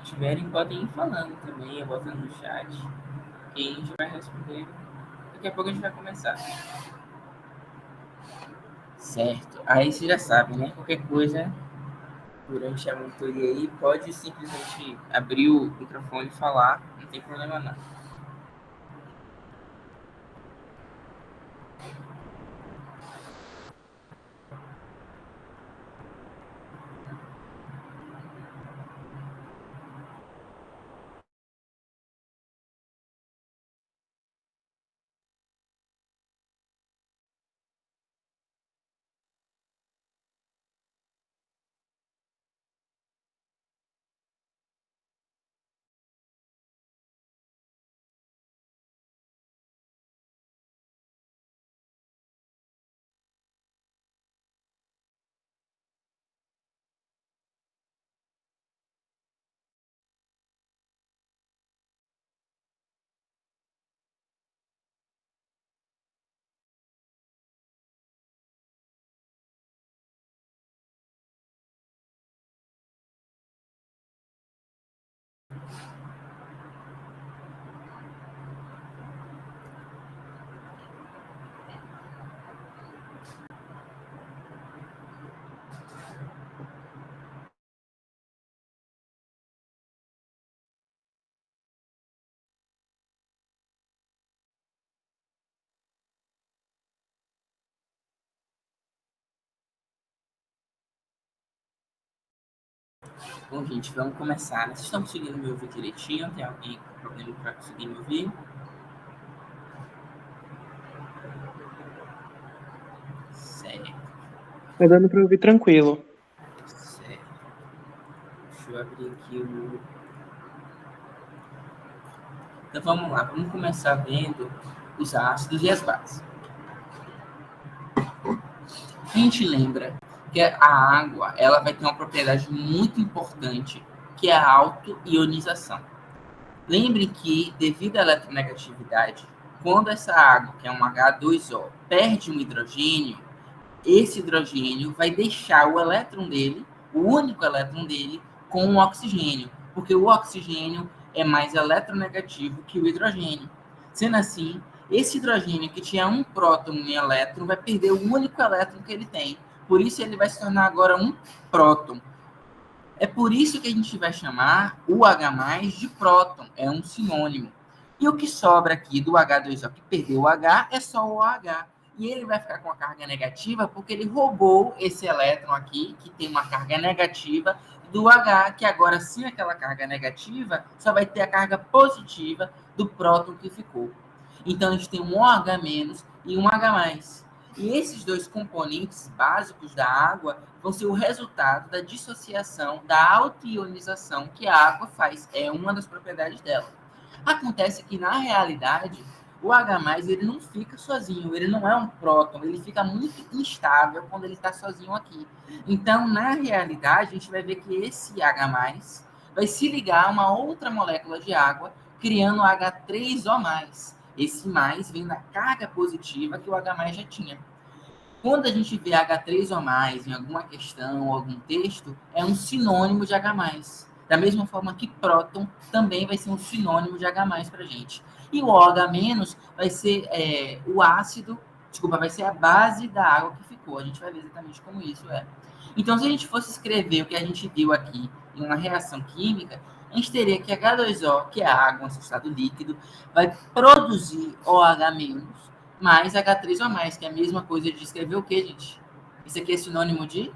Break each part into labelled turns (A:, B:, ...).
A: tiverem, podem ir falando também, botando no chat. E a gente vai responder. Daqui a pouco a gente vai começar. Certo. Aí você já sabe, né? Qualquer coisa durante a monitoria aí, pode simplesmente abrir o microfone e falar, não tem problema não. Bom, gente, vamos começar. Vocês estão conseguindo me ouvir direitinho? Tem alguém com problema para conseguir me ouvir? Certo,
B: Tá dando para ouvir tranquilo.
A: certo. Deixa eu abrir aqui o... Então vamos lá, vamos começar vendo os ácidos e as bases. A gente lembra que a água ela vai ter uma propriedade muito importante, que é a autoionização. Lembre que, devido à eletronegatividade, quando essa água, que é um H2O, perde um hidrogênio, esse hidrogênio vai deixar o elétron dele, o único elétron dele, com o oxigênio, porque o oxigênio é mais eletronegativo que o hidrogênio. Sendo assim, esse hidrogênio que tinha um próton e um elétron vai perder o único elétron que ele tem. Por isso ele vai se tornar agora um próton. É por isso que a gente vai chamar o H+ de próton, é um sinônimo. E o que sobra aqui do H2O, que perdeu o H, é só o OH. E ele vai ficar com a carga negativa porque ele roubou esse elétron aqui, que tem uma carga negativa, do H, que agora, sem aquela carga negativa, só vai ter a carga positiva do próton que ficou. Então, a gente tem um OH- e um H+. E esses dois componentes básicos da água vão ser o resultado da dissociação, da autoionização que a água faz. É uma das propriedades dela. Acontece que, na realidade, o H+, ele não fica sozinho, ele não é um próton, ele fica muito instável quando ele está sozinho aqui. Então, na realidade, a gente vai ver que esse H+, vai se ligar a uma outra molécula de água, criando o H3O+. Esse mais vem da carga positiva que o H+ já tinha. Quando a gente vê H3O+, em alguma questão ou algum texto, é um sinônimo de H+. Da mesma forma que próton também vai ser um sinônimo de H+ para a gente. E o OH- vai ser o ácido, vai ser a base da água que ficou. A gente vai ver exatamente como isso é. Então, se a gente fosse escrever o que a gente viu aqui em uma reação química, a gente teria que H2O, que é a água em estado líquido, vai produzir OH- mais H3O+, que é a mesma coisa de escrever o quê, gente? Isso aqui é sinônimo de?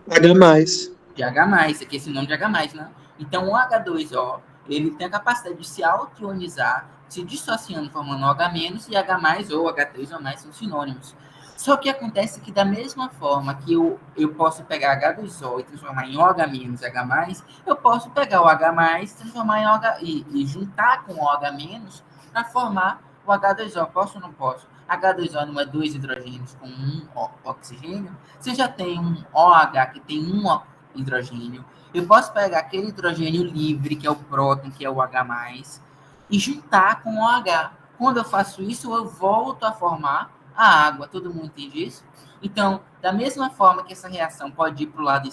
B: H+.
A: De H+. Isso aqui é sinônimo de H+, né? Então, o H2O, ele tem a capacidade de se auto-ionizar, se dissociando, formando OH- e H+, ou H3O+, são sinônimos. Só que acontece que, da mesma forma que eu posso pegar H2O e transformar em OH- e H+, eu posso pegar o H+, transformar em OH, e juntar com o OH- para formar o H2O. Posso ou não posso? H2O não é dois hidrogênios com um oxigênio? Você já tem um OH que tem um hidrogênio. Eu posso pegar aquele hidrogênio livre, que é o próton, que é o H+, e juntar com o OH. Quando eu faço isso, eu volto a formar a água. Todo mundo entende isso? Então, da mesma forma que essa reação pode ir para o lado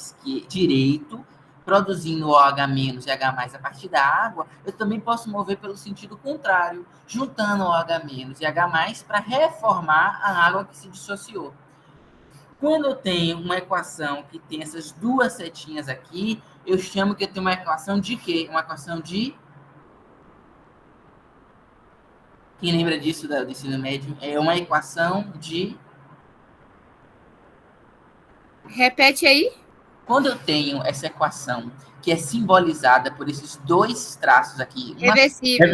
A: direito, produzindo OH- e H+ a partir da água, eu também posso mover pelo sentido contrário, juntando OH- e H+ para reformar a água que se dissociou. Quando eu tenho uma equação que tem essas duas setinhas aqui, eu chamo que eu tenho uma equação de quê? Uma equação de... Quem lembra disso do ensino médio? É uma equação de...
C: Repete aí.
A: Quando eu tenho essa equação que é simbolizada por esses dois traços aqui,
C: Reversível.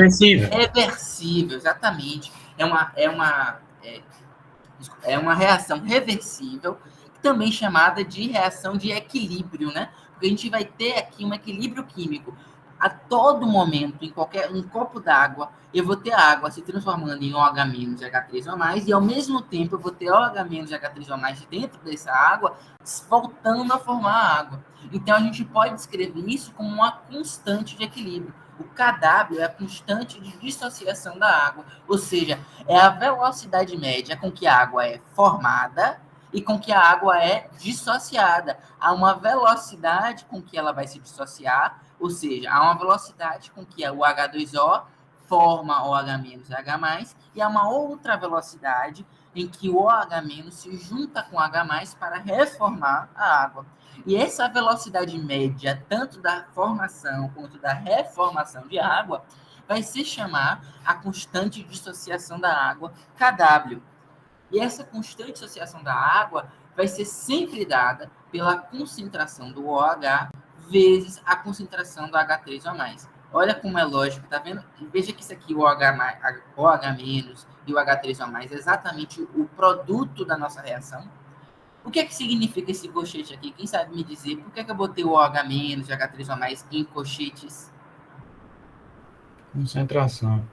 A: reversível, exatamente. É uma reação reversível, também chamada de reação de equilíbrio, né? Porque a gente vai ter aqui um equilíbrio químico. A todo momento, em qualquer um copo d'água, eu vou ter água se transformando em OH- e H3O+, e ao mesmo tempo eu vou ter OH- e H3O+ dentro dessa água, voltando a formar a água. Então a gente pode descrever isso como uma constante de equilíbrio. O Kw é a constante de dissociação da água, ou seja, é a velocidade média com que a água é formada e com que a água é dissociada. Há uma velocidade com que ela vai se dissociar, ou seja, há uma velocidade com que o H2O forma OH- e H+, e há uma outra velocidade em que o OH- se junta com H+ para reformar a água. E essa velocidade média, tanto da formação quanto da reformação de água, vai se chamar a constante de dissociação da água, Kw. E essa constante de dissociação da água vai ser sempre dada pela concentração do OH vezes a concentração do H3O+. Olha como é lógico, tá vendo? Veja que isso aqui, o OH- e o H3O+, é exatamente o produto da nossa reação. O que é que significa esse colchete aqui? Quem sabe me dizer por que é que eu botei o OH- e H3O+ em colchetes?
D: Concentração.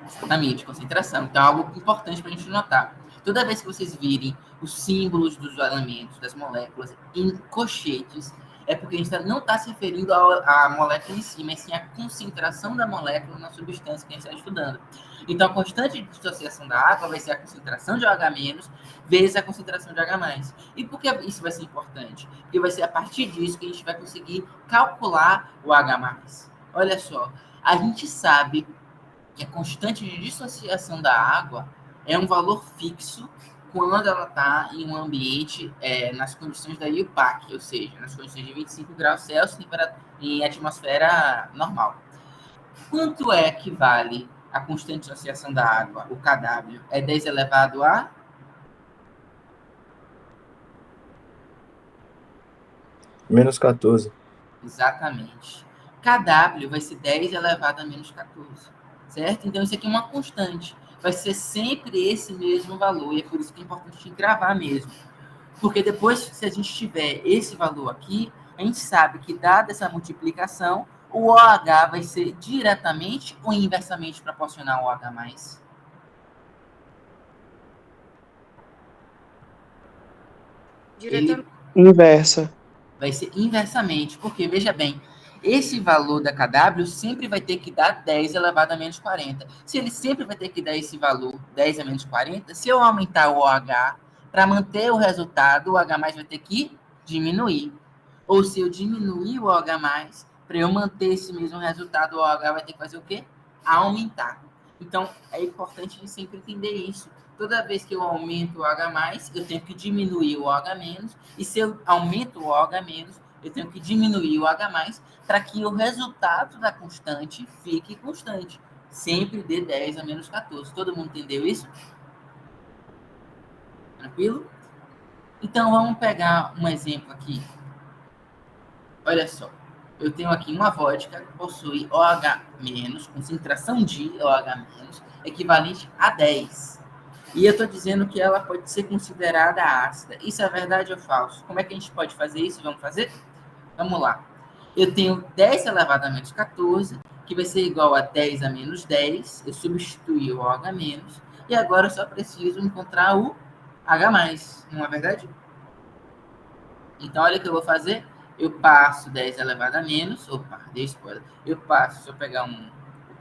A: Exatamente, concentração. Então, é algo importante para a gente notar. Toda vez que vocês virem os símbolos dos elementos, das moléculas, em colchetes, é porque a gente não está se referindo à molécula em si, mas sim à concentração da molécula na substância que a gente está estudando. Então, a constante de dissociação da água vai ser a concentração de OH- vezes a concentração de H+. E por que isso vai ser importante? Porque vai ser a partir disso que a gente vai conseguir calcular o H+. Olha só, a gente sabe que a constante de dissociação da água é um valor fixo quando ela está em um ambiente nas condições da IUPAC, ou seja, nas condições de 25 graus Celsius em atmosfera normal. Quanto é que vale a constante de dissociação da água, o Kw? É 10 elevado a...
E: Menos 14.
A: Exatamente. Kw vai ser 10 elevado a menos 14. Certo? Então, isso aqui é uma constante. Vai ser sempre esse mesmo valor. E é por isso que é importante a gente gravar mesmo. Porque depois, se a gente tiver esse valor aqui, a gente sabe que, dada essa multiplicação, o OH vai ser diretamente ou inversamente proporcional ao OH+. Ele
B: Inversa.
A: vai ser inversamente, porque, veja bem, esse valor da Kw sempre vai ter que dar 10 elevado a menos 40. Se ele sempre vai ter que dar esse valor, 10 a menos 40, se eu aumentar o OH, para manter o resultado, o H+ vai ter que diminuir. Ou se eu diminuir o OH+, para eu manter esse mesmo resultado, o OH vai ter que fazer o quê? Aumentar. Então, é importante a gente sempre entender isso. Toda vez que eu aumento o OH+, eu tenho que diminuir o OH-, e se eu aumento o OH-, eu tenho que diminuir o H+, para que o resultado da constante fique constante. Sempre dê 10 a menos 14. Todo mundo entendeu isso? Tranquilo? Então, vamos pegar um exemplo aqui. Olha só. Eu tenho aqui uma vodka que possui OH-, concentração de OH-, equivalente a 10. E eu estou dizendo que ela pode ser considerada ácida. Isso é verdade ou falso? Como é que a gente pode fazer isso? Vamos fazer? Vamos lá. Eu tenho 10 elevado a menos 14, que vai ser igual a 10 a menos 10. Eu substituí o OH-, e agora eu só preciso encontrar o H+, não é verdade? Então, olha o que eu vou fazer. Eu passo 10 elevado a menos. Opa, dei spoiler. Eu passo, deixa eu pegar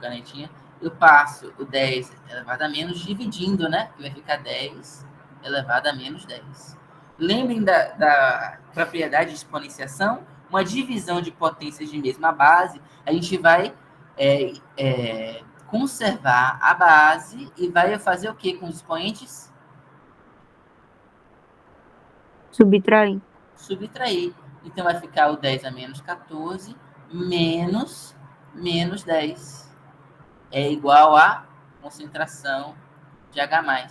A: canetinha. Eu passo o 10 elevado a menos dividindo, né? Que vai ficar 10 elevado a menos 10. Lembrem da propriedade de exponenciação? Uma divisão de potências de mesma base, a gente vai conservar a base e vai fazer o que com os expoentes? Subtrair. Então, vai ficar o 10 a menos 14 menos 10. É igual a concentração de H+.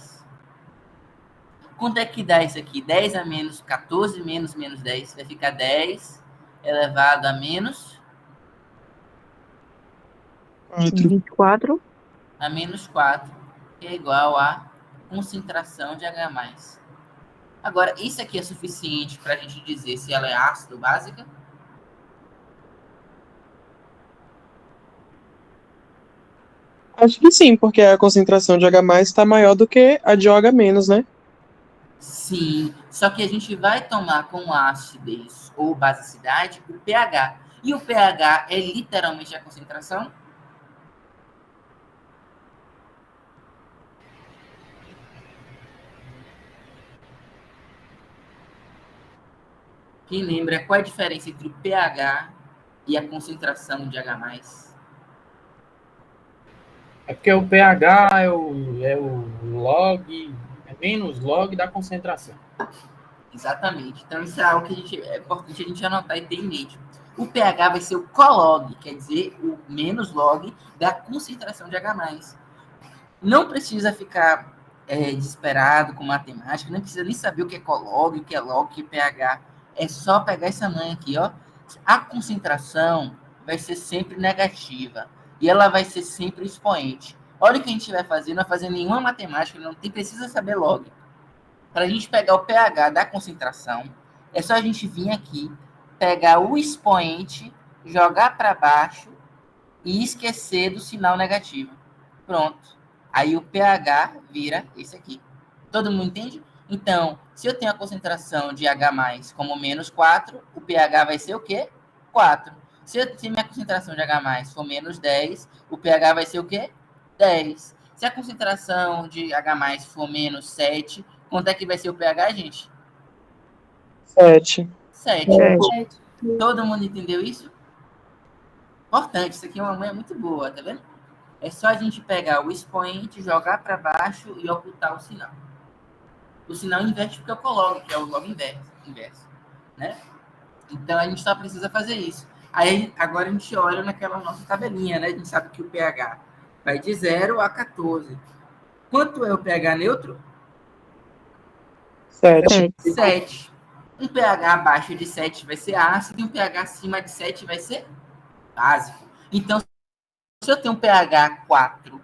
A: Quanto é que dá isso aqui? 10 a menos 14 menos 10. Vai ficar 10 elevado a menos
B: 24.
A: A menos 4, que é igual a concentração de H+. Agora, isso aqui é suficiente para a gente dizer se ela é ácido ou básica?
B: Acho que sim, porque a concentração de H+ está maior do que a de OH-, né?
A: Sim, só que a gente vai tomar como acidez ou basicidade o pH. E o pH é literalmente a concentração? Quem lembra qual é a diferença entre o pH e a concentração de H+?
C: É porque o pH é o log, é menos log da concentração.
A: Exatamente. Então, isso é algo que é importante a gente anotar e ter em mente. O pH vai ser o colog, quer dizer, o menos log da concentração de H+. Não precisa ficar desesperado com matemática, não precisa nem saber o que é colog, o que é log, o que é pH. É só pegar essa manha aqui, ó. A concentração vai ser sempre negativa e ela vai ser sempre expoente. Olha o que a gente vai fazer, não vai fazer nenhuma matemática, não precisa saber log. Para a gente pegar o pH da concentração, é só a gente vir aqui, pegar o expoente, jogar para baixo e esquecer do sinal negativo. Pronto. Aí o pH vira esse aqui. Todo mundo entende? Então, se eu tenho a concentração de H+ como menos 4, o pH vai ser o quê? 4. Se minha concentração de H+ for menos 10, o pH vai ser o quê? 10. Se a concentração de H+ for menos 7, quanto é que vai ser o pH, gente?
B: 7.
A: 7. Todo mundo entendeu isso? Importante, isso aqui é uma manha muito boa, tá vendo? É só a gente pegar o expoente, jogar para baixo e ocultar o sinal. O sinal inverte porque eu coloco, que é o log inverso, né? Então, a gente só precisa fazer isso. Aí, agora a gente olha naquela nossa tabelinha, né? A gente sabe que o pH vai de 0 a 14. Quanto é o pH neutro?
B: 7.
A: 7. Um pH abaixo de 7 vai ser ácido e um pH acima de 7 vai ser básico. Então, se eu tenho um pH 4,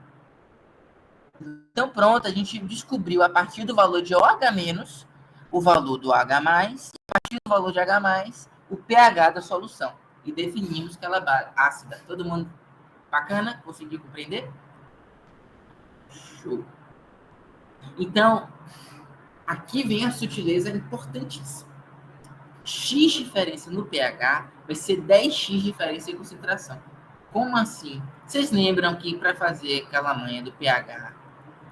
A: então pronto, a gente descobriu a partir do valor de OH- o valor do H+, e a partir do valor de H+, o pH da solução. E definimos que ela é ácida. Todo mundo bacana? Conseguiu compreender? Show. Então, aqui vem a sutileza importantíssima. X diferença no pH vai ser 10x diferença em concentração. Como assim? Vocês lembram que para fazer aquela manha do pH,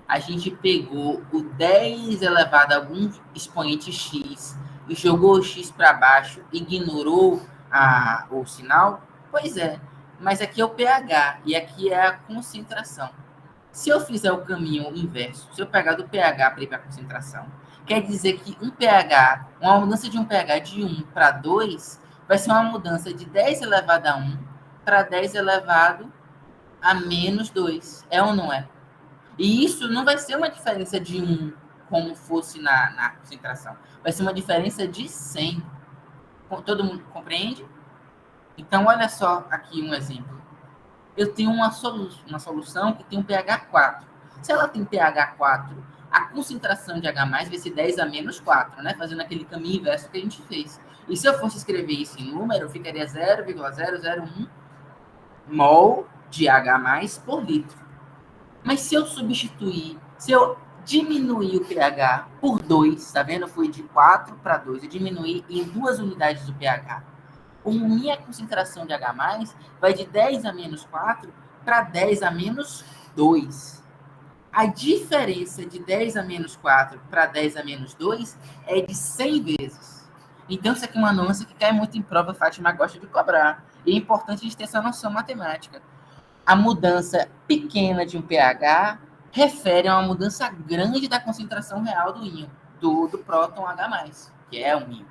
A: a gente pegou o 10 elevado a algum expoente x e jogou o x para baixo, ignorou o sinal? Pois é, mas aqui é o pH e aqui é a concentração. Se eu fizer o caminho inverso, se eu pegar do pH para ir para a concentração, quer dizer que uma mudança de um pH de 1 para 2 vai ser uma mudança de 10 elevado a 1 para 10 elevado a menos 2. É ou não é? E isso não vai ser uma diferença de 1, como fosse na concentração. Vai ser uma diferença de 100. Todo mundo compreende? Então, olha só aqui um exemplo. Eu tenho uma solução que tem um pH 4. Se ela tem pH 4, a concentração de H+ vai ser 10 a menos 4, né? Fazendo aquele caminho inverso que a gente fez. E se eu fosse escrever isso em número, ficaria 0,001 mol de H+ por litro. Mas se eu diminuir o pH por 2, tá vendo? Foi de 4 para 2. Eu diminuí em 2 unidades do pH. Minha concentração de H+ vai de 10 a menos 4 para 10 a menos 2. A diferença de 10 a menos 4 para 10 a menos 2 é de 100 vezes. Então, isso aqui é uma nuance que cai muito em prova, a Fátima gosta de cobrar. E é importante a gente ter essa noção matemática. A mudança pequena de um pH refere a uma mudança grande da concentração real do íon, do próton H+, que é um íon.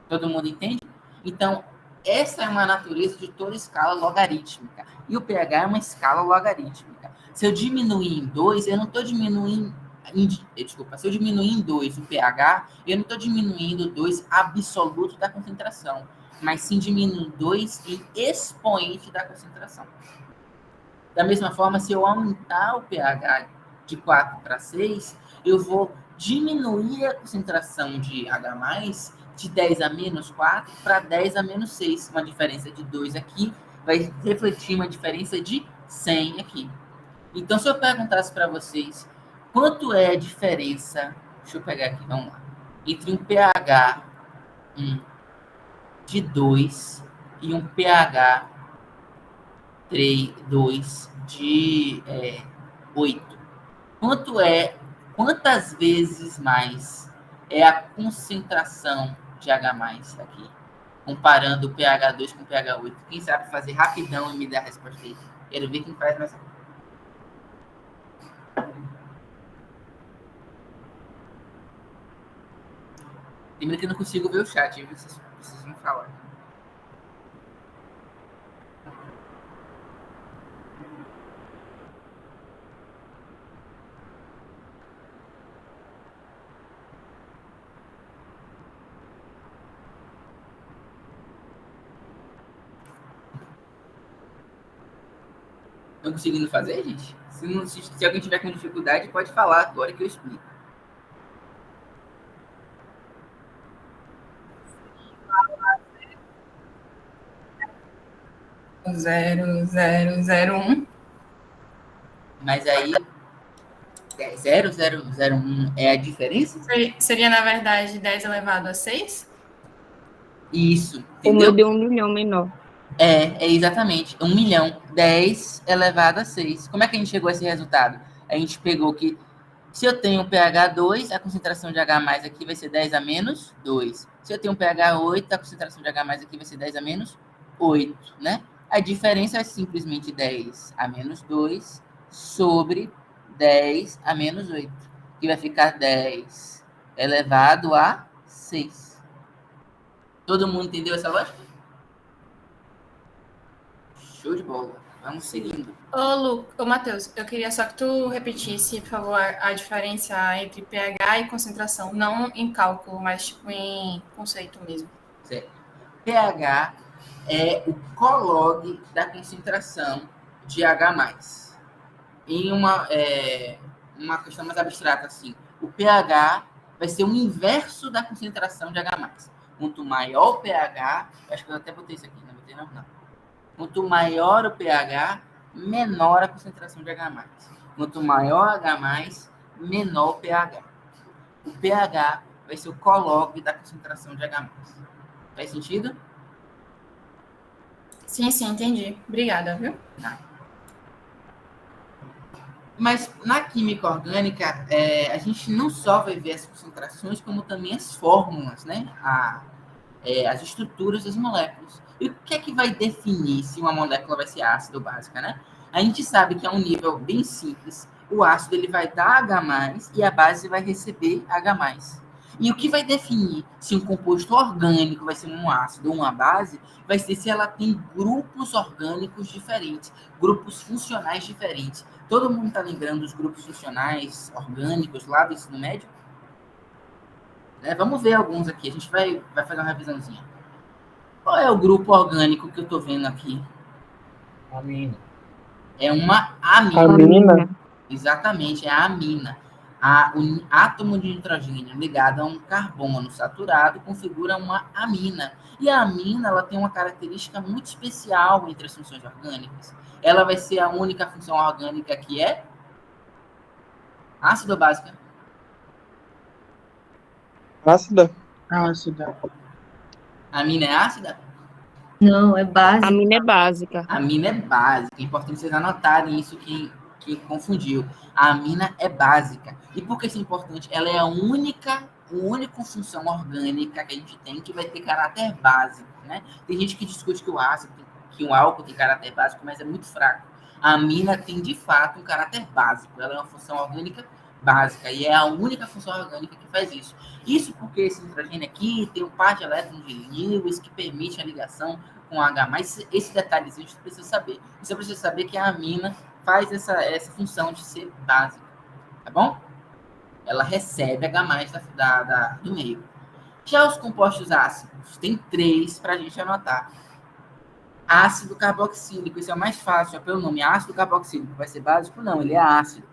A: Todo mundo entende? Então, essa é uma natureza de toda escala logarítmica. E o pH é uma escala logarítmica. Se eu diminuir em 2, eu não estou diminuindo... se eu diminuir em 2 o pH, eu não estou diminuindo 2 absoluto da concentração, mas sim diminuindo 2 em expoente da concentração. Da mesma forma, se eu aumentar o pH de 4 para 6, eu vou diminuir a concentração de H+, de 10 a menos 4 para 10 a menos 6. Uma diferença de 2 aqui vai refletir uma diferença de 100 aqui. Então, se eu perguntasse para vocês quanto é a diferença, deixa eu pegar aqui, vamos lá, entre um pH de 2 e um pH 2 de 8. Quantas vezes mais é a concentração de H+ aqui, comparando o pH 2 com o pH 8? Quem sabe fazer rapidão e me dar a resposta aí? Quero ver quem faz mais. Primeiro que eu não consigo ver o chat, vocês precisam falar. Estão conseguindo fazer, gente? Se alguém tiver com dificuldade, pode falar agora que eu explico.
D: 0,001.
A: Mas aí, 0,001 é a diferença?
D: Seria, na verdade, 10 elevado a 6?
A: Isso,
F: O
A: entendeu?
F: meu deu 1 milhão menor.
A: É exatamente. 1 milhão. 10 elevado a 6. Como é que a gente chegou a esse resultado? A gente pegou que, se eu tenho um pH 2, a concentração de H+ aqui vai ser 10 a menos 2. Se eu tenho um pH 8, a concentração de H+ aqui vai ser 10 a menos 8, né? A diferença é simplesmente 10 a menos 2 sobre 10 a menos 8, que vai ficar 10 elevado a 6. Todo mundo entendeu essa lógica? Show de bola. Vamos seguindo.
D: Ô, Matheus, eu queria só que tu repetisse, por favor, a diferença entre pH e concentração. Não em cálculo, mas tipo em conceito mesmo.
A: Certo. pH é o colog da concentração de H+. Em uma questão mais abstrata, assim, o pH vai ser o inverso da concentração de H+. Quanto maior o pH, acho que eu até botei isso aqui, não botei não. Quanto maior o pH, menor a concentração de H+. Quanto maior H+, menor o pH. O pH vai ser o colog da concentração de H+. Faz sentido?
D: Sim, entendi. Obrigada, viu?
A: Mas na química orgânica, a gente não só vai ver as concentrações, como também as fórmulas, né? As estruturas das moléculas. E o que é que vai definir se uma molécula vai ser ácida ou básica, né? A gente sabe que é um nível bem simples. O ácido ele vai dar H+, e a base vai receber H+. E o que vai definir se um composto orgânico vai ser um ácido ou uma base, vai ser se ela tem grupos orgânicos diferentes, grupos funcionais diferentes. Todo mundo está lembrando dos grupos funcionais orgânicos lá do ensino médio? Vamos ver alguns aqui. A gente vai fazer uma revisãozinha. Qual é o grupo orgânico que eu estou vendo aqui?
C: Amina.
A: É uma amina.
B: Amina.
A: Exatamente, é a amina. O átomo de nitrogênio ligado a um carbono saturado configura uma amina. E a amina ela tem uma característica muito especial entre as funções orgânicas. Ela vai ser a única função orgânica que é ácida ou básica?
B: Ácida.
C: Ácida.
A: A amina é ácida?
F: Não, é básica. A mina é básica.
A: A amina é básica. É importante vocês anotarem isso, quem que confundiu. A amina é básica. E por que isso é importante? Ela é a única função orgânica que a gente tem que vai ter caráter básico, né? Tem gente que discute que o álcool tem caráter básico, mas é muito fraco. A amina tem, de fato, um caráter básico. Ela é uma função orgânica básica e é a única função orgânica que faz isso. Isso porque esse nitrogênio aqui tem um par de elétrons de Lewis que permite a ligação com H+. Esse detalhezinho você precisa saber. Você precisa saber que a amina faz essa função de ser básica, tá bom? Ela recebe H+ do meio. Já os compostos ácidos, tem 3 para a gente anotar. Ácido carboxílico, isso é o mais fácil, é pelo nome. Ácido carboxílico vai ser básico? Não, ele é ácido.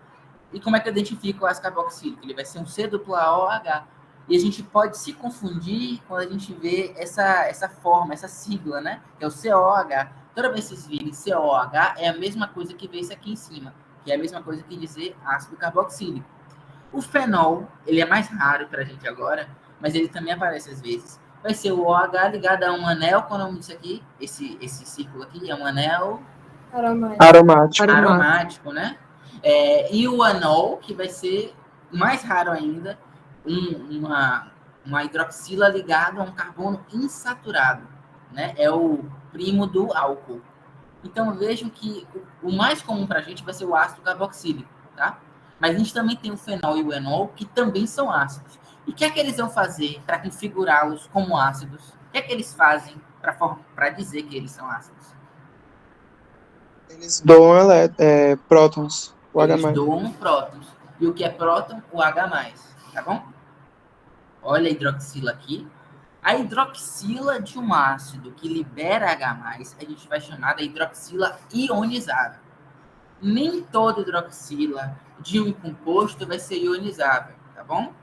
A: E como é que eu identifico o ácido carboxílico? Ele vai ser um C-AOH. E a gente pode se confundir quando a gente vê essa forma, essa sigla, né? Que é o COH. Toda vez que vocês virem COH, é a mesma coisa que ver isso aqui em cima, que é a mesma coisa que dizer ácido carboxílico. O fenol, ele é mais raro para a gente agora, mas ele também aparece às vezes. Vai ser o OH ligado a um anel, qual é o nome disso aqui? Esse círculo aqui é um anel aromático, né? E o anol, que vai ser mais raro ainda, uma hidroxila ligada a um carbono insaturado, né? É o primo do álcool. Então vejam que o mais comum para a gente vai ser o ácido carboxílico, tá? Mas a gente também tem o fenol e o enol, que também são ácidos. E o que é que eles vão fazer para configurá-los como ácidos? O que é que eles fazem para dizer que eles são ácidos?
B: Eles doam prótons, o
A: Eles
B: H+.
A: doam prótons. E o que é próton? O H+, tá bom? Olha a hidroxila aqui. A hidroxila de um ácido que libera H+, a gente vai chamar de hidroxila ionizável. Nem toda hidroxila de um composto vai ser ionizável, tá bom?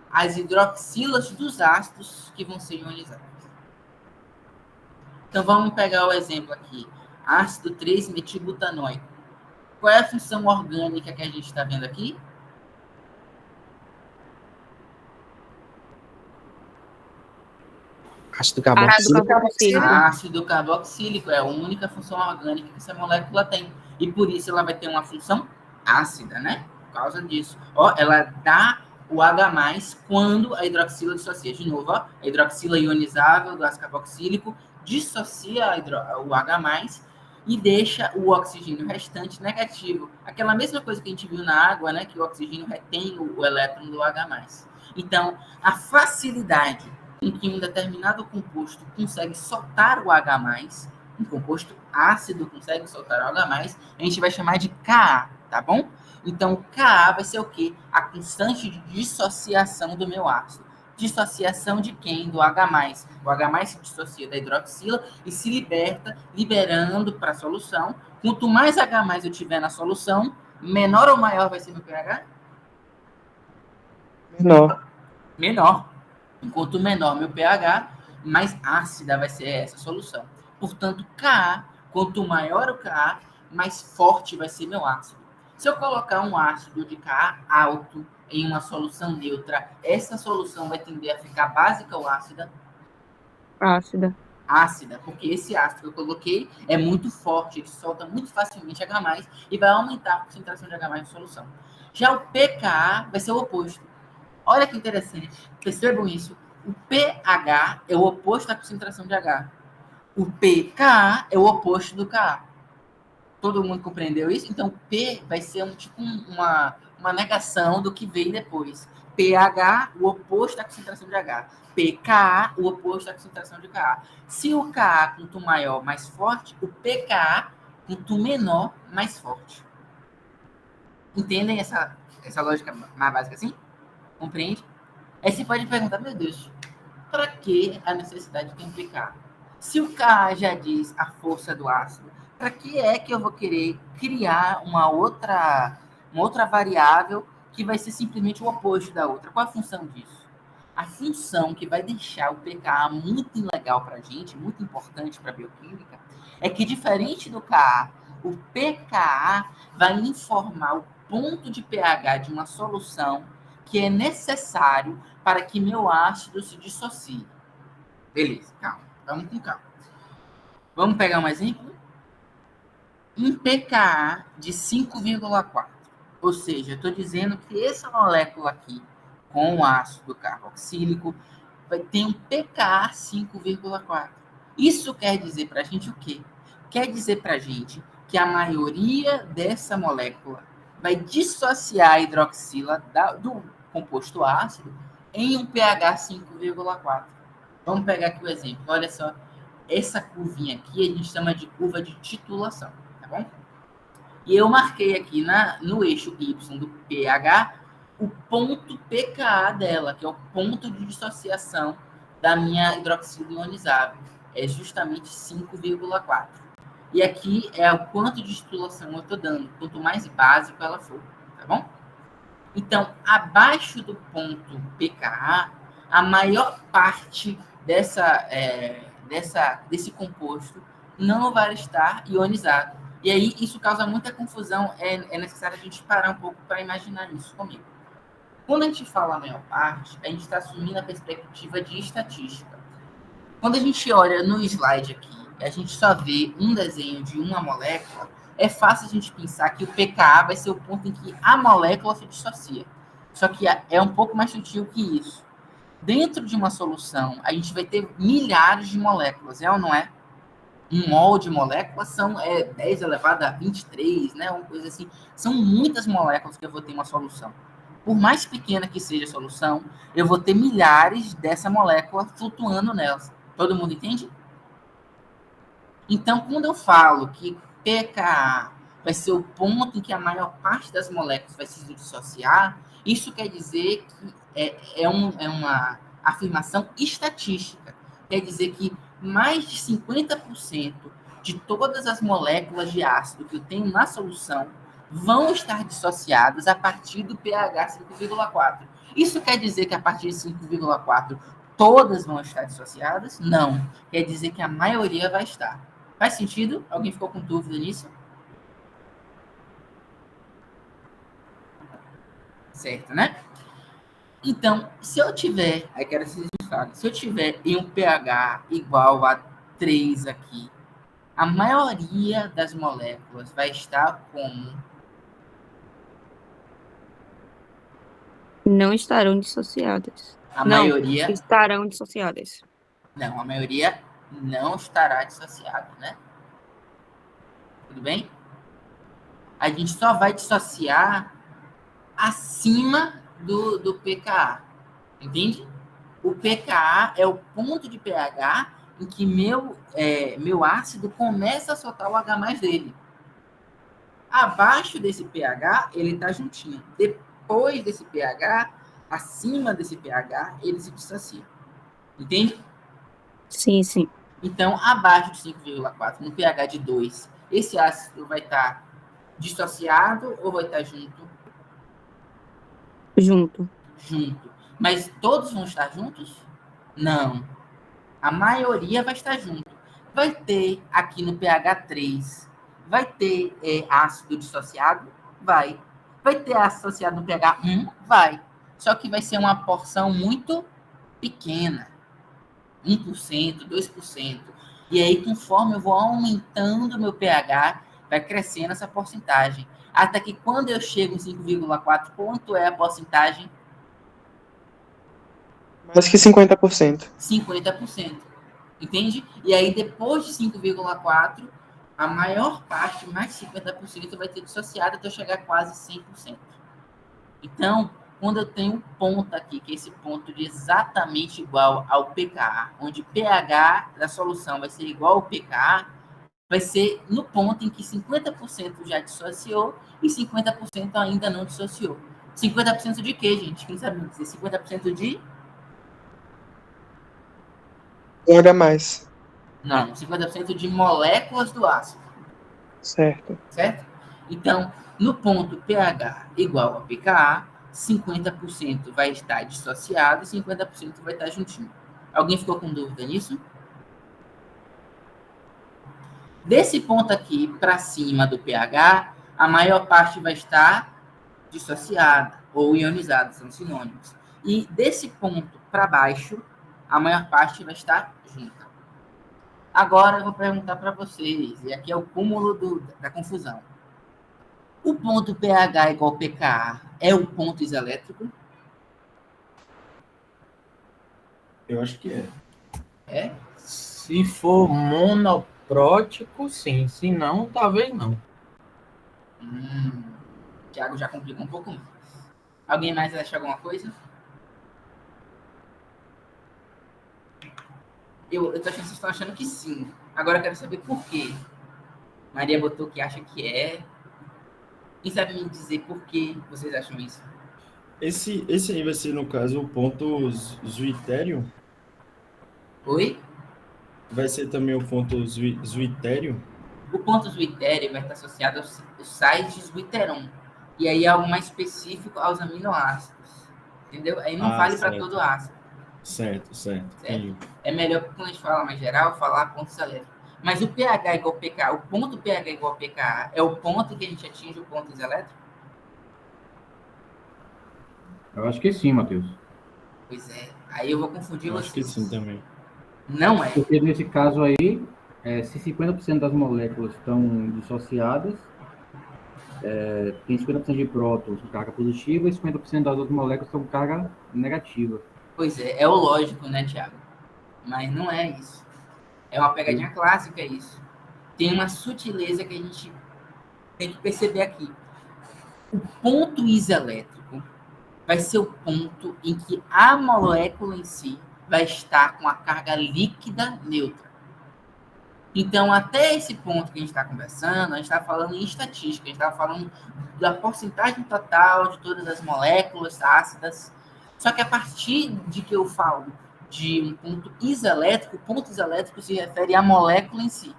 A: As hidroxilas dos ácidos que vão ser ionizáveis. Então, vamos pegar o exemplo aqui. Ácido 3-metilbutanoico. Qual é a função orgânica que a gente está vendo aqui?
C: Ácido carboxílico.
A: Ácido carboxílico é a única função orgânica que essa molécula tem. E por isso ela vai ter uma função ácida, né? Por causa disso. Ó, ela dá o H+ quando a hidroxila dissocia. De novo, ó, a hidroxila ionizável do ácido carboxílico dissocia o H+ e deixa o oxigênio restante negativo. Aquela mesma coisa que a gente viu na água, né? Que o oxigênio retém o elétron do H+. Então, a facilidade em que um determinado composto consegue soltar o H+, um composto ácido consegue soltar o H+, a gente vai chamar de Ka, tá bom? Então, Ka vai ser o quê? A constante de dissociação do meu ácido. Dissociação de quem? Do H+. O H+ se dissocia da hidroxila e se liberando para a solução. Quanto mais H+ eu tiver na solução, menor ou maior vai ser meu pH? Menor. Enquanto menor meu pH, mais ácida vai ser essa solução. Portanto, Ka, quanto maior o Ka, mais forte vai ser meu ácido. Se eu colocar um ácido de Ka alto em uma solução neutra, essa solução vai tender a ficar básica ou ácida? Ácida, porque esse ácido que eu coloquei é muito forte, ele solta muito facilmente H+, e vai aumentar a concentração de H+ na solução. Já o pKa vai ser o oposto. Olha que interessante, percebam isso. O pH é o oposto da concentração de H. O pKa é o oposto do Ka. Todo mundo compreendeu isso? Então, P vai ser uma negação do que vem depois. pH, o oposto da concentração de H. pKa, o oposto da concentração de Ka. Se o Ka quanto maior, mais forte, o pKa quanto menor, mais forte. Entendem essa lógica mais básica assim? Compreende? Aí você pode perguntar, meu Deus, para que a necessidade de templicar? Se o Ka já diz a força do ácido, para que é que eu vou querer criar uma outra variável que vai ser simplesmente o oposto da outra? Qual a função disso? A função que vai deixar o pKa muito legal para a gente, muito importante para a bioquímica, é que diferente do Ka, o pKa vai informar o ponto de pH de uma solução que é necessário para que meu ácido se dissocie. Beleza, calma. Vamos com calma. Vamos pegar um exemplo? um pKa de 5,4. Ou seja, eu estou dizendo que essa molécula aqui, com o ácido carboxílico, vai ter um pKa 5,4. Isso quer dizer para a gente o quê? Quer dizer para a gente que a maioria dessa molécula vai dissociar a hidroxila do composto ácido em um pH 5,4. Vamos pegar aqui o exemplo. Olha só, essa curvinha aqui a gente chama de curva de titulação, tá bom? E eu marquei aqui no eixo Y do pH o ponto pKa dela, que é o ponto de dissociação da minha hidroxila ionizável. É justamente 5,4. E aqui é o quanto de titulação eu estou dando. Quanto mais básico ela for, tá bom? Então, abaixo do ponto pKa, a maior parte desse composto não vai estar ionizado. E aí, isso causa muita confusão. É necessário a gente parar um pouco para imaginar isso comigo. Quando a gente fala a maior parte, a gente está assumindo a perspectiva de estatística. Quando a gente olha no slide aqui, a gente só vê um desenho de uma molécula, é fácil a gente pensar que o pKa vai ser o ponto em que a molécula se dissocia. Só que é um pouco mais sutil que isso. Dentro de uma solução, a gente vai ter milhares de moléculas, é ou não é? Um mol de moléculas são 10 elevado a 23, né? Uma coisa assim. São muitas moléculas que eu vou ter uma solução. Por mais pequena que seja a solução, eu vou ter milhares dessa molécula flutuando nelas. Todo mundo entende? Então, quando eu falo que pKa vai ser o ponto em que a maior parte das moléculas vai se dissociar, isso quer dizer que é uma afirmação estatística. Quer dizer que mais de 50% de todas as moléculas de ácido que eu tenho na solução vão estar dissociadas a partir do pH 5,4. Isso quer dizer que a partir de 5,4 todas vão estar dissociadas? Não. Quer dizer que a maioria vai estar. Faz sentido? Alguém ficou com dúvida nisso? Certo, né? Então, se eu tiver, aí quero que vocês me falem, se eu tiver em um pH igual a 3 aqui, a maioria das moléculas vai estar como?
F: Não estarão dissociadas.
A: A
F: Não,
A: maioria...
F: estarão dissociadas.
A: Não, a maioria não estará dissociada, né? Tudo bem? A gente só vai dissociar acima do pKa. Entende? O pKa é o ponto de pH em que meu ácido começa a soltar o H+ dele. Abaixo desse pH, ele está juntinho. Depois desse pH, acima desse pH, ele se dissocia. Entende?
F: Sim, sim.
A: Então, abaixo de 5,4, no pH de 2, esse ácido vai estar dissociado ou vai estar junto?
F: Junto.
A: Junto. Mas todos vão estar juntos? Não. A maioria vai estar junto. Vai ter aqui no pH 3, vai ter ácido dissociado? Vai. Vai ter ácido associado no pH 1? Vai. Só que vai ser uma porção muito pequena. 1%, 2%. E aí, conforme eu vou aumentando o meu pH, vai crescendo essa porcentagem. Até que quando eu chego em 5,4, quanto é a porcentagem?
B: Mais que 50%.
A: 50%. Entende? E aí, depois de 5,4, a maior parte, mais de 50%, vai ter dissociado até eu chegar a quase 100%. Então, quando eu tenho um ponto aqui, que é esse ponto de exatamente igual ao pKa, onde pH da solução vai ser igual ao pKa, vai ser no ponto em que 50% já dissociou e 50% ainda não dissociou. 50% de quê, gente? Quem sabe dizer? 50% de...
B: H+.
A: Não, 50% de moléculas do ácido.
B: Certo.
A: Certo? Então, no ponto pH igual a pKa, 50% vai estar dissociado e 50% vai estar juntinho. Alguém ficou com dúvida nisso? Desse ponto aqui para cima do pH, a maior parte vai estar dissociada ou ionizada, são sinônimos. E desse ponto para baixo, a maior parte vai estar junta. Agora eu vou perguntar para vocês, e aqui é o cúmulo da confusão. O ponto pH igual pKa é o ponto iselétrico?
E: Eu acho que é.
A: É?
C: Se for monoprótico, sim. Se não, talvez não.
A: Tiago já complicou um pouco mais. Alguém mais acha alguma coisa? Eu tô achando que vocês estão achando que sim. Agora eu quero saber por quê. Maria botou que acha que é. Quem sabe me dizer por que vocês acham isso?
E: Esse aí vai ser, no caso, o ponto zwittério?
A: Oi?
E: Vai ser também o ponto zwittério?
A: O ponto zwittério vai estar associado ao sais de zwitteron. E aí é algo mais específico aos aminoácidos. Entendeu? Aí não vale para todo ácido.
E: Certo. Entendi.
A: É melhor, quando a gente fala mais geral, falar pontos elétricos. Mas o pH igual pKa, o ponto pH igual pKa é o ponto que a gente atinge o ponto iselétrico?
G: Eu acho que sim, Matheus.
A: Pois é. Aí eu vou confundir
E: Eu
A: vocês.
E: acho que sim também.
A: Não é.
G: Porque nesse caso aí, se 50% das moléculas estão dissociadas, tem 50% de prótons com carga positiva e 50% das outras moléculas estão com carga negativa.
A: Pois é o lógico, né, Thiago? Mas não é isso. É uma pegadinha clássica isso. Tem uma sutileza que a gente tem que perceber aqui. O ponto iselétrico vai ser o ponto em que a molécula em si vai estar com a carga líquida neutra. Então, até esse ponto que a gente está conversando, a gente está falando em estatística, a gente está falando da porcentagem total de todas as moléculas ácidas. Só que a partir de que eu falo de um ponto iselétrico, o ponto iselétrico se refere à molécula em si.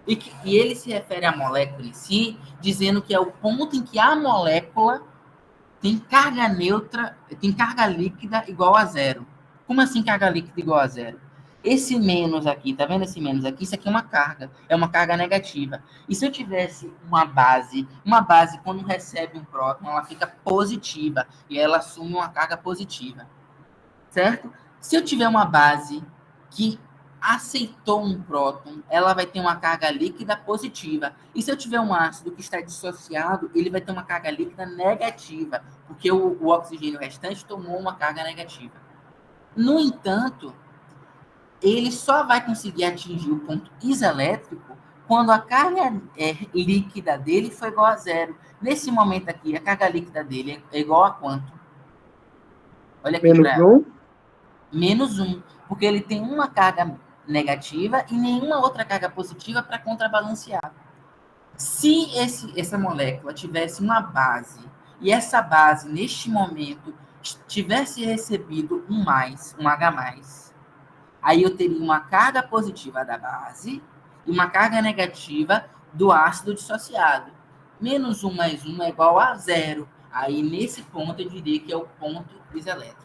A: E ele se refere à molécula em si, dizendo que é o ponto em que a molécula tem carga neutra, tem carga líquida igual a zero. Como assim carga líquida igual a zero? Esse menos aqui, tá vendo esse menos aqui? Isso aqui é uma carga negativa. E se eu tivesse uma base quando recebe um próton, ela fica positiva, e ela assume uma carga positiva, certo? Se eu tiver uma base que aceitou um próton, ela vai ter uma carga líquida positiva. E se eu tiver um ácido que está dissociado, ele vai ter uma carga líquida negativa, porque o oxigênio restante tomou uma carga negativa. No entanto, ele só vai conseguir atingir o ponto iselétrico quando a carga líquida dele for igual a zero. Nesse momento aqui, a carga líquida dele é igual a quanto? Olha aqui para ela. Menos 1, porque ele tem uma carga negativa e nenhuma outra carga positiva para contrabalancear. Se essa molécula tivesse uma base, e essa base, neste momento, tivesse recebido um H+, aí eu teria uma carga positiva da base e uma carga negativa do ácido dissociado. Menos 1 mais 1 é igual a 0. Aí, nesse ponto, eu diria que é o ponto iselétrico.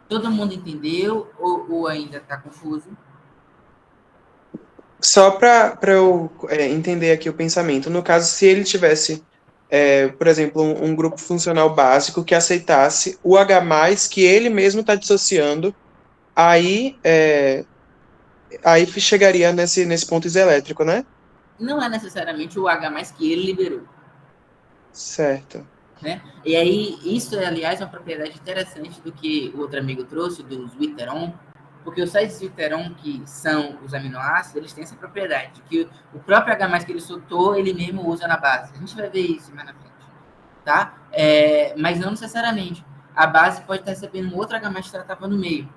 A: Todo mundo entendeu ou ainda está confuso?
B: Só para eu entender aqui o pensamento. No caso, se ele tivesse, por exemplo, um grupo funcional básico que aceitasse o H+, que ele mesmo está dissociando, aí chegaria nesse ponto iselétrico, né?
A: Não é necessariamente o H+, que ele liberou.
B: Certo.
A: Né? E aí, isso, aliás, é uma propriedade interessante do que o outro amigo trouxe, do zwitteron, porque os sais de zwitteron, que são os aminoácidos, eles têm essa propriedade, que o próprio H+, que ele soltou, ele mesmo usa na base. A gente vai ver isso mais na frente. Tá? Mas não necessariamente. A base pode estar recebendo um outro H+, que ela estava no meio.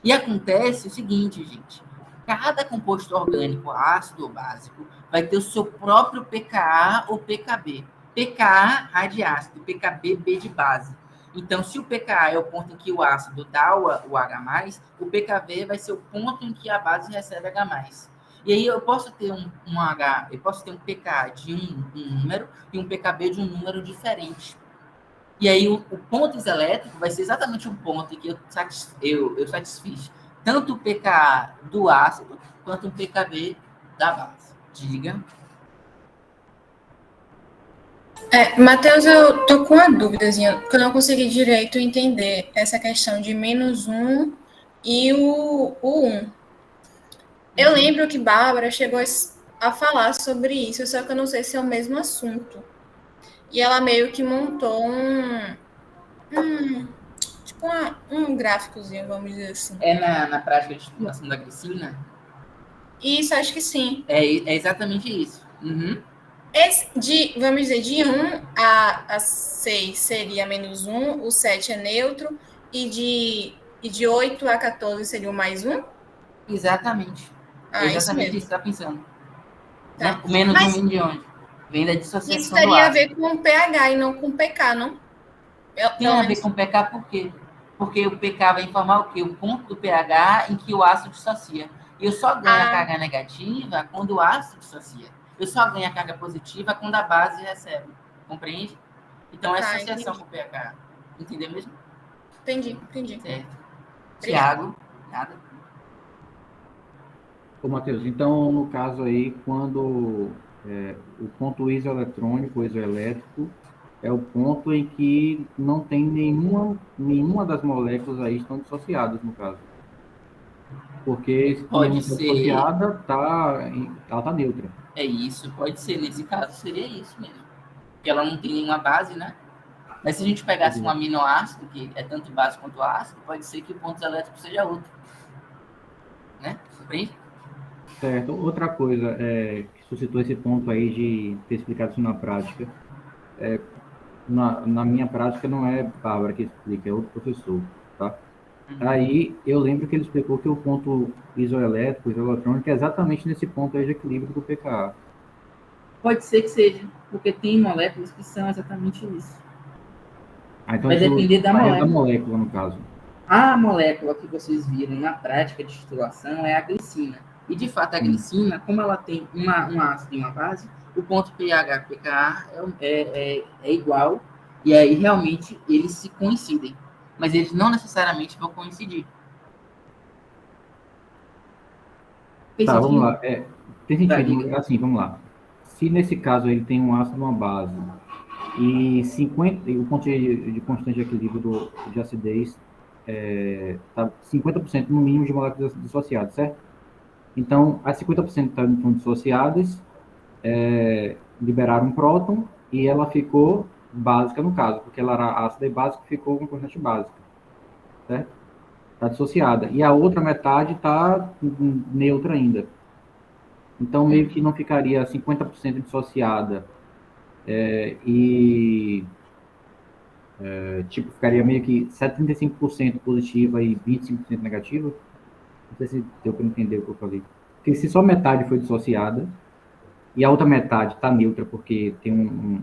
A: E acontece o seguinte, gente. Cada composto orgânico, ácido ou básico, vai ter o seu próprio pKa ou pKb. pKa, A de ácido, pKb, B de base. Então, se o pKa é o ponto em que o ácido dá o H+, o pKb vai ser o ponto em que a base recebe H+. E aí eu posso ter eu posso ter um pKa de um número e um pKb de um número diferente. E aí o ponto iselétrico vai ser exatamente o ponto em que eu satisfiz tanto o pKa do ácido quanto o pKb da base. Diga.
D: Matheus, eu tô com uma dúvidazinha, porque eu não consegui direito entender essa questão de -1 e o 1. Eu lembro que Bárbara chegou a falar sobre isso, só que eu não sei se é o mesmo assunto. E ela meio que montou tipo um gráficozinho, vamos dizer assim.
A: É na prática de titulação da glicina?
D: Isso, acho que sim.
A: É exatamente isso. Uhum.
D: Vamos dizer, de 1 a 6 seria -1, o 7 é neutro, e de 8 a 14 seria o +1?
A: Exatamente.
D: Ah, isso
A: Exatamente
D: mesmo.
A: isso que você está pensando.
D: Tá.
A: Né? O menos
D: Mas
A: vem de onde? Vem da
D: isso
A: dissociação do
D: teria a
A: ácido.
D: ver com pH e não com pK, não?
A: Tem a ver com pK por quê? Porque o pK vai informar o quê? O ponto do pH em que o ácido dissocia. E eu só ganho a carga negativa quando o ácido dissocia. Eu só ganho a carga positiva quando a base recebe. Compreende? Então é associação com o pH. Entendeu mesmo?
D: Entendi.
A: Certo. Tiago, nada.
G: Ô, Matheus, então, no caso aí, quando o ponto isoeletrônico, isoelétrico, é o ponto em que não tem nenhuma das moléculas aí estão dissociadas, no caso. Porque se
A: Pode
G: nenhuma está
A: ser.
G: dissociada, ela está neutra.
A: É isso, pode ser. Nesse caso, seria isso mesmo. Porque ela não tem nenhuma base, né? Mas se a gente pegasse um aminoácido, que é tanto base quanto ácido, pode ser que o ponto elétrico seja outro. Né? Compreende?
G: Certo. Outra coisa, que suscitou esse ponto aí de ter explicado isso na prática, na minha prática não é Bárbara que explica, é outro professor, tá? Aí eu lembro que ele explicou que o ponto isoelétrico, isoeletrônico, é exatamente nesse ponto aí de equilíbrio do pKa.
A: Pode ser que seja, porque tem moléculas que são exatamente isso.
G: Então
A: vai depender da
G: molécula, no caso.
A: A molécula que vocês viram na prática de titulação é a glicina. E, de fato, a glicina, como ela tem um ácido e uma base, o ponto pH e pKa é igual, e aí, realmente, eles se coincidem. Mas eles não necessariamente vão coincidir.
G: Tá, vamos lá. Tem sentido, assim, vamos lá. Se, nesse caso, ele tem um ácido e uma base, e o ponto de constante de equilíbrio de acidez está 50% no mínimo de moléculas dissociadas, certo? Então, as 50% estão dissociadas, liberaram um próton e ela ficou básica no caso, porque ela era ácida e básica, ficou com constante básica, certo? Está dissociada. E a outra metade está neutra ainda. Então, meio que não ficaria 50% dissociada ficaria meio que 75% positiva e 25% negativa. Não sei se deu para entender o que eu falei. Porque se só metade foi dissociada e a outra metade está neutra porque tem um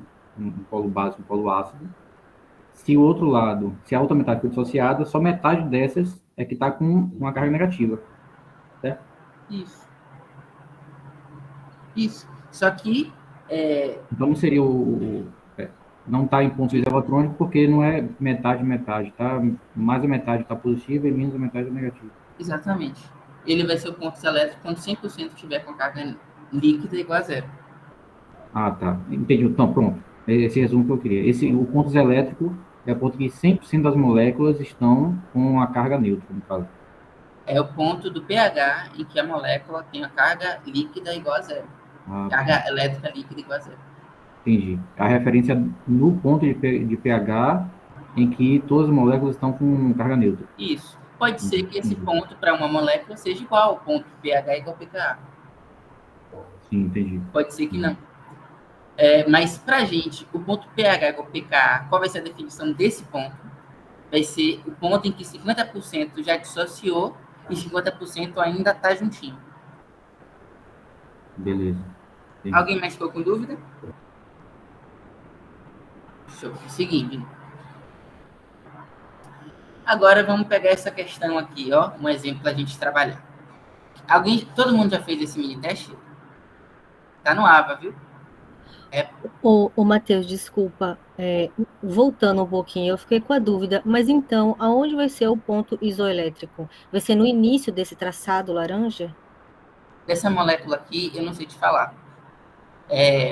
G: polo básico e um polo ácido, se a outra metade foi dissociada, só metade dessas é que está com uma carga negativa. Certo?
A: Isso. Só que...
G: Então não seria não está em ponto eletrônico porque não é metade, tá? Mais a metade está positiva e menos a metade é negativa.
A: Exatamente. Ele vai ser o ponto elétrico quando 100% estiver com carga líquida igual a zero.
G: Ah, tá. Entendi. Então, pronto. Esse resumo que eu queria. O ponto elétrico é o ponto que 100% das moléculas estão com a carga neutra, no caso.
A: É o ponto do pH em que a molécula tem a carga líquida igual a zero. Carga elétrica líquida igual a zero.
G: Entendi. A referência no ponto de pH em que todas as moléculas estão com carga neutra.
A: Isso. Pode ser que esse ponto para uma molécula seja igual ao ponto de pH igual ao pKa.
G: Sim, entendi.
A: Pode ser que não. Mas para a gente, o ponto pH igual ao pKa, qual vai ser a definição desse ponto? Vai ser o ponto em que 50% já dissociou e 50% ainda está juntinho.
G: Beleza. Entendi.
A: Alguém mais ficou com dúvida? Show. Seguinte. Agora vamos pegar essa questão aqui, ó, um exemplo para a gente trabalhar. Todo mundo já fez esse mini teste? Tá no AVA, viu?
F: Ô, Matheus, desculpa, voltando um pouquinho, eu fiquei com a dúvida, mas então, aonde vai ser o ponto isoelétrico? Vai ser no início desse traçado laranja?
A: Dessa molécula aqui, eu não sei te falar.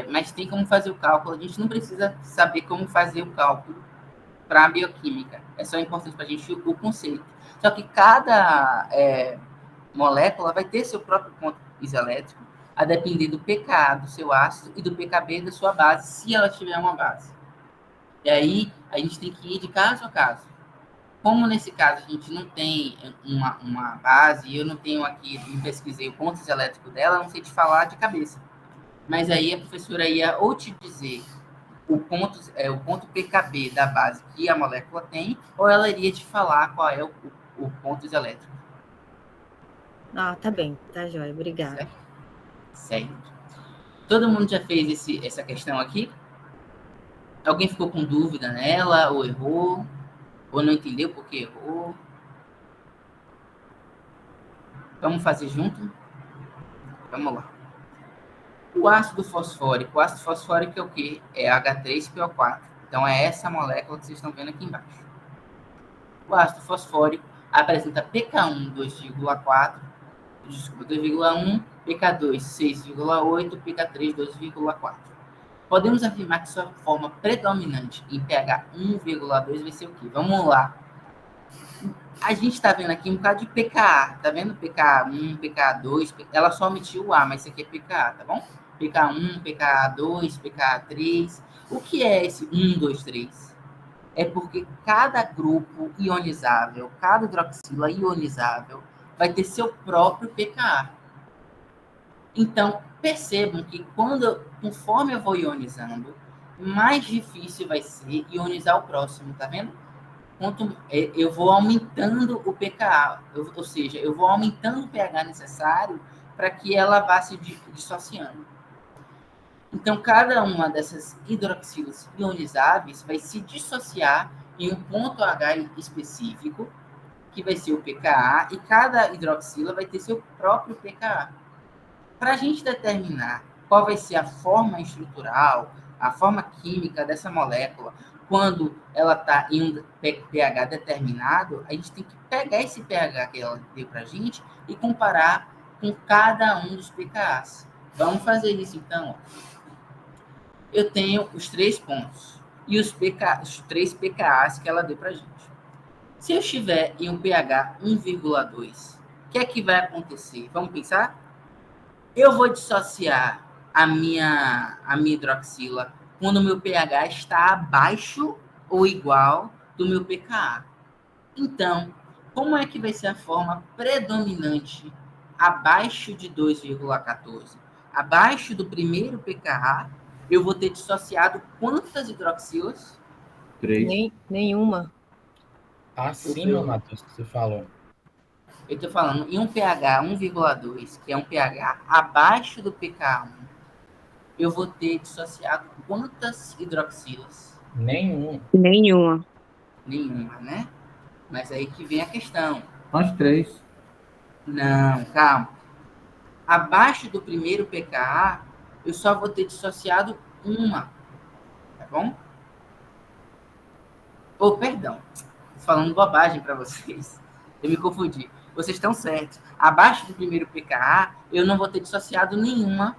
A: Mas tem como fazer o cálculo. A gente não precisa saber como fazer o cálculo para a bioquímica. É só importante para a gente o conceito. Só que cada molécula vai ter seu próprio ponto isoelétrico, a depender do pKa do seu ácido e do pKb da sua base, se ela tiver uma base. E aí, a gente tem que ir de caso a caso. Como nesse caso a gente não tem uma base, e eu não tenho aqui, não pesquisei o ponto isoelétrico dela, não sei te falar de cabeça. Mas aí a professora ia ou te dizer o ponto pKb da base que a molécula tem, ou ela iria te falar qual é o ponto isoelétrico.
F: Ah, tá bem, tá joia, obrigada.
A: Certo? Certo. Todo mundo já fez essa questão aqui? Alguém ficou com dúvida nela, ou errou, ou não entendeu por que errou? Vamos fazer junto? Vamos lá. O ácido fosfórico é o quê? É H3PO4. Então, é essa molécula que vocês estão vendo aqui embaixo. O ácido fosfórico apresenta pK1 2,4, 2,1, pK2 6,8, pK3 2,4. Podemos afirmar que sua forma predominante em pH 1,2 vai ser o quê? Vamos lá. A gente está vendo aqui um bocado de pKa. Tá vendo? pK1, pK2. Ela só omitiu o A, mas isso aqui é pKa, tá bom? pK1, pK2, pK3. O que é esse 1, 2, 3? É porque cada grupo ionizável, cada hidroxila ionizável, vai ter seu próprio pKa. Então, percebam que conforme eu vou ionizando, mais difícil vai ser ionizar o próximo, tá vendo? Eu vou aumentando o pKa, ou seja, eu vou aumentando o pH necessário para que ela vá se dissociando. Então, cada uma dessas hidroxilas ionizáveis vai se dissociar em um ponto H específico, que vai ser o pKa, e cada hidroxila vai ter seu próprio pKa. Para a gente determinar qual vai ser a forma estrutural, a forma química dessa molécula, quando ela está em um pH determinado, a gente tem que pegar esse pH que ela deu para a gente e comparar com cada um dos pKas. Vamos fazer isso, então. Eu tenho os 3 pontos e os 3 pKas que ela deu para a gente. Se eu estiver em um pH 1,2, o que é que vai acontecer? Vamos pensar? Eu vou dissociar a minha hidroxila quando o meu pH está abaixo ou igual do meu pKa. Então, como é que vai ser a forma predominante abaixo de 2,14? Abaixo do primeiro pKa, eu vou ter dissociado quantas hidroxilas?
G: 3.
F: Nenhuma.
C: Acima, Matheus, que você falou.
A: Eu estou falando em um pH 1,2, que é um pH abaixo do pK1, eu vou ter dissociado quantas hidroxilas?
C: Nenhum.
H: Nenhuma.
A: Nenhuma, né? Mas aí que vem a questão.
G: As 3.
A: Não, calma. Abaixo do primeiro pKa, eu só vou ter dissociado uma. Tá bom? Perdão. Estou falando bobagem para vocês. Eu me confundi. Vocês estão certos. Abaixo do primeiro pKa, eu não vou ter dissociado nenhuma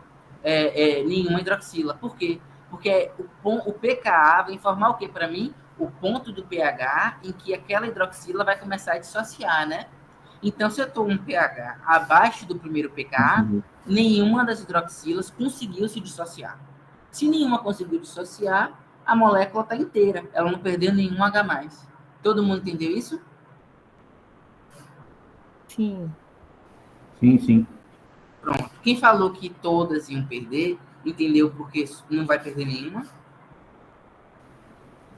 A: hidroxila. Por quê? Porque o pKa vai informar o quê para mim? O ponto do pH em que aquela hidroxila vai começar a dissociar, né? Então, se eu estou um pH abaixo do primeiro pKa, nenhuma das hidroxilas conseguiu se dissociar. Se nenhuma conseguiu dissociar, a molécula está inteira. Ela não perdeu nenhum H+. Todo mundo entendeu isso?
F: Sim.
G: Sim.
A: Pronto. Quem falou que todas iam perder, entendeu porque não vai perder nenhuma?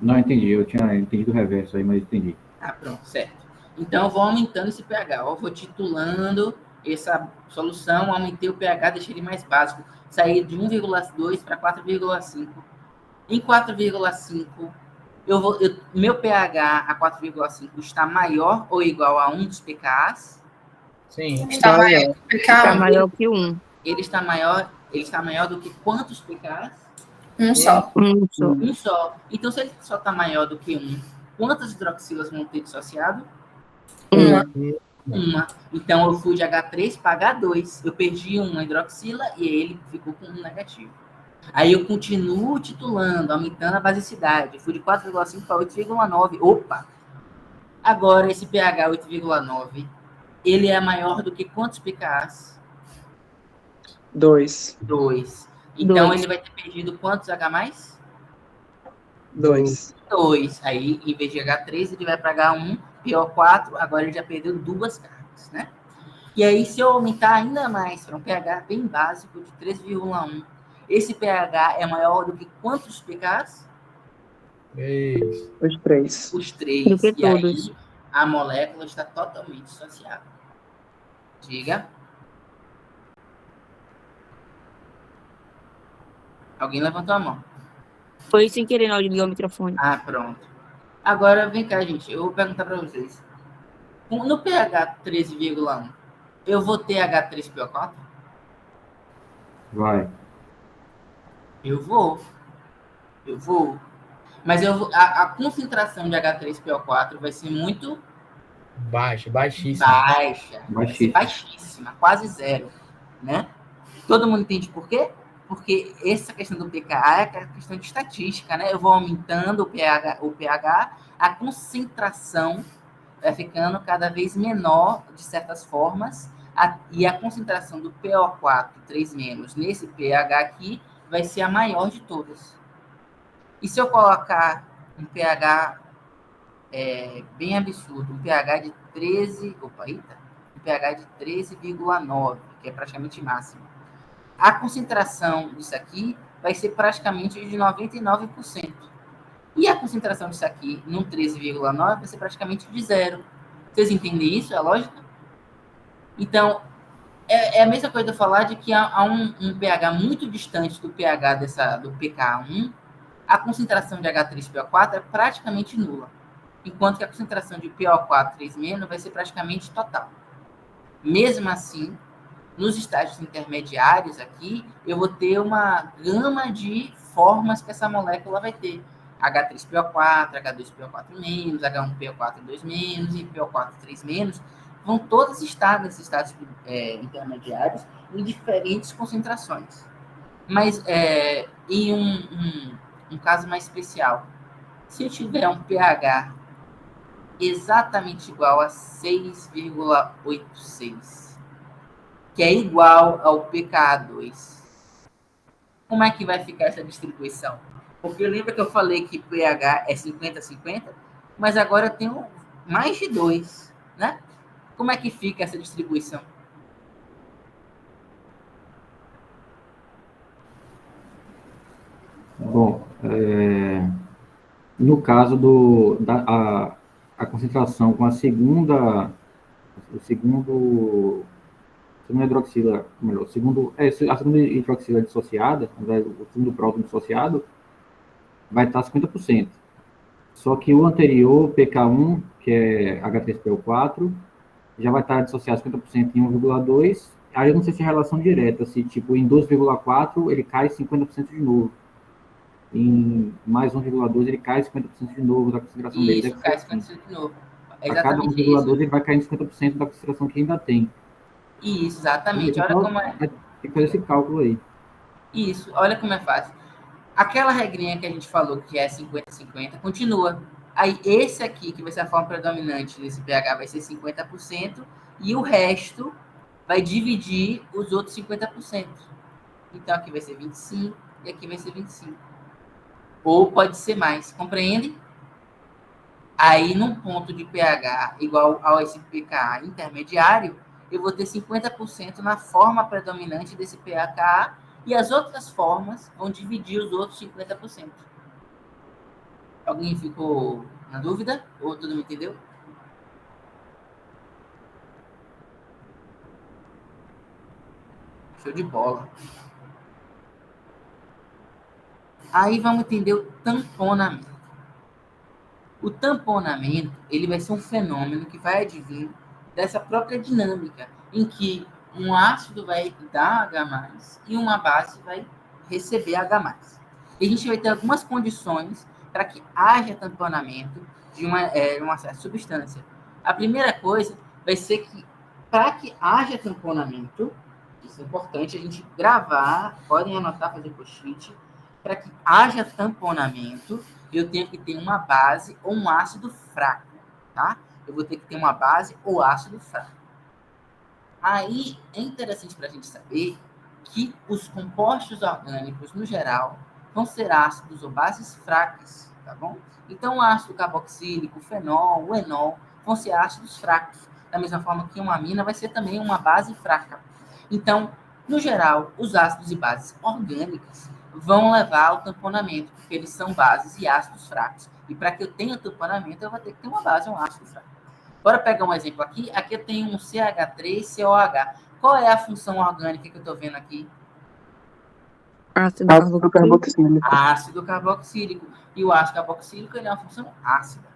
G: Não, entendi. Eu tinha entendido o reverso aí, mas entendi.
A: Ah, pronto, certo. Então, eu vou aumentando esse pH. Eu vou titulando essa solução, aumentei o pH, deixei ele mais básico. Saí de 1,2 para 4,5. Em 4,5, meu pH a 4,5 está maior ou igual a um dos pKas?
C: Sim.
D: Está maior.
H: Está maior que 1.
A: Ele está maior do que quantos pKs?
D: Um só.
A: Um só. Então, se ele só está maior do que 1, quantas hidroxilas vão ter dissociado? Uma. Então, eu fui de H3 para H2. Eu perdi uma hidroxila e ele ficou com um negativo. Aí eu continuo titulando, aumentando a basicidade. Eu fui de 4,5 para 8,9. Opa! Agora, esse pH 8,9 ele é maior do que quantos pKs?
B: 2.
A: 2. Então,
H: Dois.
A: ele vai ter perdido quantos H+?
B: 2.
A: 2. Aí, em vez de H3, ele vai para H1, PO4. Agora, ele já perdeu 2 cargas, né? E aí, se eu aumentar ainda mais para um pH bem básico de 3,1, esse pH é maior do que quantos pKs?
C: 3.
B: Os 3.
A: Os
H: Do
A: 3.
H: que
A: E
H: todos.
A: aí, a molécula está totalmente dissociada. Diga. Alguém levantou a mão.
H: Foi sem querer na hora de ligar o microfone.
A: Ah, pronto. Agora, vem cá, gente. Eu vou perguntar para vocês. No pH 13,1, eu vou ter H3PO4?
G: Vai.
A: Eu vou. Mas a concentração de H3PO4 vai ser muito
C: Baixíssimo.
A: baixa. Vai ser
G: Baixíssimo.
A: baixíssima, quase zero, né? Todo mundo entende por quê? Porque essa questão do pKa é questão de estatística, né? Eu vou aumentando o pH, a concentração vai ficando cada vez menor, de certas formas, e a concentração do PO4 3- nesse pH aqui vai ser a maior de todas. E se eu colocar um pH bem absurdo, um pH de 13,9, que é praticamente máximo, a concentração disso aqui vai ser praticamente de 99%. E a concentração disso aqui, num 13,9, vai ser praticamente de zero. Vocês entendem isso? É lógica? Então, é a mesma coisa de eu falar de que há um pH muito distante do pH do pKa1, a concentração de H3PO4 é praticamente nula, enquanto que a concentração de PO4 3- vai ser praticamente total. Mesmo assim, nos estágios intermediários aqui, eu vou ter uma gama de formas que essa molécula vai ter. H3PO4, H2PO4-, H1PO4-2- e PO4-3-, vão todas estar nesses estágios intermediários em diferentes concentrações. Mas em um caso mais especial, se eu tiver um pH exatamente igual a 6,86, que é igual ao pKa2, como é que vai ficar essa distribuição? Porque lembra que eu falei que pH é 50-50, mas agora eu tenho mais de 2, né? Como é que fica essa distribuição?
G: Bom, no caso a concentração com a segunda hidroxila, melhor, a segunda hidroxila dissociada, o segundo próton dissociado, vai estar 50%. Só que o anterior, pK1, que é H3PO4, já vai estar dissociado 50% em 1,2. Aí eu não sei se é relação direta, se tipo em 2,4 ele cai 50% de novo. Em mais 1,2 ele cai 50% de novo da concentração dele.
A: Isso, cai 50% de novo. É
G: a cada
A: exatamente
G: 1,2
A: isso.
G: ele vai caindo 50% da concentração que ainda tem.
A: Isso, exatamente. Olha
G: Então,
A: como é.
G: tem que fazer esse cálculo aí.
A: Isso, olha como é fácil. Aquela regrinha que a gente falou que é 50-50, continua. Aí, esse aqui, que vai ser a forma predominante desse pH, vai ser 50%, e o resto vai dividir os outros 50%. Então, aqui vai ser 25, e aqui vai ser 25. Ou pode ser mais, compreende? Aí, num ponto de pH igual ao esse pKa intermediário, eu vou ter 50% na forma predominante desse pKa, e as outras formas vão dividir os outros 50%. Alguém ficou na dúvida? Ou todo mundo entendeu? Show de bola. Aí vamos entender o tamponamento. O tamponamento, ele vai ser um fenômeno que vai advir dessa própria dinâmica, em que um ácido vai dar H+, e uma base vai receber H+. E a gente vai ter algumas condições para que haja tamponamento de uma certa substância. A primeira coisa vai ser que, para que haja tamponamento, isso é importante a gente gravar, podem anotar, fazer post-it, para que haja tamponamento, eu tenho que ter uma base ou um ácido fraco, tá? Eu vou ter que ter uma base ou ácido fraco. Aí é interessante para a gente saber que os compostos orgânicos, no geral, vão ser ácidos ou bases fracas, tá bom? Então, o ácido carboxílico, o fenol, o enol, vão ser ácidos fracos, da mesma forma que uma amina vai ser também uma base fraca. Então, no geral, os ácidos e bases orgânicas vão levar ao tamponamento, porque eles são bases e ácidos fracos. E para que eu tenha tamponamento, eu vou ter que ter uma base e um ácido fraco. Bora pegar um exemplo aqui. Aqui eu tenho um CH3COH. Qual é a função orgânica que eu estou vendo aqui?
H: Ácido
B: Ácido carboxílico.
A: Ácido carboxílico. E o ácido carboxílico ele é uma função ácida.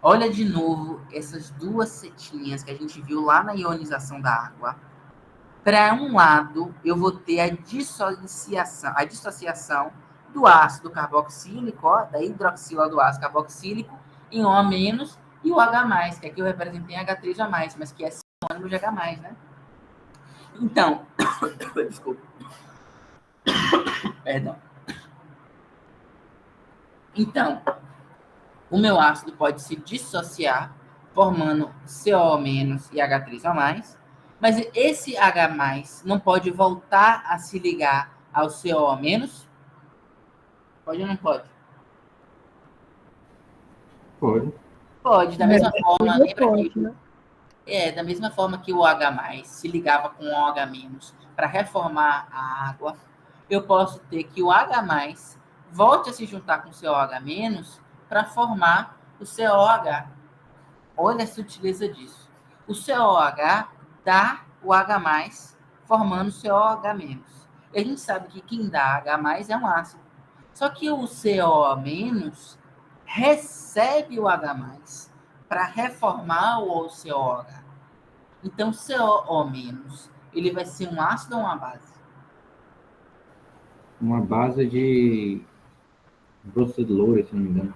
A: Olha de novo essas duas setinhas que a gente viu lá na ionização da água. Para um lado, eu vou ter a dissociação do ácido carboxílico, ó, da hidroxila do ácido carboxílico, em O-, e o H+, que aqui eu representei H3A+, mas que é sinônimo de H+, né? Então, desculpa. Perdão. Então, o meu ácido pode se dissociar, formando CO- e H3A+, mas esse H+, não pode voltar a se ligar ao CO-? Pode ou não pode?
G: Pode.
A: Pode, da mesma forma, lembra
F: Pode,
A: que
F: né?
A: da mesma forma que o H+ se ligava com o OH- para reformar a água, eu posso ter que o H+ volte a se juntar com o COH- para formar o COH. Olha a sutileza disso. O COH dá o H+, formando o COH-. E a gente sabe que quem dá H+ é um ácido. Só que o CO- recebe o H+ para reformar o COH. Então, CO- ele vai ser um ácido ou uma base?
G: Uma base de Brocedilose, se não me engano.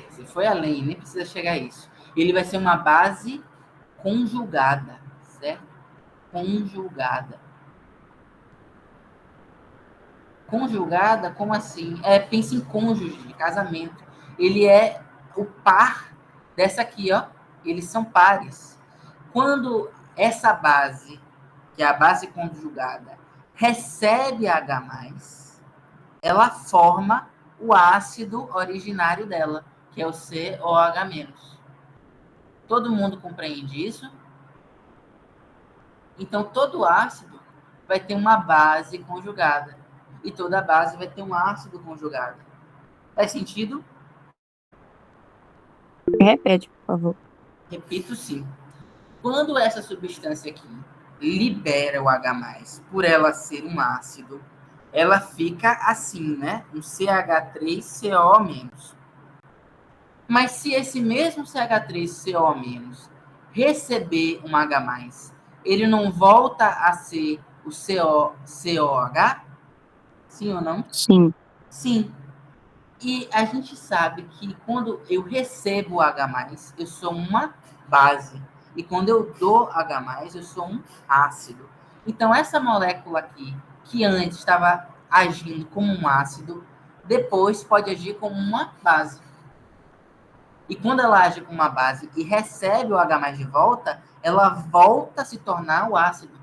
A: Você foi além, nem precisa chegar a isso. Ele vai ser uma base conjugada, certo? Conjugada. Conjugada, como assim? Pensa em cônjuge, de casamento. Ele é o par dessa aqui, ó. Eles são pares. Quando essa base, que é a base conjugada, recebe H+, ela forma o ácido originário dela, que é o COH-. Todo mundo compreende isso? Então, todo ácido vai ter uma base conjugada. E toda base vai ter um ácido conjugado. Faz sentido?
H: Repete, por favor.
A: Repito, sim. Quando essa substância aqui libera o H+, por ela ser um ácido, ela fica assim, né? Um CH3CO-. Mas se esse mesmo CH3CO- receber um H+, ele não volta a ser o COH? Sim ou não?
H: Sim.
A: Sim. E a gente sabe que quando eu recebo o H+, eu sou uma base. E quando eu dou H+, eu sou um ácido. Então, essa molécula aqui, que antes estava agindo como um ácido, depois pode agir como uma base. E quando ela age como uma base e recebe o H+ de volta, ela volta a se tornar o ácido.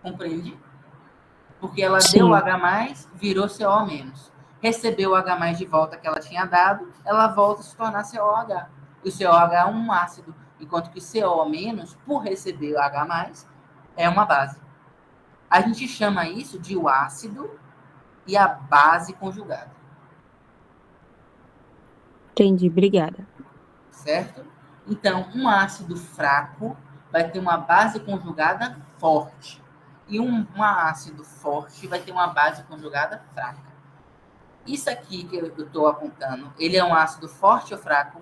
A: Compreende? Porque ela
H: Sim.
A: deu o H+, virou CO-. Recebeu o H+ de volta que ela tinha dado, ela volta a se tornar COH. E o COH é um ácido, enquanto que CO-, por receber o H+, é uma base. A gente chama isso de o ácido e a base conjugada.
H: Entendi, obrigada.
A: Certo? Então, um ácido fraco vai ter uma base conjugada forte. E um ácido forte vai ter uma base conjugada fraca. Isso aqui que eu estou apontando, ele é um ácido forte ou fraco?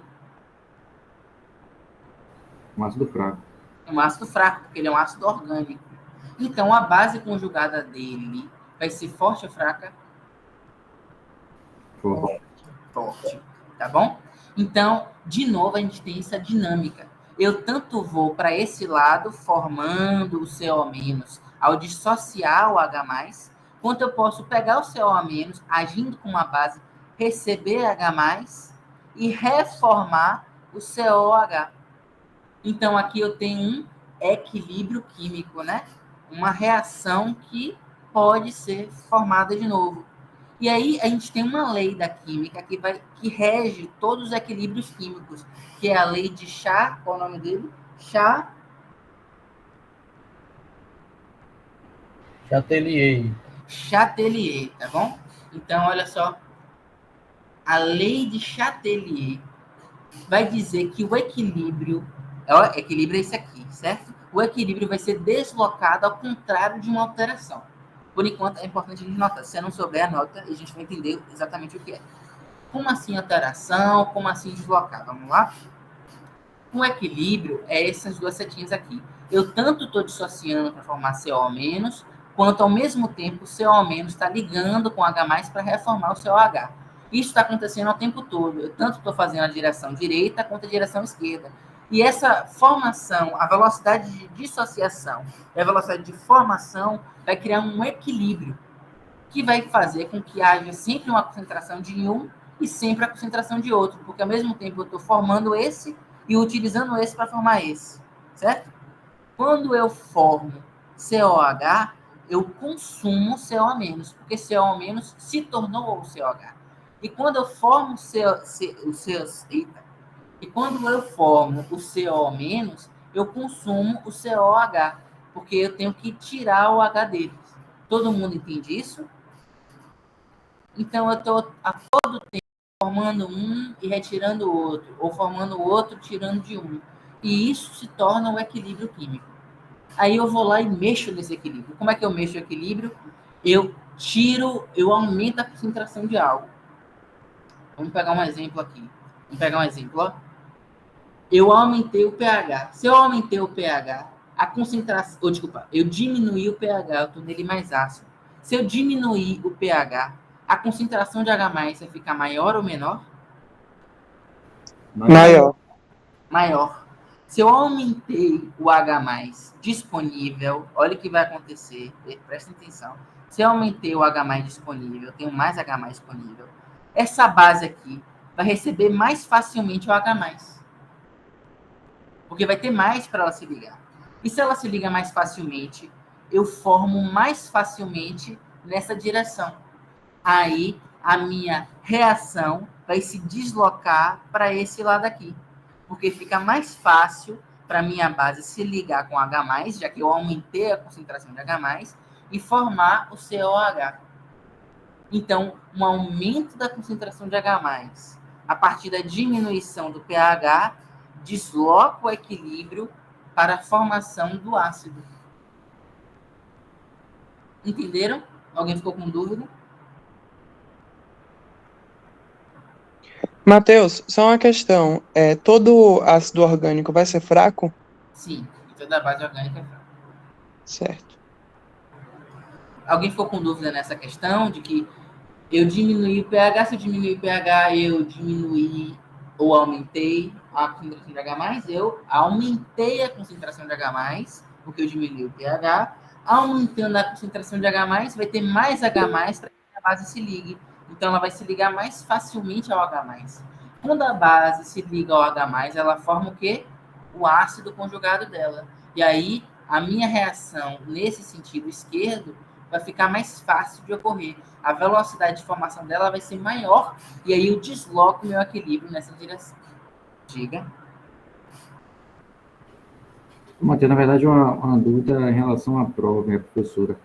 G: Um ácido fraco.
A: É um ácido fraco, porque ele é um ácido orgânico. Então, a base conjugada dele vai ser forte ou fraca?
G: Forte.
A: Forte. Tá bom? Então, de novo, a gente tem essa dinâmica. Eu tanto vou para esse lado, formando o CO- ao dissociar o H+, quanto eu posso pegar o CO- agindo com uma base, receber H+, e reformar o COH. Então, aqui eu tenho um equilíbrio químico, né? Uma reação que pode ser formada de novo. E aí a gente tem uma lei da química que rege todos os equilíbrios químicos, que é a lei de qual é o nome dele? Chatelier, tá bom? Então, olha só. A lei de Chatelier vai dizer que o equilíbrio é isso aqui, certo? O equilíbrio vai ser deslocado ao contrário de uma alteração. Por enquanto, é importante a gente notar. Se você não souber, anota e a gente vai entender exatamente o que é. Como assim alteração? Como assim deslocar? Vamos lá? O equilíbrio é essas duas setinhas aqui. Eu tanto estou dissociando para formar CO-, quanto ao mesmo tempo o CO- está ligando com H+, para reformar o COH. Isso está acontecendo o tempo todo. Eu tanto estou fazendo a direção direita quanto a direção esquerda. E essa formação, a velocidade de dissociação e a velocidade de formação vai criar um equilíbrio que vai fazer com que haja sempre uma concentração de um e sempre a concentração de outro, porque ao mesmo tempo eu estou formando esse e utilizando esse para formar esse, certo? Quando eu formo COH, eu consumo CO-, porque CO- se tornou o COH. E quando eu formo o CO-, eu consumo o COH, porque eu tenho que tirar o H deles. Todo mundo entende isso? Então, eu estou a todo tempo formando um e retirando o outro, ou formando o outro, tirando de um. E isso se torna um equilíbrio químico. Aí eu vou lá e mexo nesse equilíbrio. Como é que eu mexo o equilíbrio? Eu aumento a concentração de algo. Vamos pegar um exemplo aqui. Ó. Eu aumentei o pH. Se eu aumentei o pH, a concentração... eu diminuí o pH, eu tornei ele mais ácido. Se eu diminuir o pH, a concentração de H+ vai ficar maior ou menor? Maior. Se eu aumentei o H+ disponível, olha o que vai acontecer, presta atenção. Se eu aumentei o H+ disponível, eu tenho mais H+ disponível, essa base aqui vai receber mais facilmente o H+. Porque vai ter mais para ela se ligar. E se ela se liga mais facilmente, eu formo mais facilmente nessa direção. Aí a minha reação vai se deslocar para esse lado aqui. Porque fica mais fácil para a minha base se ligar com H+, já que eu aumentei a concentração de H+, e formar o COH. Então, um aumento da concentração de H+, a partir da diminuição do pH, desloca o equilíbrio para a formação do ácido. Entenderam? Alguém ficou com dúvida?
B: Matheus, só uma questão. Todo ácido orgânico vai ser fraco?
A: Sim, toda a base orgânica é fraca.
B: Certo.
A: Alguém ficou com dúvida nessa questão de que eu diminuí o pH, se eu diminuir o pH, eu diminuí ou aumentei a concentração de H+, eu aumentei a concentração de H+, porque eu diminuí o pH, aumentando a concentração de H+, vai ter mais H+, para que a base se ligue. Então, ela vai se ligar mais facilmente ao H+. Quando a base se liga ao H+, ela forma o quê? O ácido conjugado dela. E aí, a minha reação nesse sentido esquerdo vai ficar mais fácil de ocorrer. A velocidade de formação dela vai ser maior e aí eu desloco o meu equilíbrio nessa direção. Diga.
G: Matheus, na verdade, uma dúvida em relação à prova, minha professora.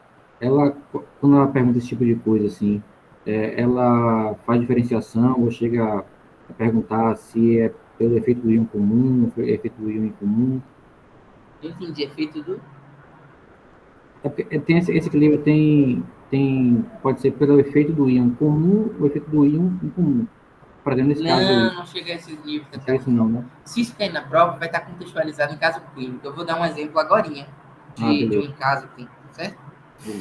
G: Quando ela pergunta esse tipo de coisa, assim, ela faz diferenciação ou chega a perguntar se é pelo efeito do íon comum, efeito do íon incomum?
A: Eu entendi, efeito do...
G: Tem esse equilíbrio, pode ser pelo efeito do íon comum ou efeito do íon incomum. Por exemplo, nesse caso aí.
A: Não chega a esse nível.
G: Não chega isso não, né?
A: Se isso cair na prova, vai estar contextualizado em caso clínico. Eu vou dar um exemplo agorinha de um caso clínico, certo?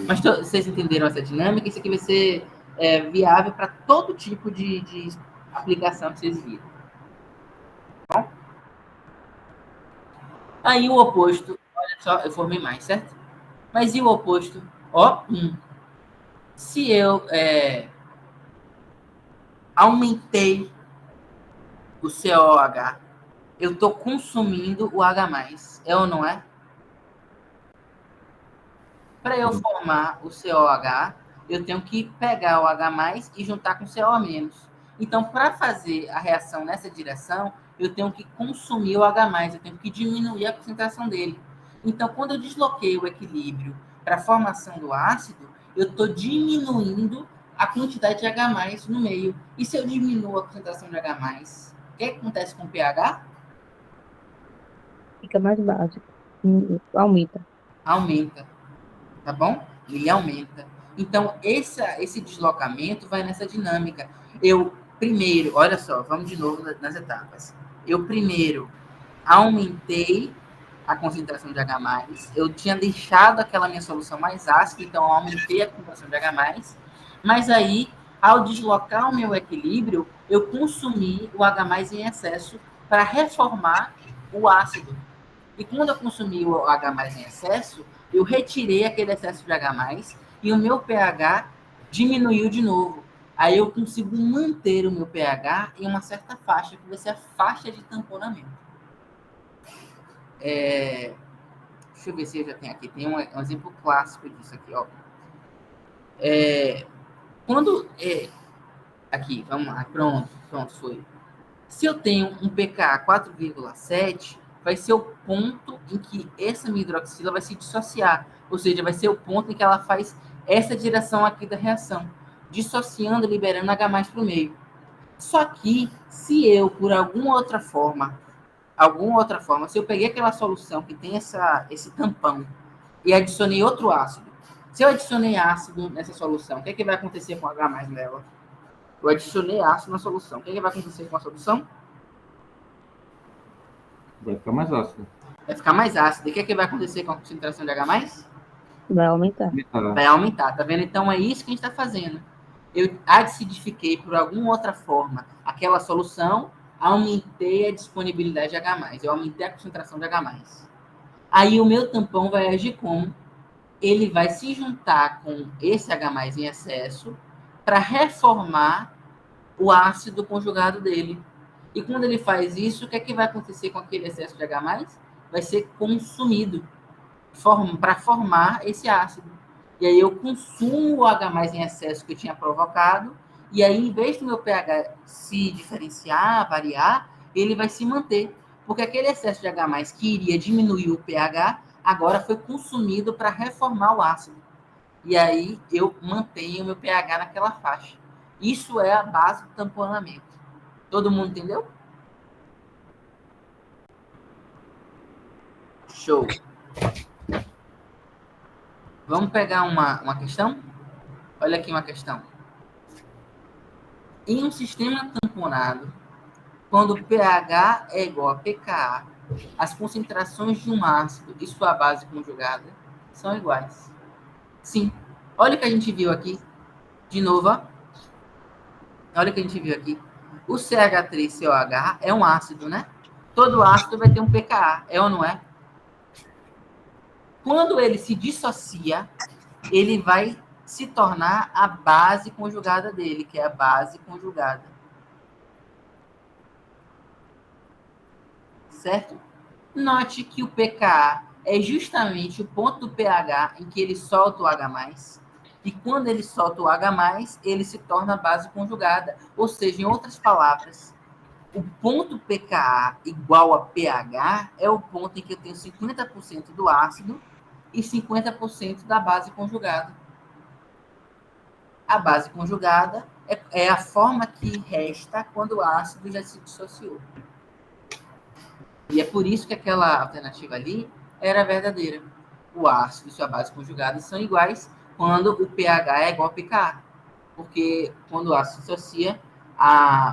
A: Mas vocês entenderam essa dinâmica? Isso aqui vai ser viável para todo tipo de aplicação que vocês viram. Bom? Aí o oposto, olha só, eu formei mais, certo? Mas e o oposto? Se eu aumentei o COH, eu estou consumindo o H+. É ou não é? Para eu formar o COH, eu tenho que pegar o H+ e juntar com o CO-. Então, para fazer a reação nessa direção, eu tenho que consumir o H+, eu tenho que diminuir a concentração dele. Então, quando eu desloquei o equilíbrio para a formação do ácido, eu estou diminuindo a quantidade de H+ no meio. E se eu diminuo a concentração de H+, o que acontece com o pH?
H: Fica mais básico. Aumenta.
A: Aumenta, tá bom? Ele aumenta. Então, esse deslocamento vai nessa dinâmica. Eu, primeiro, olha só, vamos de novo nas etapas. Eu, primeiro, aumentei a concentração de H+, eu tinha deixado aquela minha solução mais ácida, então eu aumentei a concentração de H+, mas aí, ao deslocar o meu equilíbrio, eu consumi o H+ em excesso para reformar o ácido. E quando eu consumi o H+ em excesso, eu retirei aquele excesso de H+, e o meu pH diminuiu de novo. Aí eu consigo manter o meu pH em uma certa faixa, que vai ser a faixa de tamponamento. Deixa eu ver se eu já tenho aqui. Tem um exemplo clássico disso aqui, ó. Aqui, vamos lá. Pronto, foi. Se eu tenho um pKa 4,7, vai ser o ponto em que essa minha hidroxila vai se dissociar. Ou seja, vai ser o ponto em que ela faz essa direção aqui da reação, dissociando, liberando H+ para o meio. Só que, se eu, por alguma outra forma, se eu peguei aquela solução que tem esse tampão e adicionei outro ácido, se eu adicionei ácido nessa solução, o que vai acontecer com o H+ nela? Eu adicionei ácido na solução. O que vai acontecer com a solução?
G: Vai ficar mais ácido.
A: Vai ficar mais ácido. E o que vai acontecer com a concentração de H+?
H: Vai aumentar.
A: Vai aumentar, tá vendo? Então é isso que a gente está fazendo. Eu acidifiquei por alguma outra forma aquela solução, aumentei a disponibilidade de H+, eu aumentei a concentração de H+. Aí o meu tampão vai agir como? Ele vai se juntar com esse H+ em excesso para reformar o ácido conjugado dele. E quando ele faz isso, o que vai acontecer com aquele excesso de H+? Vai ser consumido para formar esse ácido. E aí eu consumo o H+ em excesso que eu tinha provocado, e aí, em vez do meu pH se diferenciar, variar, ele vai se manter. Porque aquele excesso de H+ que iria diminuir o pH, agora foi consumido para reformar o ácido. E aí eu mantenho o meu pH naquela faixa. Isso é a base do tamponamento. Todo mundo entendeu? Show. Vamos pegar uma questão? Olha aqui uma questão. Em um sistema tamponado, quando o pH é igual a pKa, as concentrações de um ácido e sua base conjugada são iguais. Sim. Olha o que a gente viu aqui. De novo, ó. Olha o que a gente viu aqui. O CH3COH é um ácido, né? Todo ácido vai ter um pKa, é ou não é? Quando ele se dissocia, ele vai se tornar a base conjugada dele, que é a base conjugada. Certo? Note que o pKa é justamente o ponto do pH em que ele solta o H+, e quando ele solta o H+, ele se torna a base conjugada. Ou seja, em outras palavras, o ponto pKa igual a pH é o ponto em que eu tenho 50% do ácido e 50% da base conjugada. A base conjugada é a forma que resta quando o ácido já se dissociou. E é por isso que aquela alternativa ali era verdadeira. O ácido e sua base conjugada são iguais quando o pH é igual a pKa. Porque quando o ácido se dissocia,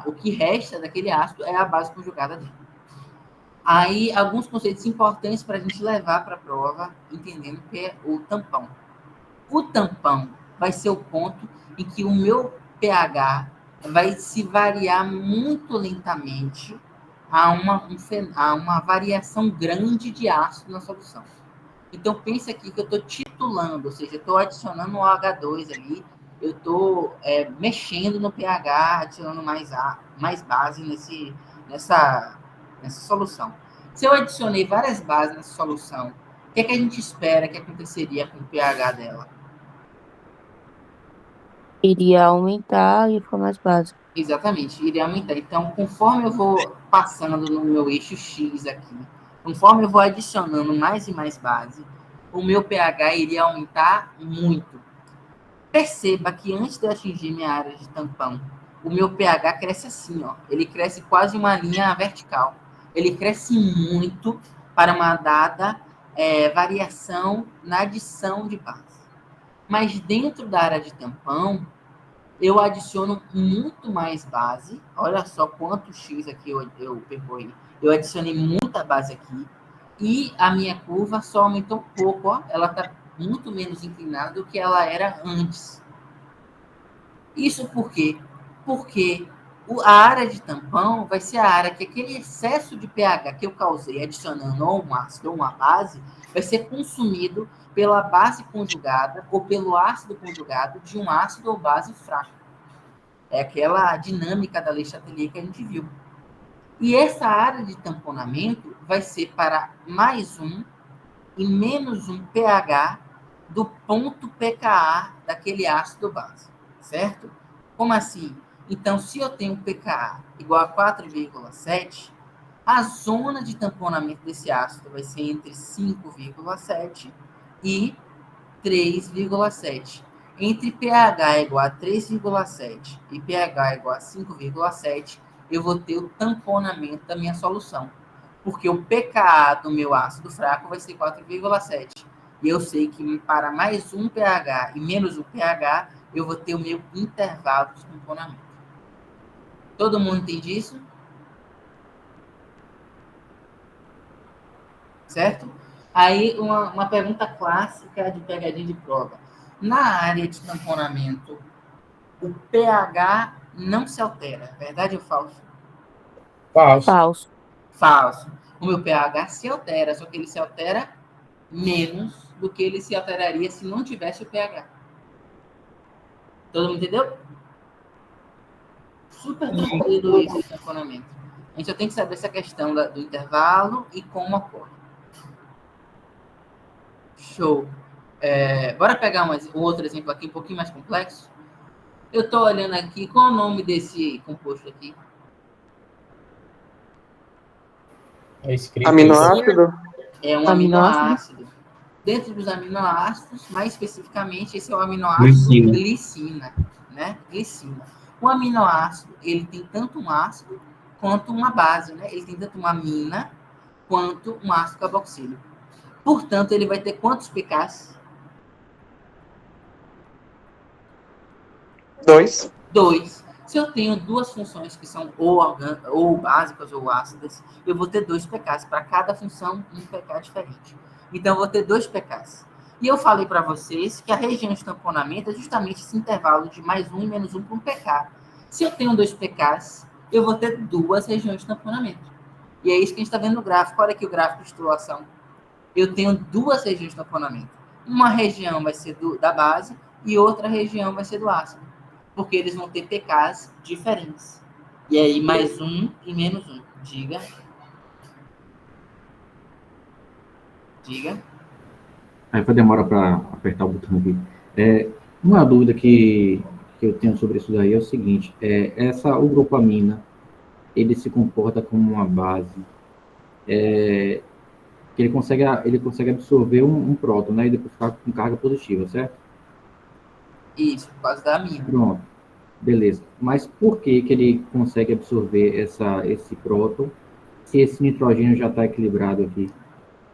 A: o que resta daquele ácido é a base conjugada dele. Aí, alguns conceitos importantes para a gente levar para a prova, entendendo que é o tampão. O tampão vai ser o ponto em que o meu pH vai se variar muito lentamente a uma variação grande de ácido na solução. Então, pense aqui que eu estou titulando, ou seja, eu estou adicionando um H2 ali, eu estou mexendo no pH, adicionando mais base nessa solução. Se eu adicionei várias bases nessa solução, o que é que a gente espera que aconteceria com o pH dela?
H: Iria aumentar e ficar mais básico.
A: Exatamente, iria aumentar. Então, conforme eu vou passando no meu eixo X aqui, conforme eu vou adicionando mais e mais base, o meu pH iria aumentar muito. Perceba que antes de eu atingir minha área de tampão, o meu pH cresce assim, ó. Ele cresce quase uma linha vertical. Ele cresce muito para uma dada variação na adição de base. Mas dentro da área de tampão, eu adiciono muito mais base. Olha só quanto X aqui eu percorri. Eu adicionei muita base aqui. E a minha curva só aumentou um pouco. Ó. Ela está muito menos inclinada do que ela era antes. Isso por quê? Porque a área de tampão vai ser a área que aquele excesso de pH que eu causei adicionando ou um ácido ou uma base vai ser consumido pela base conjugada ou pelo ácido conjugado de um ácido ou base fraco. É aquela dinâmica da Lei Chatelier que a gente viu. E essa área de tamponamento vai ser para mais um e menos um pH do ponto pKa daquele ácido base, certo? Como assim? Então, se eu tenho pKa igual a 4,7, a zona de tamponamento desse ácido vai ser entre 5,7 e 3,7. Entre pH igual a 3,7 e pH igual a 5,7, eu vou ter o tamponamento da minha solução. Porque o pKa do meu ácido fraco vai ser 4,7. E eu sei que para mais um pH e menos um pH, eu vou ter o meu intervalo de tamponamento. Todo mundo entende isso? Certo? Aí, uma pergunta clássica de pegadinha de prova. Na área de tamponamento, o pH não se altera. Verdade ou falso?
C: Falso.
H: Falso.
A: Falso. O meu pH se altera, só que ele se altera menos do que ele se alteraria se não tivesse o pH. Todo mundo entendeu? Super tranquilo esse tamponamento. A gente só tem que saber essa questão do intervalo e como ocorre. Show. Bora pegar um outro exemplo aqui, um pouquinho mais complexo. Eu estou olhando aqui, qual é o nome desse composto aqui?
C: É escrito.
B: Aminoácido?
A: É um aminoácido. Dentro dos aminoácidos, mais especificamente, esse é o aminoácido glicina, né? Glicina. O aminoácido, ele tem tanto um ácido quanto uma base, né? Ele tem tanto uma amina quanto um ácido carboxílico. Portanto, ele vai ter quantos pKs?
B: 2.
A: 2. Se eu tenho duas funções que são ou básicas ou ácidas, eu vou ter 2 pKs. Para cada função, um pK diferente. Então, eu vou ter 2 pKs. E eu falei para vocês que a região de tamponamento é justamente esse intervalo de mais um e menos um para um pK. Se eu tenho 2 pKs, eu vou ter 2 regiões de tamponamento. E é isso que a gente está vendo no gráfico. Olha aqui o gráfico de titulação. Eu tenho 2 regiões de tamponamento. Uma região vai ser da base e outra região vai ser do ácido. Porque eles vão ter pKs diferentes. E aí, mais um e menos um. Diga.
G: Aí foi demora para apertar o botão aqui. Uma dúvida que eu tenho sobre isso daí é o seguinte. O grupo amina, ele se comporta como uma base. Que ele consegue absorver um próton, né? E depois ficar com carga positiva, certo?
A: Isso, por causa da amina.
G: Pronto. Beleza. Mas por que ele consegue absorver esse próton se esse nitrogênio já está equilibrado aqui?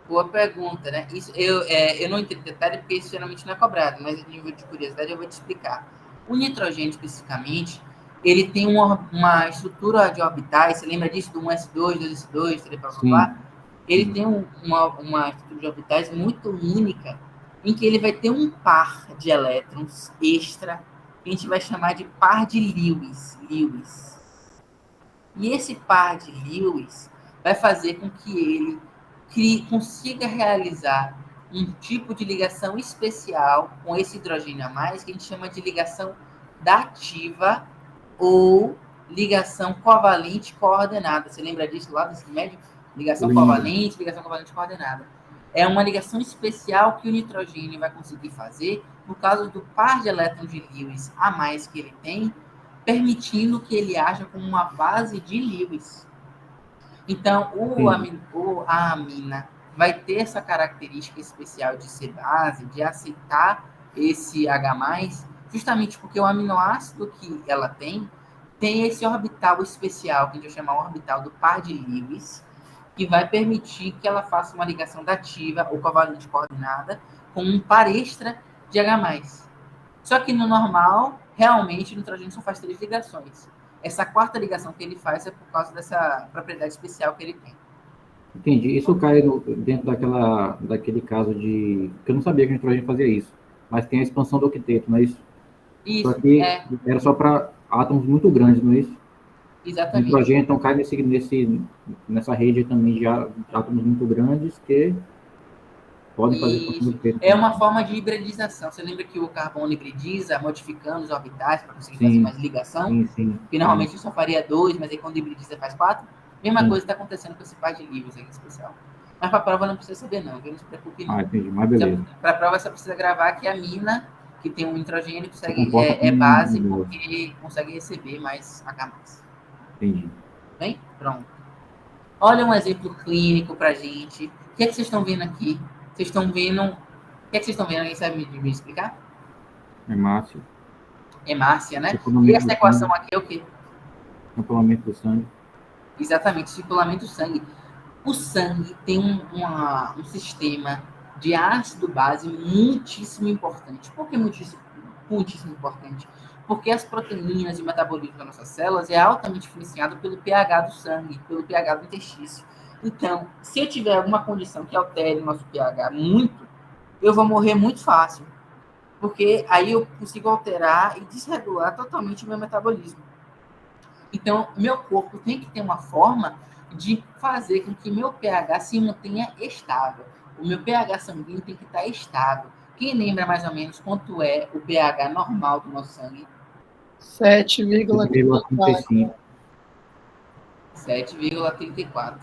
A: Boa pergunta, né? Isso, eu não entendo detalhe porque isso geralmente não é cobrado, mas a nível de curiosidade eu vou te explicar. O nitrogênio, especificamente, ele tem uma estrutura de orbitais, você lembra disso? Do 1s2, 2s2, 3, ele tem uma estrutura de orbitais muito única, em que ele vai ter um par de elétrons extra, que a gente vai chamar de par de Lewis. E esse par de Lewis vai fazer com que ele consiga realizar um tipo de ligação especial com esse hidrogênio a mais, que a gente chama de ligação dativa ou ligação covalente coordenada. Você lembra disso lá do ensino médio? Ligação covalente coordenada. É uma ligação especial que o nitrogênio vai conseguir fazer por causa do par de elétrons de Lewis a mais que ele tem, permitindo que ele haja como uma base de Lewis. Então, a amina vai ter essa característica especial de ser base, de aceitar esse H+, justamente porque o aminoácido que ela tem esse orbital especial, que a gente vai chamar orbital do par de Lewis, que vai permitir que ela faça uma ligação dativa ou covalente coordenada com um par extra de H+. Só que no normal, realmente, o nitrogênio só faz 3 ligações. Essa quarta ligação que ele faz é por causa dessa propriedade especial que ele tem.
G: Entendi. Isso cai dentro daquele caso de... que eu não sabia que o nitrogênio fazia isso, mas tem a expansão do octeto, não é isso?
A: Isso,
G: só que era só para átomos muito grandes, não é isso?
A: Exatamente.
G: O nitrogênio, então, cai nessa rede também de átomos muito grandes que podem fazer expansão do octeto.
A: É uma forma de hibridização. Você lembra que o carbono hibridiza, modificando os orbitais para conseguir fazer mais ligação?
G: Sim.
A: Que normalmente só faria 2, mas aí quando hibridiza faz 4. Mesma coisa está acontecendo com esse par de Lewis aqui especial. Mas para a prova não precisa saber não, viu? Não se preocupe não.
G: Entendi, mas beleza.
A: Para a prova só precisa gravar que a mina, que tem um nitrogênio, é base porque consegue receber mais H+.
G: Entendi.
A: Bem? Pronto. Olha um exemplo clínico para gente. O que é que vocês estão vendo aqui? Vocês estão vendo... O que é que vocês estão vendo? Alguém sabe me explicar? Hemácia, né? E essa equação aqui é o quê?
G: Circulamento do sangue.
A: Exatamente, circulamento do sangue. O sangue tem um sistema de ácido-base muitíssimo importante. Por que muitíssimo importante? Porque as proteínas e o metabolismo das nossas células é altamente influenciado pelo pH do sangue, pelo pH do interstício. Então, se eu tiver alguma condição que altere o nosso pH muito, eu vou morrer muito fácil. Porque aí eu consigo alterar e desregular totalmente o meu metabolismo. Então, meu corpo tem que ter uma forma de fazer com que meu pH se mantenha estável. O meu pH sanguíneo tem que estar estável. Quem lembra mais ou menos quanto é o pH normal do nosso sangue?
C: 7,35.
A: 7,34.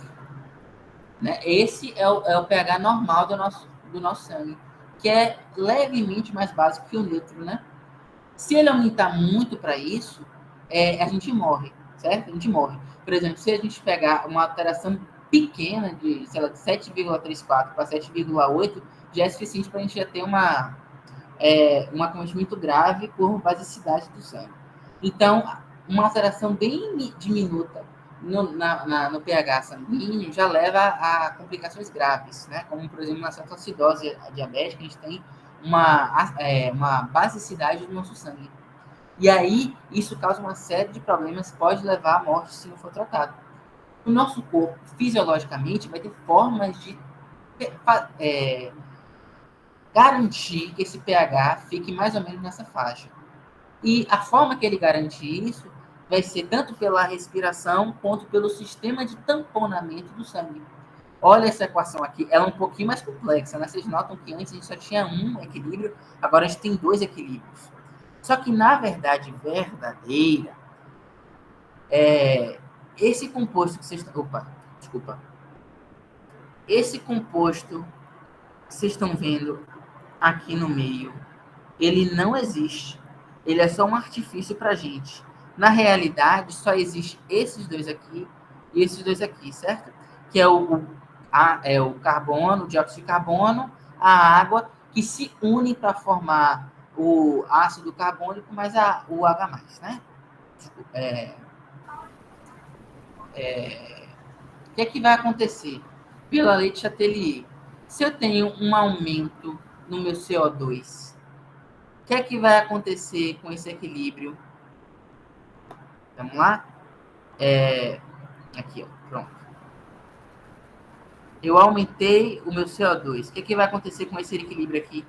A: Né? Esse é o pH normal do nosso sangue, que é levemente mais básico que o neutro, né? Se ele aumentar muito para isso, a gente morre, certo? A gente morre. Por exemplo, se a gente pegar uma alteração pequena de, sei lá, de 7,34 para 7,8, já é suficiente para a gente já ter um acometimento grave por basicidade do sangue. Então, uma alteração bem diminuta no pH sanguíneo já leva a complicações graves, né? Como, por exemplo, na cetoacidose diabética, a gente tem uma basicidade do nosso sangue. E aí, isso causa uma série de problemas, pode levar à morte se não for tratado. O nosso corpo, fisiologicamente, vai ter formas de garantir que esse pH fique mais ou menos nessa faixa. E a forma que ele garante isso vai ser tanto pela respiração quanto pelo sistema de tamponamento do sangue. Olha essa equação aqui, ela é um pouquinho mais complexa, né? Vocês notam que antes a gente só tinha um equilíbrio, agora a gente tem 2 equilíbrios. Só que, na verdade verdadeira, esse composto que vocês estão... Esse composto que vocês estão vendo aqui no meio, ele não existe. Ele é só um artifício para a gente. Na realidade, só existe esses 2 aqui e esses 2 aqui, certo? Que é o carbono, o dióxido de carbono, a água, que se unem para formar o ácido carbônico mais o H+, né? O que é que vai acontecer? Pela lei de Chatelier, se eu tenho um aumento no meu CO2, o que é que vai acontecer com esse equilíbrio? Vamos lá? Aqui, ó, pronto. Eu aumentei o meu CO2. O que é que vai acontecer com esse equilíbrio aqui?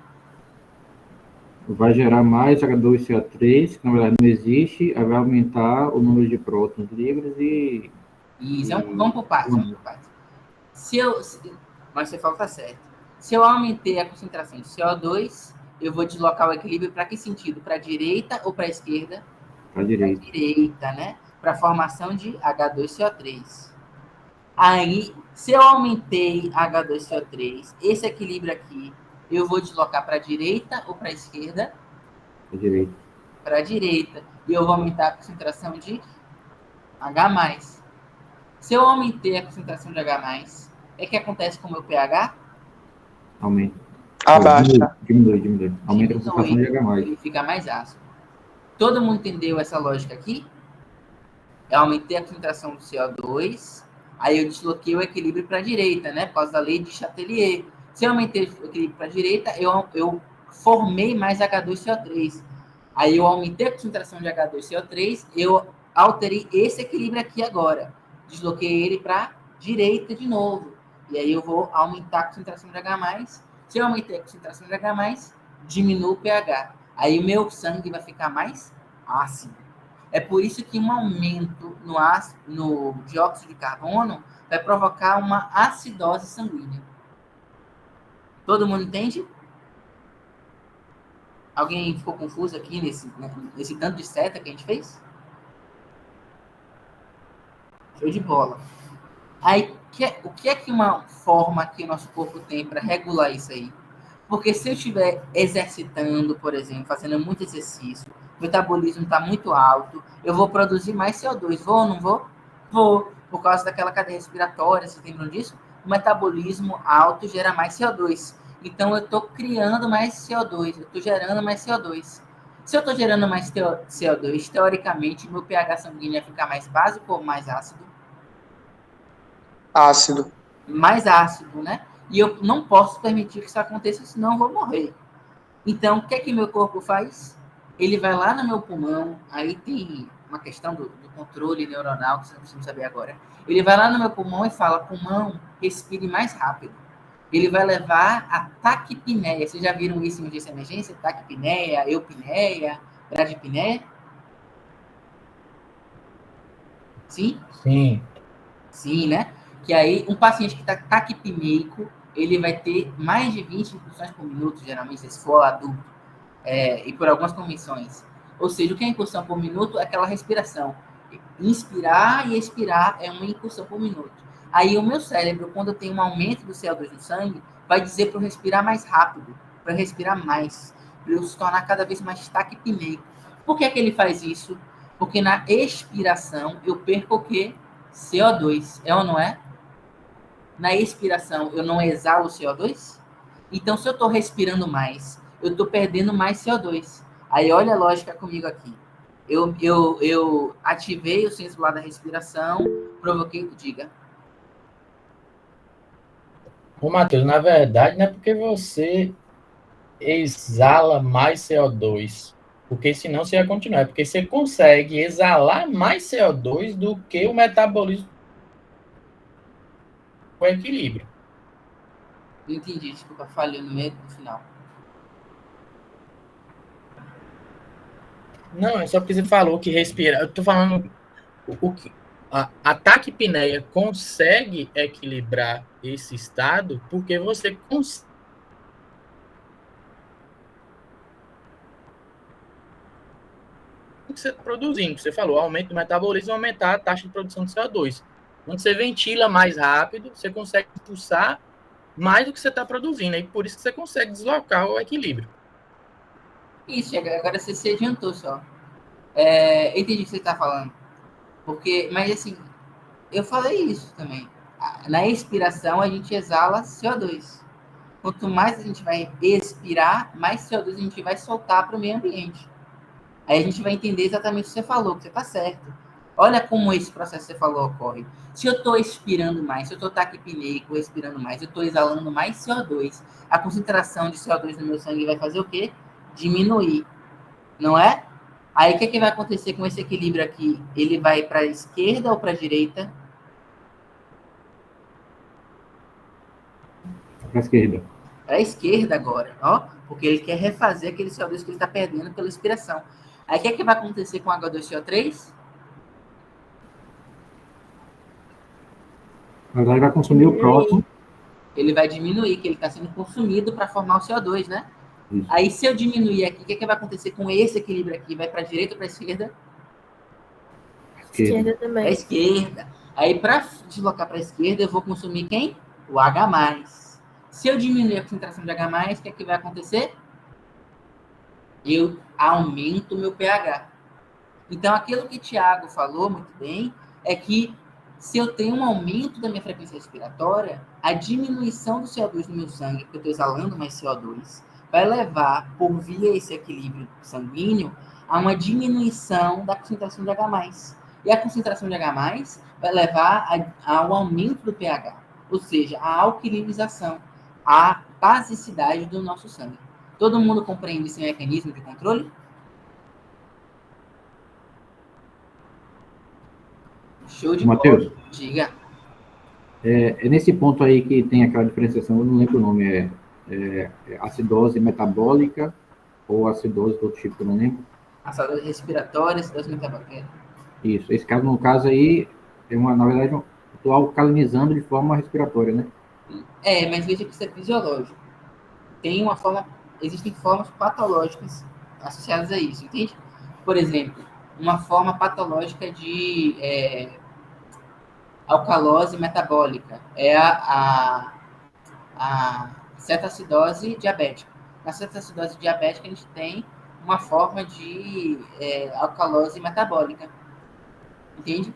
G: Vai gerar mais H2CO3, que na verdade não existe, aí vai aumentar o número de prótons livres e...
A: Isso, vamos por partes. Mas você fala que tá certo. Se eu aumentei a concentração de CO2, eu vou deslocar o equilíbrio para que sentido? Para a direita ou para a esquerda?
G: Para a direita.
A: Para a direita, né? para a formação de H2CO3. Aí, se eu aumentei H2CO3, esse equilíbrio aqui, eu vou deslocar para a direita ou para a esquerda?
G: Direito.
A: Para a direita. E eu vou aumentar a concentração de H+. Se eu aumentei a concentração de H+, é que acontece com o meu pH?
G: Aumenta.
B: Abaixa.
G: Diminui. Aumenta a concentração de H+.
A: Ele fica mais ácido. Todo mundo entendeu essa lógica aqui? Eu aumentei a concentração do CO2, aí eu desloquei o equilíbrio para a direita, né? Por causa da lei de Chatelier. Se eu aumentei o equilíbrio para a direita, eu formei mais H2CO3. Aí eu aumentei a concentração de H2CO3, eu alterei esse equilíbrio aqui agora. Desloquei ele para a direita de novo. E aí eu vou aumentar a concentração de H+. Se eu aumentei a concentração de H+, diminuo o pH. Aí o meu sangue vai ficar mais ácido. É por isso que um aumento no dióxido de carbono vai provocar uma acidose sanguínea. Todo mundo entende? Alguém ficou confuso aqui nesse tanto de seta que a gente fez? Show de bola. Aí, o que é que uma forma que o nosso corpo tem para regular isso aí? Porque se eu estiver exercitando, por exemplo, fazendo muito exercício, o metabolismo está muito alto, eu vou produzir mais CO2. Vou ou não vou? Vou. Por causa daquela cadeia respiratória, vocês lembram disso? O metabolismo alto gera mais CO2. Então, eu estou criando mais CO2, eu estou gerando mais CO2. Se eu estou gerando mais CO2, teoricamente, meu pH sanguíneo vai ficar mais básico ou mais ácido?
B: Ácido.
A: Mais ácido, né? E eu não posso permitir que isso aconteça, senão eu vou morrer. Então, o que é que meu corpo faz? Ele vai lá no meu pulmão, aí tem uma questão do controle neuronal, que vocês não precisam saber agora. Ele vai lá no meu pulmão e fala, pulmão, respire mais rápido. Ele vai levar a taquipneia. Vocês já viram isso em urgência e emergência? Taquipneia, eupneia, bradipneia? Sim?
C: Sim.
A: Sim, né? Que aí, um paciente que está taquipneico, ele vai ter mais de 20 incursões por minuto, geralmente, se for adulto, e por algumas convenções. Ou seja, o que é incursão por minuto é aquela respiração. Inspirar e expirar é uma incursão por minuto. Aí o meu cérebro, quando tem um aumento do CO2 no sangue, vai dizer para eu respirar mais rápido, para eu respirar mais, para eu se tornar cada vez mais taquipneico. Por que é que ele faz isso? Porque na expiração eu perco o quê? CO2. É ou não é? Na expiração eu não exalo CO2? Então, se eu estou respirando mais, eu estou perdendo mais CO2. Aí, olha a lógica comigo aqui. Eu ativei o senso lá da respiração, provoquei... Diga.
C: Ô, Matheus, na verdade, não é porque você exala mais CO2, porque senão você ia continuar. É porque você consegue exalar mais CO2 do que o metabolismo com equilíbrio.
A: Não entendi, desculpa, falhou no meio do final.
C: Não, é só porque você falou que respira. Eu tô falando o que a taquipneia consegue equilibrar esse estado porque você consegue produzindo. Você falou, aumento do metabolismo, aumentar a taxa de produção de CO2. Quando você ventila mais rápido, você consegue expulsar mais do que você está produzindo. E por isso que você consegue deslocar o equilíbrio.
A: Isso, agora você se adiantou só. Entendi o que você está falando. Mas assim, eu falei isso também. Na expiração, a gente exala CO2. Quanto mais a gente vai expirar, mais CO2 a gente vai soltar para o meio ambiente. Aí a gente vai entender exatamente o que você falou, que você está certo. Olha como esse processo que você falou ocorre. Se eu estou expirando mais, se eu estou taquipneico, expirando mais, eu estou exalando mais CO2, a concentração de CO2 no meu sangue vai fazer o quê? Diminuir. Não é? Aí o que vai acontecer com esse equilíbrio aqui? Ele vai para a esquerda ou para a direita?
G: Para a esquerda.
A: Para a esquerda agora, ó, porque ele quer refazer aquele CO2 que ele está perdendo pela expiração. Aí o que vai acontecer com o H2CO3?
G: Agora ele vai consumir o próximo.
A: Ele vai diminuir, que ele está sendo consumido para formar o CO2, né?
G: Isso.
A: Aí, se eu diminuir aqui, o que vai acontecer com esse equilíbrio aqui? Vai para a direita ou para a esquerda?
H: Esquerda
A: Para a
H: também.
A: esquerda. Aí, para deslocar para a esquerda, eu vou consumir quem? O H+. Se eu diminuir a concentração de H+, o que é que vai acontecer? Eu aumento o meu pH. Então, aquilo que o Thiago falou muito bem é que se eu tenho um aumento da minha frequência respiratória, a diminuição do CO2 no meu sangue, porque eu estou exalando mais CO2, vai levar, por via esse equilíbrio sanguíneo, a uma diminuição da concentração de H+. E a concentração de H+, vai levar ao aumento do pH, ou seja, a alquilinização, a basicidade do nosso sangue. Todo mundo compreende esse mecanismo de controle? Show de
G: Matheus,
A: bola. Diga.
G: é nesse ponto aí que tem aquela diferenciação, eu não lembro o nome, acidose metabólica ou acidose do outro tipo, que eu não lembro.
A: Acidose respiratória, acidose metabólica.
G: Isso, esse caso, no caso aí, na verdade, eu estou alcalinizando de forma respiratória, né?
A: Mas veja que isso é fisiológico. Existem formas patológicas associadas a isso, entende? Por exemplo, uma forma patológica de alcalose metabólica é a cetoacidose diabética. Na cetoacidose diabética, a gente tem uma forma de alcalose metabólica, entende?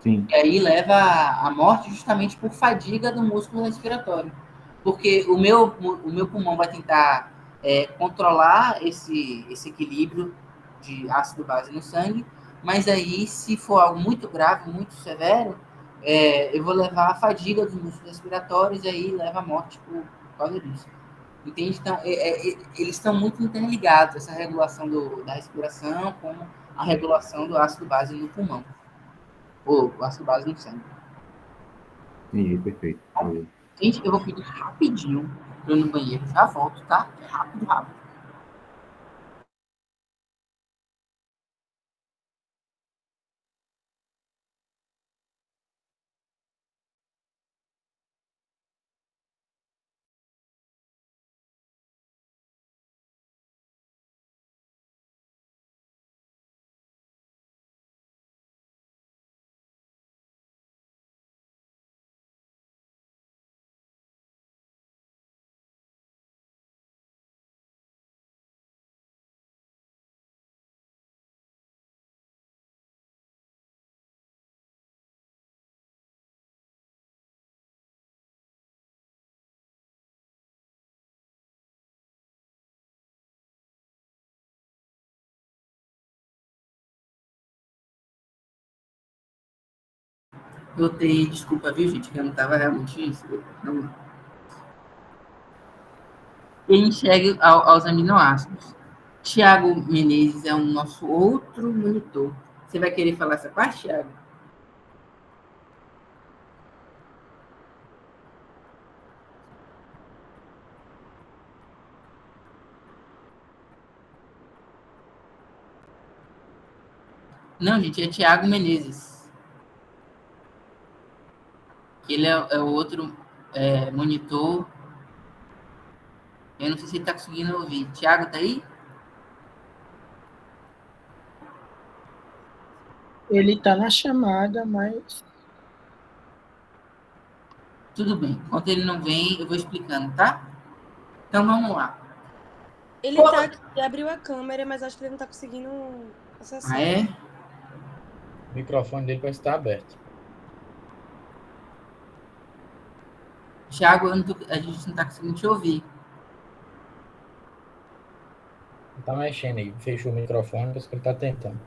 G: Sim.
A: E aí leva à morte justamente por fadiga do músculo respiratório. Porque o meu pulmão vai tentar controlar esse equilíbrio de ácido-base no sangue, mas aí, se for algo muito grave, muito severo, eu vou levar à fadiga dos músculos respiratórios e aí leva à morte por causa disso. Entende? Então, eles estão muito interligados, essa regulação da respiração com a regulação do ácido-base no pulmão. Ou ácido base no sangue.
G: Entendi, perfeito. Valeu.
A: Gente, eu vou pedir rapidinho pra eu ir no banheiro. Já volto, tá? Rápido, rápido. Voltei, desculpa, viu, gente, que eu não tava realmente isso. Não. E a gente chega aos aminoácidos. Tiago Menezes é o nosso outro monitor. Você vai querer falar essa parte, Tiago? Não, gente, é Tiago Menezes. Ele é o outro monitor. Eu não sei se ele tá conseguindo ouvir. Tiago, tá aí?
I: Ele tá na chamada, mas...
A: Tudo bem. Enquanto ele não vem, eu vou explicando, tá? Então, vamos lá.
J: Ele tá aqui, ele abriu a câmera, mas acho que ele não tá conseguindo acessar.
A: Ah, é?
C: O microfone dele parece estar aberto.
A: Tiago, a gente não tá conseguindo te ouvir.
C: Ele tá mexendo aí. Fechou o microfone, parece que ele tá tentando.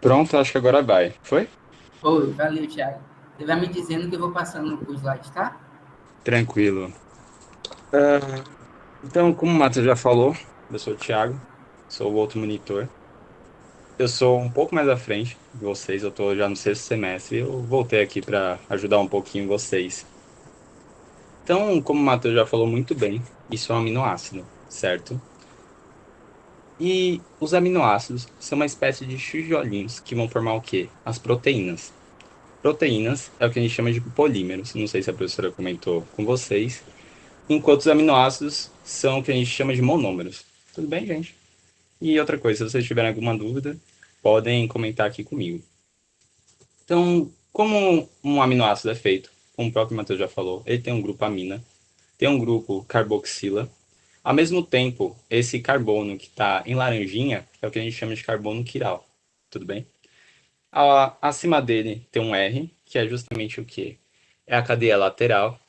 K: Pronto, acho que agora vai. Foi?
A: Oi, valeu, Thiago. Você vai me dizendo que eu vou passando os slides, tá?
K: Tranquilo. Então, como o Matheus já falou, eu sou o Thiago, sou o outro monitor. Eu sou um pouco mais à frente de vocês, eu estou já no 6º semestre e eu voltei aqui para ajudar um pouquinho vocês. Então, como o Matheus já falou muito bem, isso é um aminoácido, certo? E os aminoácidos são uma espécie de tijolinhos que vão formar o quê? As proteínas. proteínas é o que a gente chama de polímeros. Não sei se a professora comentou com vocês. Enquanto os aminoácidos são o que a gente chama de monômeros. Tudo bem, gente? E outra coisa, se vocês tiverem alguma dúvida, podem comentar aqui comigo. Então, como um aminoácido é feito, como o próprio Matheus já falou, ele tem um grupo amina, tem um grupo carboxila. Ao mesmo tempo, esse carbono que está em laranjinha é o que a gente chama de carbono quiral. Tudo bem? Acima dele tem um R, que é justamente o quê? É a cadeia lateral.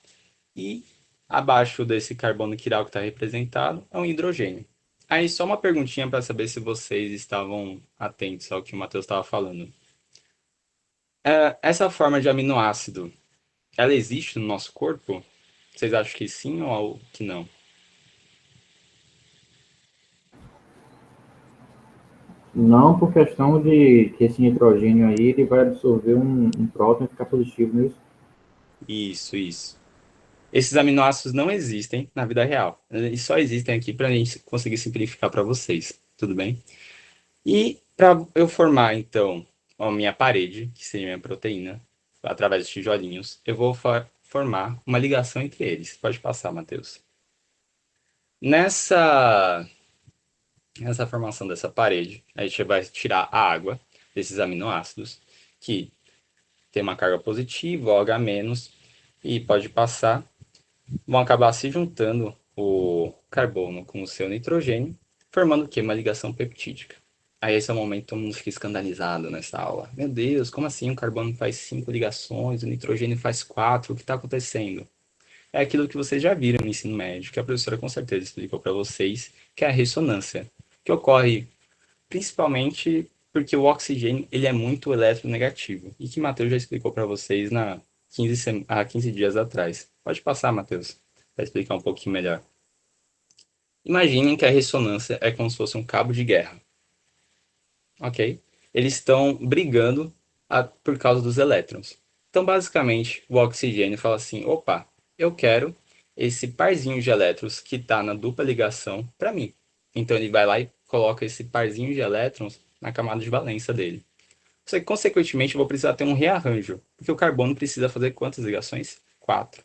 K: E abaixo desse carbono quiral que está representado é um hidrogênio. Aí só uma perguntinha para saber se vocês estavam atentos ao que o Matheus estava falando. Essa forma de aminoácido, ela existe no nosso corpo? Vocês acham que sim ou que não?
G: Não por questão de que esse nitrogênio aí ele vai absorver um próton e ficar positivo, não é isso?
K: Isso. Esses aminoácidos não existem na vida real. Eles só existem aqui para a gente conseguir simplificar para vocês. Tudo bem? E para eu formar, então, a minha parede, que seria minha proteína, através de tijolinhos, eu vou formar uma ligação entre eles. Pode passar, Matheus. Nessa formação dessa parede, a gente vai tirar a água desses aminoácidos, que tem uma carga positiva, OH-, e pode passar, vão acabar se juntando o carbono com o seu nitrogênio, formando o quê? Uma ligação peptídica. Aí esse é o momento que todo mundo fica escandalizado nessa aula. Meu Deus, como assim o carbono faz 5 ligações, o nitrogênio faz 4, o que está acontecendo? É aquilo que vocês já viram no ensino médio, que a professora com certeza explicou para vocês, que é a ressonância, que ocorre principalmente porque o oxigênio ele é muito eletronegativo, e que Matheus já explicou para vocês há 15 dias atrás. Pode passar, Matheus, para explicar um pouquinho melhor. Imaginem que a ressonância é como se fosse um cabo de guerra. Ok? Eles estão brigando por causa dos elétrons. Então, basicamente, o oxigênio fala assim, opa, eu quero esse parzinho de elétrons que está na dupla ligação para mim. Então, ele vai lá e coloca esse parzinho de elétrons na camada de valência dele. Só que, consequentemente, eu vou precisar ter um rearranjo, porque o carbono precisa fazer quantas ligações? 4.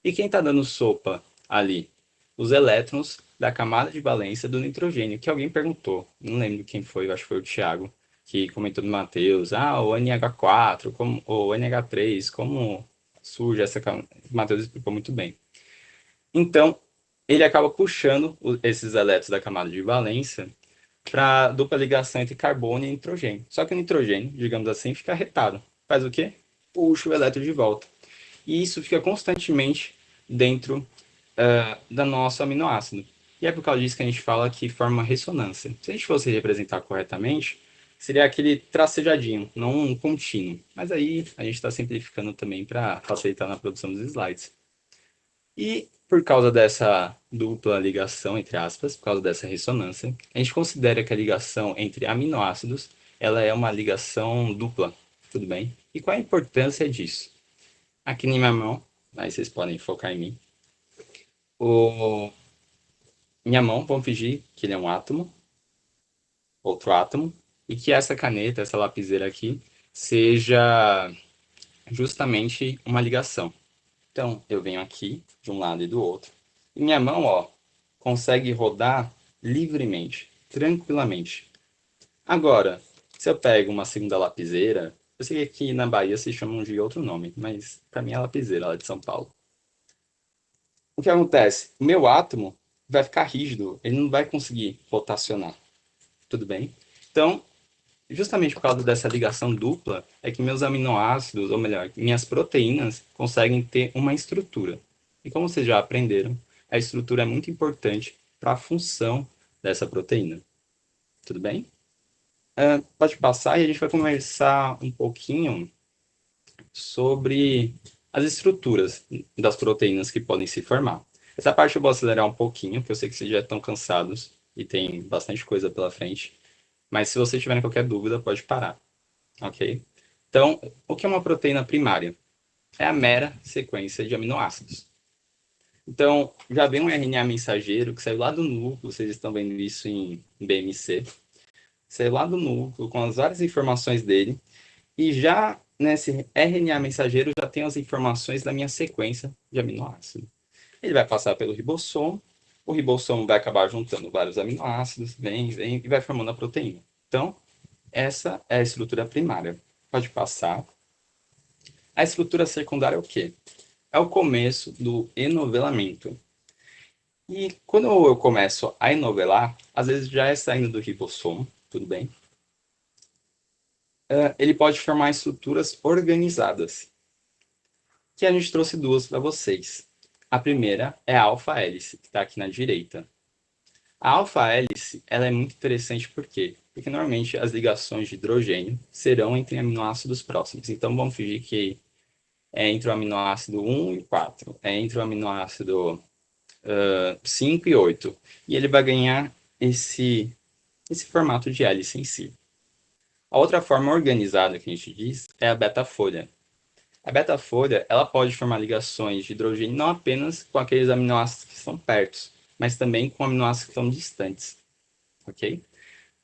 K: E quem está dando sopa ali? Os elétrons da camada de valência do nitrogênio, que alguém perguntou, não lembro quem foi, eu acho que foi o Thiago, que comentou do Matheus, o NH4, ou NH3, como surge essa camada? O Matheus explicou muito bem. Então, ele acaba puxando esses elétrons da camada de valência para dupla ligação entre carbono e nitrogênio. Só que o nitrogênio, digamos assim, fica retado. Faz o quê? Puxa o elétron de volta. E isso fica constantemente dentro do nosso aminoácido. E é por causa disso que a gente fala que forma ressonância. Se a gente fosse representar corretamente, seria aquele tracejadinho, não um contínuo. Mas aí a gente está simplificando também para facilitar na produção dos slides. E por causa dessa dupla ligação, entre aspas, por causa dessa ressonância, a gente considera que a ligação entre aminoácidos ela é uma ligação dupla, tudo bem? E qual a importância disso? Aqui na minha mão, aí vocês podem focar em mim. Minha mão, vamos fingir que ele é um átomo, outro átomo, e que essa caneta, essa lapiseira aqui, seja justamente uma ligação. Então, eu venho aqui, de um lado e do outro, e minha mão, consegue rodar livremente, tranquilamente. Agora, se eu pego uma segunda lapiseira, eu sei que aqui na Bahia se chamam de outro nome, mas para mim é lapiseira, lá de São Paulo. O que acontece? O meu átomo vai ficar rígido, ele não vai conseguir rotacionar. Tudo bem? Então, justamente por causa dessa ligação dupla, é que meus aminoácidos, ou melhor, minhas proteínas, conseguem ter uma estrutura. E como vocês já aprenderam, a estrutura é muito importante para a função dessa proteína. Tudo bem? Pode passar e a gente vai conversar um pouquinho sobre as estruturas das proteínas que podem se formar. Essa parte eu vou acelerar um pouquinho, porque eu sei que vocês já estão cansados e tem bastante coisa pela frente. Mas se vocês tiverem qualquer dúvida, pode parar. Ok? Então, o que é uma proteína primária? É a mera sequência de aminoácidos. Então, já vem um RNA mensageiro que saiu lá do núcleo, vocês estão vendo isso em BMC. Saiu lá do núcleo com as várias informações dele e já nesse RNA mensageiro já tem as informações da minha sequência de aminoácido. Ele vai passar pelo ribossomo, o ribossomo vai acabar juntando vários aminoácidos, vem, e vai formando a proteína. Então, essa é a estrutura primária. Pode passar. A estrutura secundária é o quê? É o começo do enovelamento. E quando eu começo a enovelar, às vezes já é saindo do ribossomo, tudo bem? Ele pode formar estruturas organizadas, que a gente trouxe duas para vocês. A primeira é a alfa-hélice, que está aqui na direita. A alfa-hélice ela é muito interessante por quê? Porque normalmente as ligações de hidrogênio serão entre aminoácidos próximos. Então vamos fingir que é entre o aminoácido 1 e 4, é entre o aminoácido 5 e 8. E ele vai ganhar esse formato de hélice em si. A outra forma organizada que a gente diz é a beta-folha. A beta-folha ela pode formar ligações de hidrogênio não apenas com aqueles aminoácidos que estão perto, mas também com aminoácidos que estão distantes. Ok?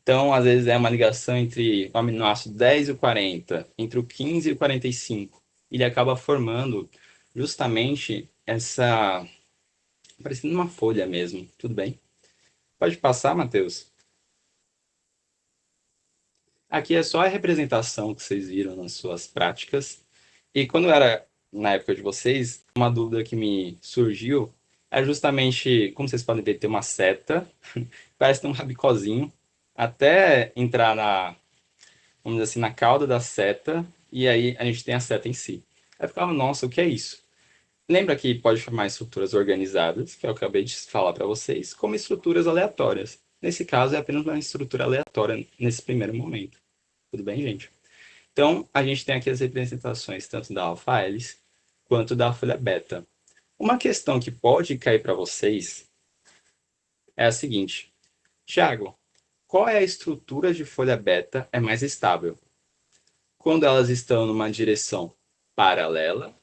K: Então, às vezes é uma ligação entre o aminoácido 10 e o 40, entre o 15 e o 45. Ele acaba formando justamente essa... parecendo uma folha mesmo. Tudo bem? Pode passar, Matheus? Aqui é só a representação que vocês viram nas suas práticas. E quando era na época de vocês, uma dúvida que me surgiu é justamente, como vocês podem ver, tem uma seta, parece ter um rabicozinho, até entrar vamos dizer assim, na cauda da seta, e aí a gente tem a seta em si. Aí eu ficava, nossa, o que é isso? Lembra que pode formar estruturas organizadas, que eu acabei de falar para vocês, como estruturas aleatórias. Nesse caso, é apenas uma estrutura aleatória nesse primeiro momento. Tudo bem, gente? Então, a gente tem aqui as representações tanto da alfa-hélice quanto da folha beta. Uma questão que pode cair para vocês é a seguinte. Tiago, qual é a estrutura de folha beta é mais estável? Quando elas estão numa direção paralela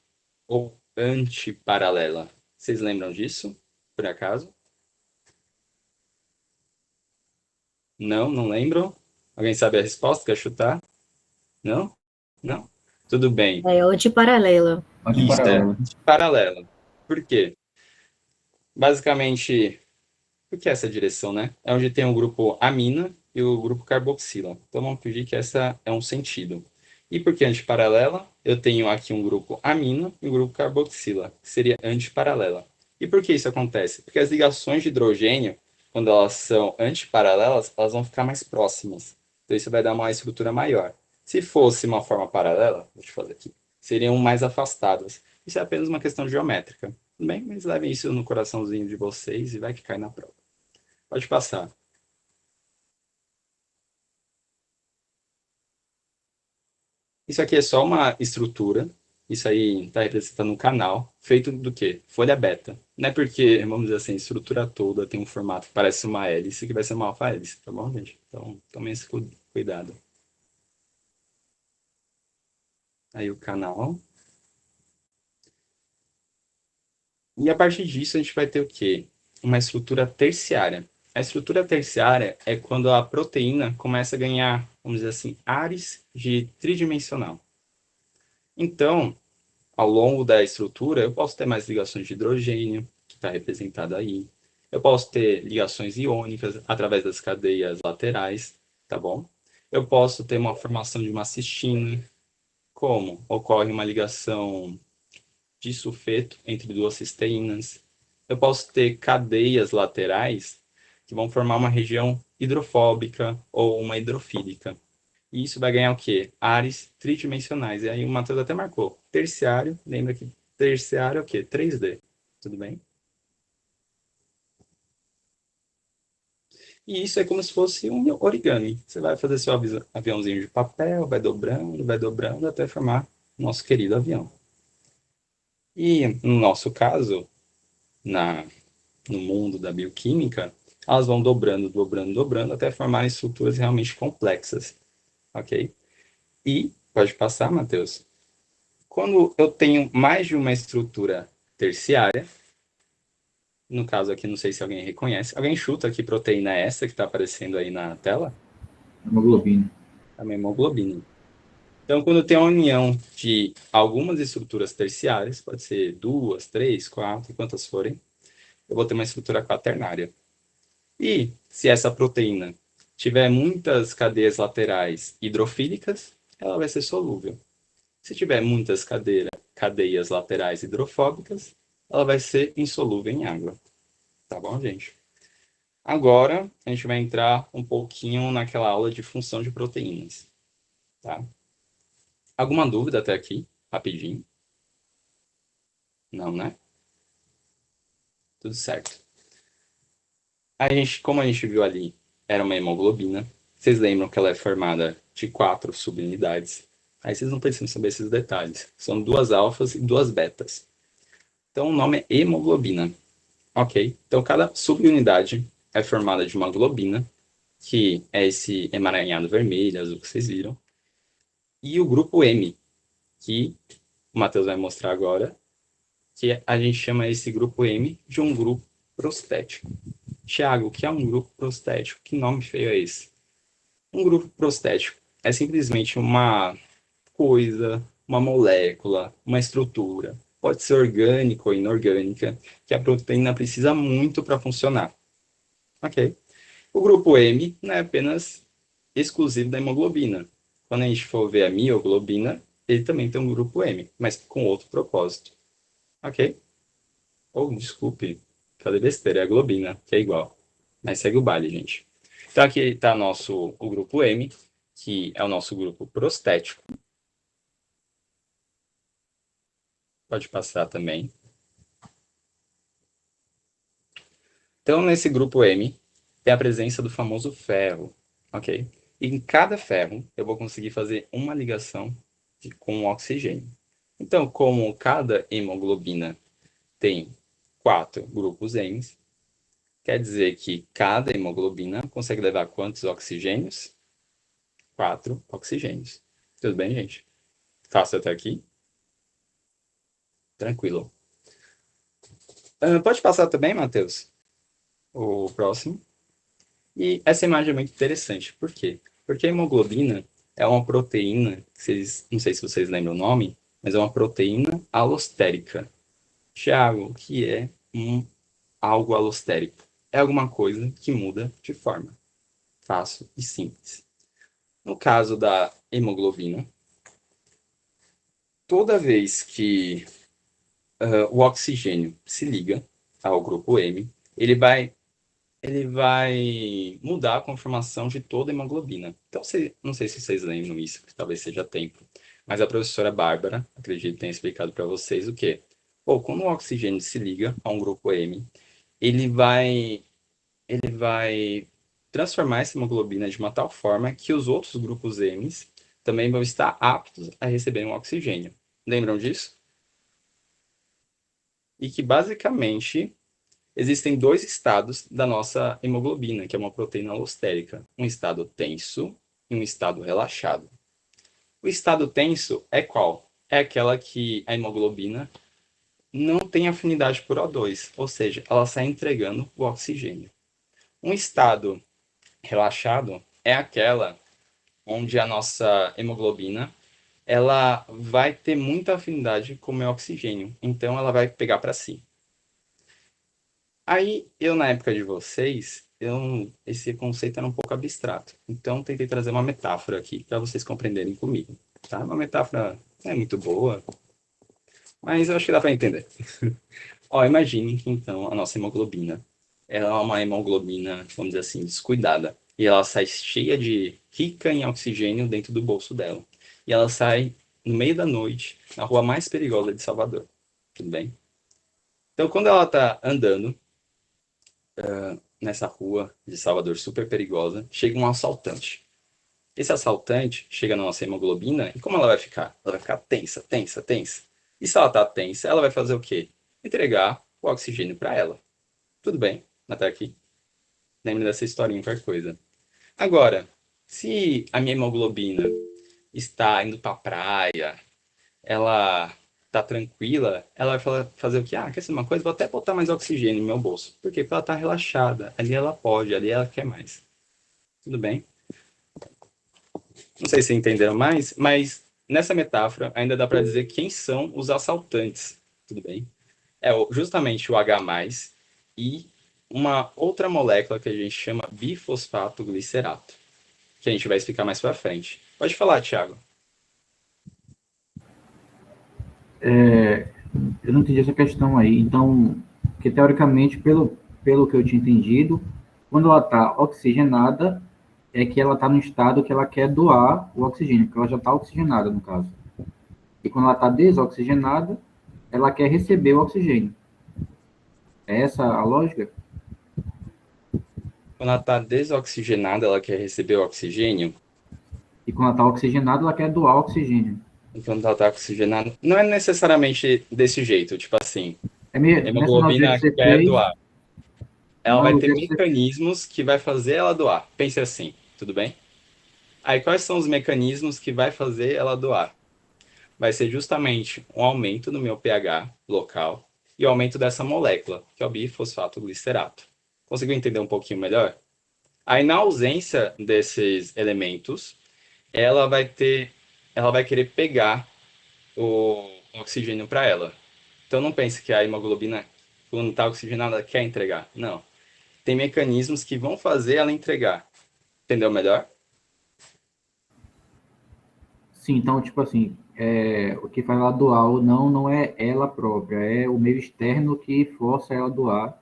K: ou antiparalela? Vocês lembram disso, por acaso? Não lembram? Alguém sabe a resposta? Quer chutar? Não? Não? Tudo bem.
F: É antiparalela.
K: Isso, é antiparalela. Por quê? Basicamente, o que é essa direção, né? É onde tem o grupo amina e o grupo carboxila. Então, vamos pedir que essa é um sentido. E por que antiparalela? Eu tenho aqui um grupo amina e um grupo carboxila, que seria antiparalela. E por que isso acontece? Porque as ligações de hidrogênio, quando elas são antiparalelas, elas vão ficar mais próximas. Então, isso vai dar uma estrutura maior. Se fosse uma forma paralela, vou te fazer aqui, seriam mais afastadas. Isso é apenas uma questão geométrica. Tudo bem? Mas levem isso no coraçãozinho de vocês e vai que cai na prova. Pode passar. Isso aqui é só uma estrutura. Isso aí está representando um canal feito do quê? Folha beta. Não é porque, vamos dizer assim, a estrutura toda tem um formato que parece uma hélice que vai ser uma alfa-hélice, tá bom, gente? Então, tomem esse cuidado. Aí o canal. E a partir disso a gente vai ter o quê? Uma estrutura terciária. A estrutura terciária é quando a proteína começa a ganhar, vamos dizer assim, ares de tridimensional. Então, ao longo da estrutura, eu posso ter mais ligações de hidrogênio, que está representado aí. Eu posso ter ligações iônicas através das cadeias laterais, tá bom? Eu posso ter uma formação de uma cistina. Como? Ocorre uma ligação de sulfeto entre duas cisteínas. Eu posso ter cadeias laterais que vão formar uma região hidrofóbica ou uma hidrofílica. E isso vai ganhar o quê? Ares tridimensionais. E aí o Matheus até marcou. Terciário, lembra que terciário é o quê? 3D. Tudo bem? E isso é como se fosse um origami. Você vai fazer seu aviãozinho de papel, vai dobrando até formar o nosso querido avião. E no nosso caso, no mundo da bioquímica, elas vão dobrando até formar estruturas realmente complexas. Ok? E, pode passar, Matheus. Quando eu tenho mais de uma estrutura terciária, no caso aqui, não sei se alguém reconhece. Alguém chuta que proteína é essa que está aparecendo aí na tela?
G: Hemoglobina.
K: A hemoglobina. Então, quando tem a união de algumas estruturas terciárias, pode ser 2, 3, 4, quantas forem, eu vou ter uma estrutura quaternária. E se essa proteína tiver muitas cadeias laterais hidrofílicas, ela vai ser solúvel. Se tiver muitas cadeias laterais hidrofóbicas, ela vai ser insolúvel em água. Tá bom, gente? Agora, a gente vai entrar um pouquinho naquela aula de função de proteínas. Tá? Alguma dúvida até aqui? Rapidinho. Não, né? Tudo certo. Como a gente viu ali, era uma hemoglobina. Vocês lembram que ela é formada de 4 subunidades. Aí vocês não precisam saber esses detalhes. São 2 alfas e 2 betas. Então, o nome é hemoglobina. Ok? Então, cada subunidade é formada de uma globina, que é esse emaranhado vermelho, azul que vocês viram. E o grupo M, que o Matheus vai mostrar agora, que a gente chama esse grupo M de um grupo prostético. Tiago, o que é um grupo prostético? Que nome feio é esse? Um grupo prostético é simplesmente uma coisa, uma molécula, uma estrutura, pode ser orgânica ou inorgânica, que a proteína precisa muito para funcionar. Ok? O grupo M não é apenas exclusivo da hemoglobina. Quando a gente for ver a mioglobina, ele também tem um grupo M, mas com outro propósito. Ok? Ou, desculpe, falei besteira, é a globina, que é igual. Mas segue o baile, gente. Então aqui está o grupo M, que é o nosso grupo prostético. Pode passar também. Então, nesse grupo M, tem a presença do famoso ferro, ok? E em cada ferro, eu vou conseguir fazer uma ligação com o oxigênio. Então, como cada hemoglobina tem 4 grupos M, quer dizer que cada hemoglobina consegue levar quantos oxigênios? 4 oxigênios. Tudo bem, gente? Fácil até aqui? Tranquilo. Pode passar também, Matheus? O próximo. E essa imagem é muito interessante. Por quê? Porque a hemoglobina é uma proteína, não sei se vocês lembram o nome, mas é uma proteína alostérica. Tiago, o que é algo alostérico? É alguma coisa que muda de forma. Fácil e simples. No caso da hemoglobina, toda vez que o oxigênio se liga ao grupo M, ele vai mudar a conformação de toda a hemoglobina. Então, não sei se vocês lembram isso, que talvez seja tempo, mas a professora Bárbara, acredito que tenha explicado para vocês o quê? Quando o oxigênio se liga a um grupo M, ele vai transformar essa hemoglobina de uma tal forma que os outros grupos M também vão estar aptos a receber um oxigênio. Lembram disso? E que, basicamente, existem 2 estados da nossa hemoglobina, que é uma proteína alostérica. Um estado tenso e um estado relaxado. O estado tenso é qual? É aquela que a hemoglobina não tem afinidade por O2, ou seja, ela sai entregando o oxigênio. Um estado relaxado é aquela onde a nossa hemoglobina ela vai ter muita afinidade com o meu oxigênio, então ela vai pegar para si. Aí, na época de vocês, esse conceito era um pouco abstrato. Então, tentei trazer uma metáfora aqui para vocês compreenderem comigo. Tá? Uma metáfora não é muito boa, mas eu acho que dá para entender. Imagine que, então, a nossa hemoglobina ela é uma hemoglobina, vamos dizer assim, descuidada. E ela sai rica em oxigênio dentro do bolso dela. E ela sai no meio da noite, na rua mais perigosa de Salvador. Tudo bem? Então, quando ela está andando nessa rua de Salvador super perigosa, chega um assaltante. Esse assaltante chega na nossa hemoglobina e como ela vai ficar? Ela vai ficar tensa, tensa, tensa. E se ela está tensa, ela vai fazer o quê? Entregar o oxigênio para ela. Tudo bem? Até aqui. Lembra dessa historinha, qualquer coisa. Agora, se a minha hemoglobina está indo para a praia, ela está tranquila, ela vai fazer o quê? Quer ser uma coisa? Vou até botar mais oxigênio no meu bolso. Por quê? Porque ela está relaxada. Ali ela pode, ali ela quer mais. Tudo bem? Não sei se entenderam mais, mas Nessa metáfora, ainda dá para dizer quem são os assaltantes, tudo bem? Justamente o H+, e uma outra molécula que a gente chama bifosfato glicerato, que a gente vai explicar mais para frente. Pode falar, Thiago.
G: Eu não entendi essa questão aí. Então, que teoricamente, pelo que eu tinha entendido, quando ela está oxigenada, é que ela está no estado que ela quer doar o oxigênio, porque ela já está oxigenada, no caso. E quando ela está desoxigenada, ela quer receber o oxigênio. É essa a lógica?
K: Quando ela está desoxigenada, ela quer receber o oxigênio.
G: E quando ela está oxigenada, ela quer doar o oxigênio.
K: E quando ela está oxigenada, não é necessariamente desse jeito, tipo assim,
G: É meio,
K: a hemoglobina
G: nessa
K: quer doar. Ela vai ter
G: GFC3,
K: mecanismos que vai fazer ela doar. Pense assim, tudo bem? Aí quais são os mecanismos que vai fazer ela doar? Vai ser justamente um aumento no meu pH local e o aumento dessa molécula, que é o bifosfato glicerato. Conseguiu entender um pouquinho melhor? Aí na ausência desses elementos, ela vai querer pegar o oxigênio para ela. Então não pense que a hemoglobina, quando está oxigenada, quer entregar. Não. Tem mecanismos que vão fazer ela entregar. Entendeu melhor?
G: sim, então, tipo assim, o que faz ela doar ou não é ela própria, é o meio externo que força ela a doar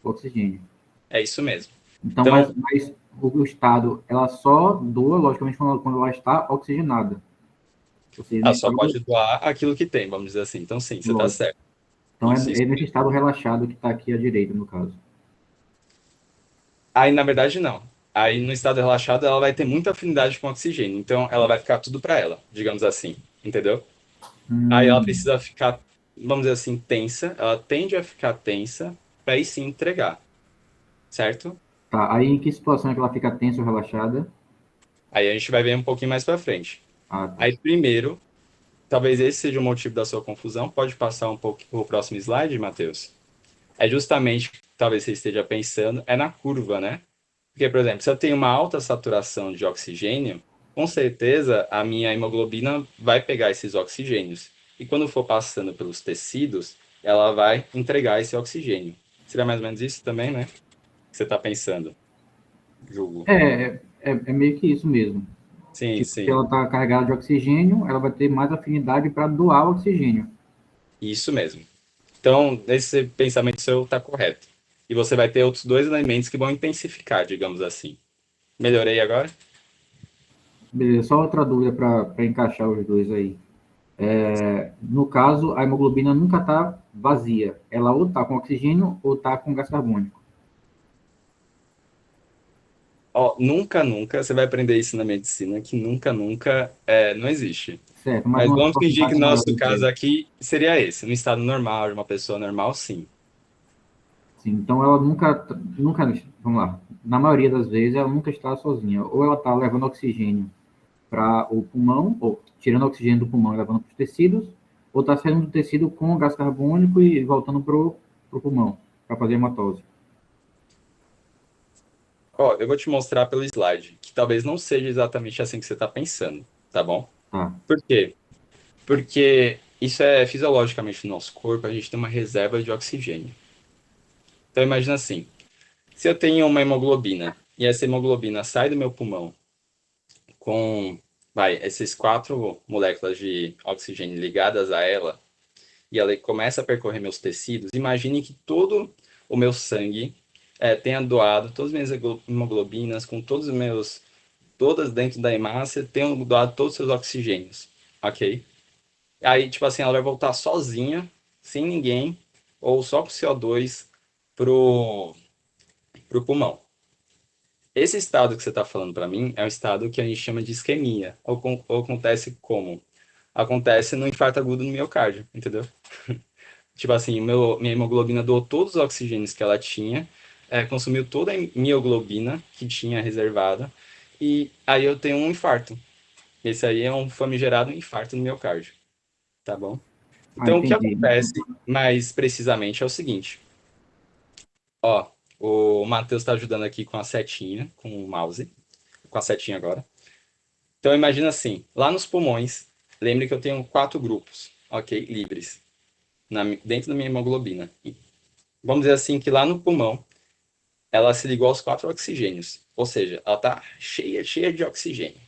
G: o oxigênio.
K: É isso mesmo.
G: Então,
K: Então,
G: mas o estado, ela só doa, logicamente, quando ela está oxigenada. Ou seja,
K: ela
G: nesse
K: só
G: estado,
K: pode doar aquilo que tem, vamos dizer assim. Então, sim, você está
G: lógico.
K: certo.
G: Então,
K: Isso.
G: é nesse estado relaxado que está aqui à direita, no caso.
K: Aí, na verdade, não. Aí, no estado relaxado, ela vai ter muita afinidade com o oxigênio. Então, ela vai ficar tudo para ela, digamos assim. Entendeu? Aí, ela precisa ficar, vamos dizer assim, tensa. Ela tende a ficar tensa para aí sim entregar. Certo?
G: Tá, aí em que situação é que ela fica tensa ou relaxada?
K: Aí, a gente vai ver um pouquinho mais para frente.
G: Ah, tá.
K: Aí, primeiro, talvez esse seja o motivo da sua confusão. Pode passar um pouco o próximo slide, Matheus? É justamente, talvez você esteja pensando, é na curva, né? Porque, por exemplo, se eu tenho uma alta saturação de oxigênio, com certeza a minha hemoglobina vai pegar esses oxigênios. E quando for passando pelos tecidos, ela vai entregar esse oxigênio. Seria mais ou menos isso também, né? Que você está pensando, julgo.
G: É meio que isso mesmo.
K: Sim,
G: Tipo,
K: sim.
G: se ela está carregada de oxigênio, ela vai ter mais afinidade para doar o oxigênio.
K: Isso mesmo. Então, esse pensamento seu está correto. E você vai ter outros dois elementos que vão intensificar, digamos assim. Melhorei agora?
G: Beleza, só outra dúvida para encaixar os dois aí. No caso, a hemoglobina nunca está vazia. Ela ou está com oxigênio ou está com gás carbônico.
K: Ó, nunca, você vai aprender isso na medicina, que nunca não existe.
G: Certo, mas
K: Mas
G: uma
K: vamos fingir que
G: porcentagem
K: o
G: maior
K: nosso
G: do que
K: caso
G: é.
K: aqui seria esse, no estado normal, de uma pessoa normal, sim.
G: Sim, então ela nunca, vamos lá, na maioria das vezes ela nunca está sozinha. Ou ela está levando oxigênio para o pulmão, ou tirando oxigênio do pulmão e levando para os tecidos, ou está saindo do tecido com gás carbônico e voltando para o pulmão, para fazer hematose.
K: Ó, eu vou te mostrar pelo slide, que talvez não seja exatamente assim que você está pensando, tá bom?
G: Tá.
K: Por quê? Porque isso é fisiologicamente no nosso corpo, a gente tem uma reserva de oxigênio. Então imagina assim, se eu tenho uma hemoglobina, e essa hemoglobina sai do meu pulmão com, essas 4 moléculas de oxigênio ligadas a ela, e ela começa a percorrer meus tecidos, imagine que todo o meu sangue tenha doado todas as minhas hemoglobinas, com todas dentro da hemácia, tenham doado todos os seus oxigênios, ok? Aí, tipo assim, ela vai voltar sozinha, sem ninguém, ou só com CO2 pro pulmão. Esse estado que você está falando para mim é um estado que a gente chama de isquemia, ou acontece como? Acontece no infarto agudo no miocárdio, entendeu? Tipo assim, minha hemoglobina doou todos os oxigênios que ela tinha, consumiu toda a mioglobina que tinha reservada, e aí eu tenho um infarto. Esse aí é um famigerado infarto no miocárdio, tá bom?
G: Ah,
K: Então, o que
G: entendi.
K: acontece mais precisamente é o seguinte. Ó, o Matheus está ajudando aqui com a setinha, com o mouse, com a setinha agora. Então, imagina assim, lá nos pulmões, lembre que eu tenho 4 grupos, ok, livres, dentro da minha hemoglobina. E vamos dizer assim que lá no pulmão, ela se ligou aos 4 oxigênios, ou seja, ela está cheia de oxigênio.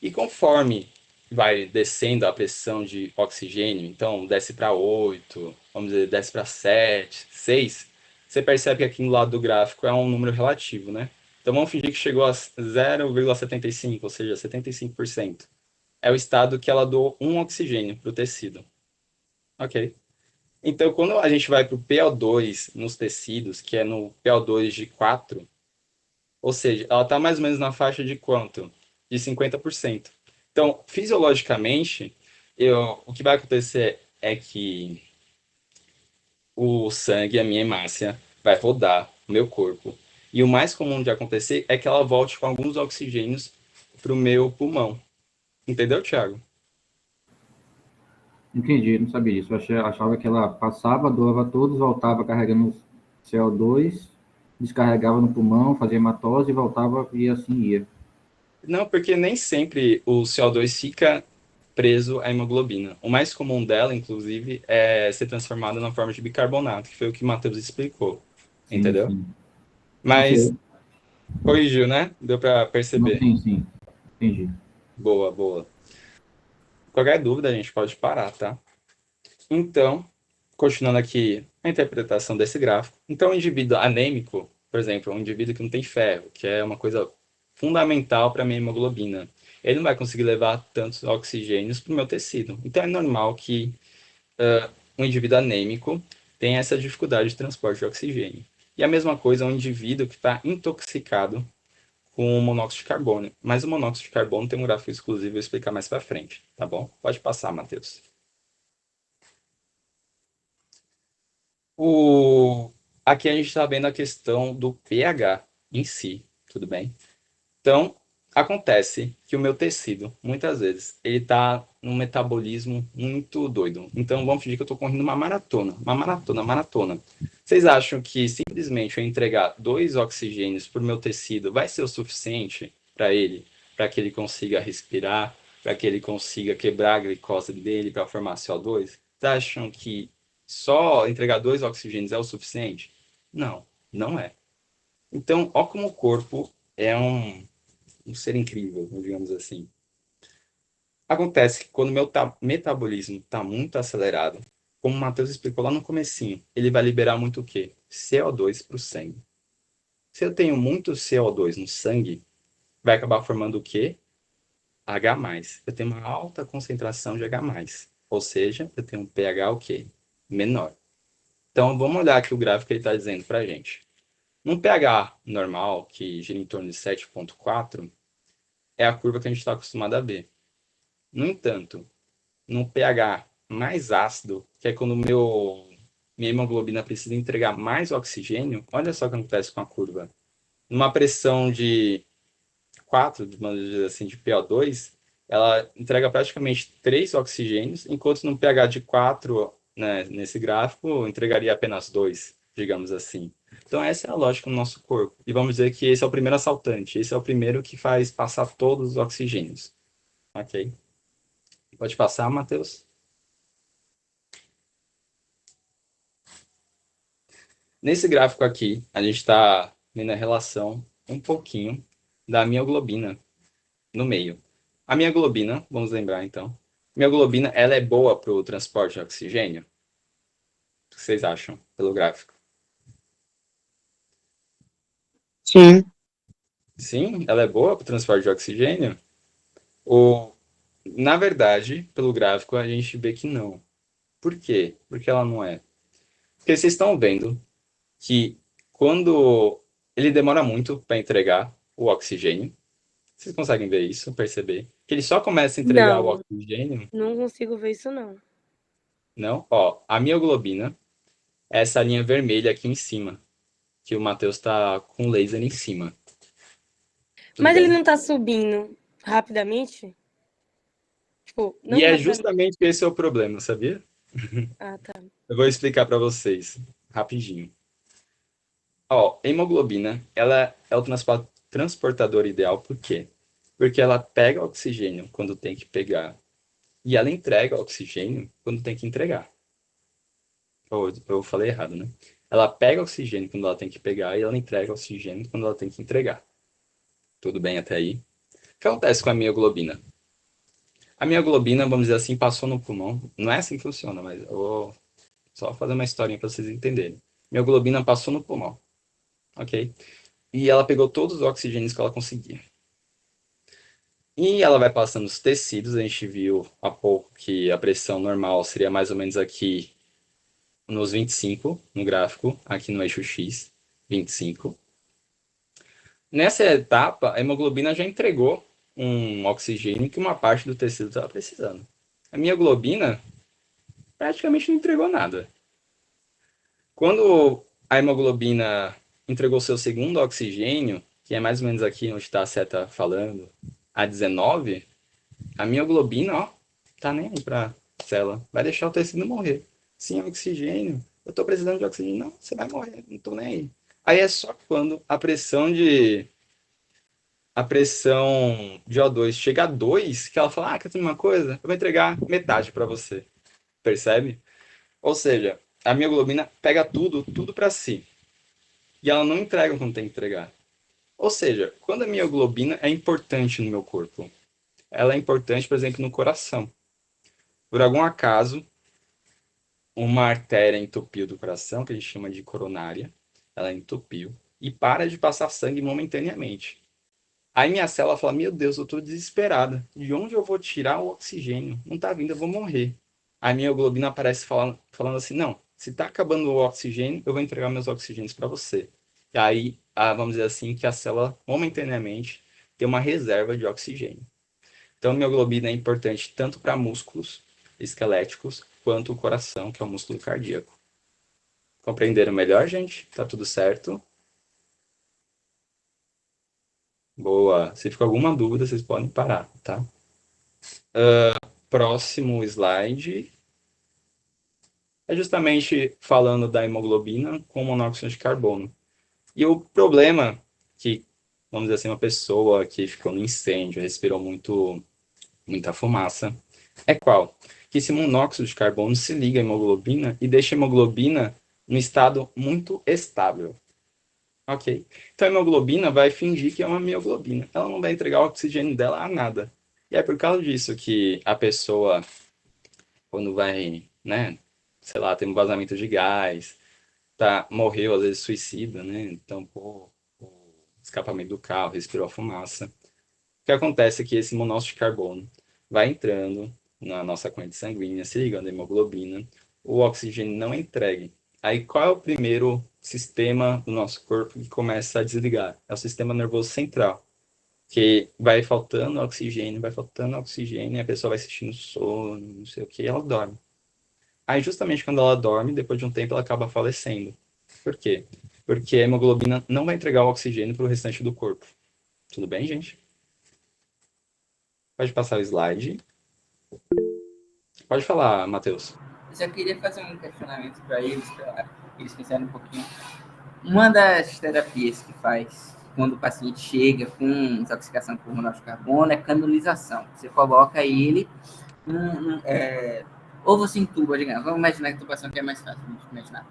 K: E conforme vai descendo a pressão de oxigênio, então desce para 8, vamos dizer, desce para 7, 6, você percebe que aqui no lado do gráfico é um número relativo, né? Então vamos fingir que chegou a 0,75, ou seja, 75%. É o estado que ela doou um oxigênio para o tecido. Ok? Então, quando a gente vai para o PO2 nos tecidos, que é no PO2 de 4, ou seja, ela está mais ou menos na faixa de quanto? De 50%. Então, fisiologicamente, o que vai acontecer é que o sangue, a minha hemácia, vai rodar o meu corpo. E o mais comum de acontecer é que ela volte com alguns oxigênios para o meu pulmão. Entendeu, Thiago?
G: Entendi, não sabia disso. Achava que ela passava, doava todos, voltava carregando CO2, descarregava no pulmão, fazia hematose e voltava e assim ia.
K: Não, porque nem sempre o CO2 fica preso à hemoglobina. O mais comum dela, inclusive, é ser transformada na forma de bicarbonato, que foi o que o Matheus explicou.
G: Sim,
K: Entendeu?
G: sim.
K: Mas
G: Ok.
K: corrigiu, né? Deu para
G: Não,
K: perceber.
G: sim. Entendi.
K: Boa, boa. Qualquer dúvida, a gente pode parar, tá? Então, continuando aqui a interpretação desse gráfico. Então, o indivíduo anêmico, por exemplo, um indivíduo que não tem ferro, que é uma coisa fundamental para a minha hemoglobina, ele não vai conseguir levar tantos oxigênios para o meu tecido. Então, é normal que um indivíduo anêmico tenha essa dificuldade de transporte de oxigênio. E a mesma coisa um indivíduo que está intoxicado com o monóxido de carbono. Mas o monóxido de carbono tem um gráfico exclusivo, eu vou explicar mais para frente, tá bom? Pode passar, Matheus. Aqui a gente está vendo a questão do pH em si, tudo bem? Então, acontece que o meu tecido, muitas vezes, ele está num metabolismo muito doido. Então, vamos fingir que eu estou correndo uma maratona. Vocês acham que simplesmente eu entregar 2 oxigênios para o meu tecido vai ser o suficiente para que ele consiga respirar, para que ele consiga quebrar a glicose dele para formar CO2? Vocês acham que só entregar 2 oxigênios é o suficiente? Não, não é. Então, ó como o corpo é um ser incrível, digamos assim. Acontece que quando o meu metabolismo está muito acelerado, como o Matheus explicou lá no comecinho, ele vai liberar muito o quê? CO2 para o sangue. Se eu tenho muito CO2 no sangue, vai acabar formando o quê? H+. Eu tenho uma alta concentração de H+. Ou seja, eu tenho um pH o quê? Menor. Então, vamos olhar aqui o gráfico que ele está dizendo para a gente. Num pH normal, que gira em torno de 7,4, é a curva que a gente está acostumado a ver. No entanto, num pH mais ácido, que é quando minha hemoglobina precisa entregar mais oxigênio, olha só o que acontece com a curva. Numa pressão de 4, vamos dizer assim, de PO2, ela entrega praticamente 3 oxigênios, enquanto num pH de 4, né, nesse gráfico, entregaria apenas 2, digamos assim. Então, essa é a lógica do nosso corpo. E vamos dizer que esse é o primeiro assaltante, esse é o primeiro que faz passar todos os oxigênios. Ok? Pode passar, Matheus? Nesse gráfico aqui, a gente está vendo a relação um pouquinho da mioglobina no meio. A mioglobina, vamos lembrar então, mioglobina, ela é boa para o transporte de oxigênio? O que vocês acham pelo gráfico?
B: Sim.
K: Sim, ela é boa para o transporte de oxigênio? Na verdade, pelo gráfico, a gente vê que não. Por quê? Porque ela não é. Porque vocês estão vendo que quando ele demora muito para entregar o oxigênio, vocês conseguem ver isso, perceber? Que ele só começa a entregar o oxigênio?
J: Não consigo ver isso, não.
K: Não? Ó, a mioglobina é essa linha vermelha aqui em cima, que o Matheus está com o laser em cima. Tudo
J: Mas
K: bem?
J: ele não tá subindo rapidamente? Tipo, não
K: E é
J: rapidamente.
K: justamente esse é o problema, sabia?
J: Ah, tá.
K: Eu vou explicar para vocês, rapidinho. Ó, a hemoglobina, ela é o transportador ideal, por quê? Porque ela pega oxigênio quando tem que pegar E ela entrega oxigênio quando tem que entregar. Eu falei errado, né? Ela pega oxigênio quando ela tem que pegar e ela entrega oxigênio quando ela tem que entregar. Tudo bem até aí? O que acontece com a mioglobina? A mioglobina, vamos dizer assim, passou no pulmão. Não é assim que funciona, mas eu vou só fazer uma historinha para vocês entenderem. Mioglobina passou no pulmão, ok? E ela pegou todos os oxigênios que ela conseguia. E ela vai passando os tecidos. A gente viu há pouco que a pressão normal seria mais ou menos aqui nos 25, no gráfico, aqui no eixo X, 25. Nessa etapa, a hemoglobina já entregou um oxigênio que uma parte do tecido estava precisando. A mioglobina praticamente não entregou nada. Quando a hemoglobina entregou seu segundo oxigênio, que é mais ou menos aqui onde está a seta falando, a 19, a mioglobina, ó, tá nem aí para a célula. Vai deixar o tecido morrer. Sim, oxigênio. Eu estou precisando de oxigênio. Não, você vai morrer, não estou nem aí. Aí é só quando a pressão de O2 chega a 2, que ela fala, quer ter uma coisa? Eu vou entregar metade para você. Percebe? Ou seja, a mioglobina pega tudo para si. E ela não entrega quando tem que entregar. Ou seja, quando a mioglobina é importante no meu corpo, ela é importante, por exemplo, no coração. Por algum acaso, uma artéria entupiu do coração, que a gente chama de coronária, ela entupiu, e para de passar sangue momentaneamente. Aí minha célula fala, meu Deus, eu estou desesperada. De onde eu vou tirar o oxigênio? Não está vindo, eu vou morrer. A mioglobina aparece falando assim, não, se está acabando o oxigênio, eu vou entregar meus oxigênios para você. E aí, vamos dizer assim, que a célula, momentaneamente, tem uma reserva de oxigênio. Então, a mioglobina é importante tanto para músculos esqueléticos, quanto o coração, que é o músculo cardíaco. Compreenderam melhor, gente? Tá tudo certo? Boa. Se ficou alguma dúvida, vocês podem parar, tá? Próximo slide. É justamente falando da hemoglobina com monóxido de carbono. E o problema que, vamos dizer assim, uma pessoa que ficou no incêndio, respirou muita fumaça, é qual? Que esse monóxido de carbono se liga à hemoglobina e deixa a hemoglobina no estado muito estável. Ok? Então a hemoglobina vai fingir que é uma mioglobina. Ela não vai entregar o oxigênio dela a nada. E é por causa disso que a pessoa, quando vai, né, sei lá, tem um vazamento de gás, morreu, às vezes suicida, né, tampou o escapamento do carro, respirou a fumaça. O que acontece é que esse monóxido de carbono vai entrando na nossa corrente sanguínea, se ligando à hemoglobina, o oxigênio não é entregue. Aí qual é o primeiro sistema do nosso corpo que começa a desligar? É o sistema nervoso central, que vai faltando oxigênio, e a pessoa vai sentindo sono, não sei o que, e ela dorme. Aí justamente quando ela dorme, depois de um tempo ela acaba falecendo. Por quê? Porque a hemoglobina não vai entregar o oxigênio para o restante do corpo. Tudo bem, gente? Pode passar o slide. Pode falar, Matheus.
A: Eu só queria fazer um questionamento para eles pensarem um pouquinho. Uma das terapias que faz quando o paciente chega com intoxicação por monóxido de carbono é canalização. Você coloca ele, ou você intuba, digamos, vamos imaginar que a intubação que é mais fácil de imaginar.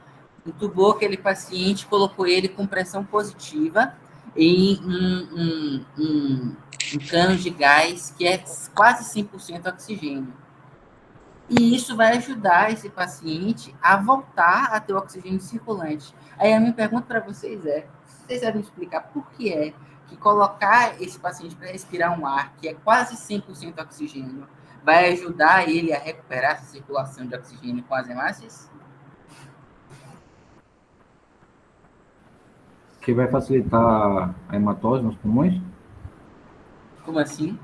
A: Intubou aquele paciente, colocou ele com pressão positiva em um cano de gás que é quase 100% oxigênio. E isso vai ajudar esse paciente a voltar a ter o oxigênio circulante. Aí a minha pergunta para vocês é, vocês devem me explicar por que é que colocar esse paciente para respirar um ar que é quase 100% oxigênio vai ajudar ele a recuperar essa circulação de oxigênio com as hemácias?
G: Que vai facilitar a hematose nos pulmões?
A: Como assim?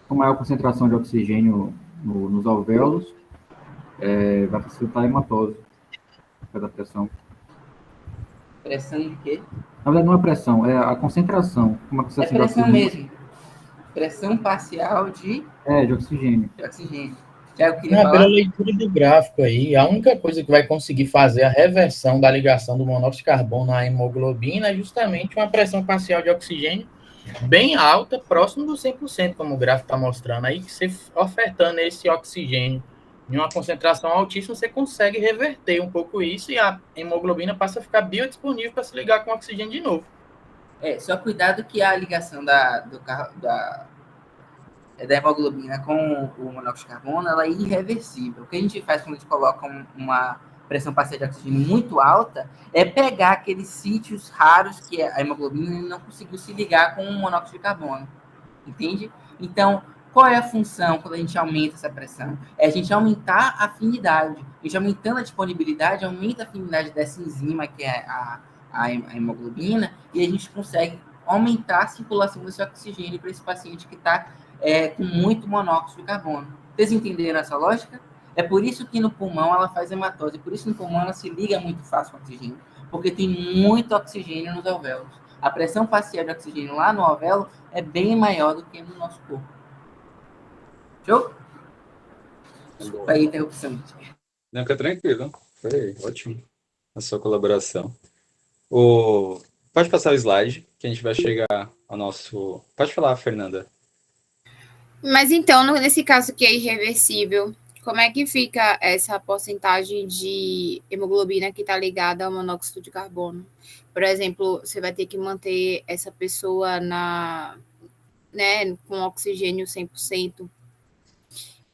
G: Com maior concentração de oxigênio nos alvéolos, vai facilitar a hematose da pressão.
A: Pressão de quê?
G: Na verdade, não é pressão, é a concentração. Uma concentração
A: é pressão
G: de oxigênio.
A: mesmo. Pressão parcial de
G: oxigênio.
A: De oxigênio. Já eu queria
C: Não,
A: falar...
C: pela leitura do gráfico aí, a única coisa que vai conseguir fazer a reversão da ligação do monóxido de carbono à hemoglobina é justamente uma pressão parcial de oxigênio bem alta, próximo do 100%, como o gráfico está mostrando. Aí, você ofertando esse oxigênio em uma concentração altíssima, você consegue reverter um pouco isso e a hemoglobina passa a ficar biodisponível para se ligar com o oxigênio de novo.
A: Só cuidado que a ligação da hemoglobina com o monóxido de carbono ela é irreversível. O que a gente faz quando a gente coloca uma pressão parcial de oxigênio muito alta é pegar aqueles sítios raros que a hemoglobina não conseguiu se ligar com o monóxido de carbono. Entende? Então, qual é a função quando a gente aumenta essa pressão? É a gente aumentar a afinidade. A gente aumentando a disponibilidade, aumenta a afinidade dessa enzima, que é a hemoglobina, e a gente consegue aumentar a circulação desse oxigênio para esse paciente que está com muito monóxido de carbono. Vocês entenderam essa lógica? É por isso que no pulmão ela faz hematose, por isso no pulmão ela se liga muito fácil com o oxigênio, porque tem muito oxigênio nos alvéolos. A pressão parcial de oxigênio lá no alvéolo é bem maior do que no nosso corpo. Show? Desculpa aí a interrupção.
K: Não, fica tranquilo. Foi ótimo a sua colaboração. Pode passar o slide, que a gente vai chegar ao nosso... Pode falar, Fernanda.
L: Mas então, nesse caso que é irreversível, como é que fica essa porcentagem de hemoglobina que está ligada ao monóxido de carbono? Por exemplo, você vai ter que manter essa pessoa com oxigênio 100%.